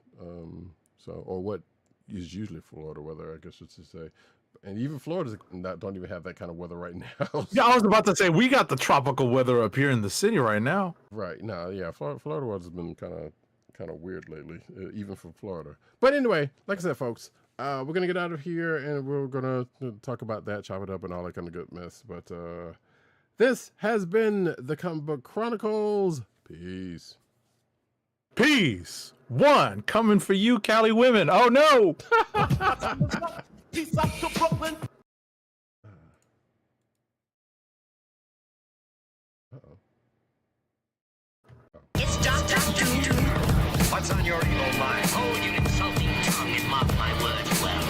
Or what is usually Florida weather, I guess I should say. And even Florida's don't even have that kind of weather right now. Yeah, I was about to say, we got the tropical weather up here in the city right now. Right. No, yeah, Florida weather's been kind of weird lately, even for Florida. But anyway, like I said, folks, we're going to get out of here, and we're going to talk about that, chop it up, and all that kind of good mess. But this has been the Comic Book Chronicles. Peace. Peace. One coming for you, Cali women. Oh, no. Peace up to Brooklyn. It's Doctor Doom. What's on your evil mind? Hold your insulting tongue and mark my words well.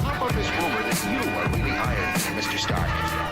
How about this rumor that you are really hired, Mr. Stark?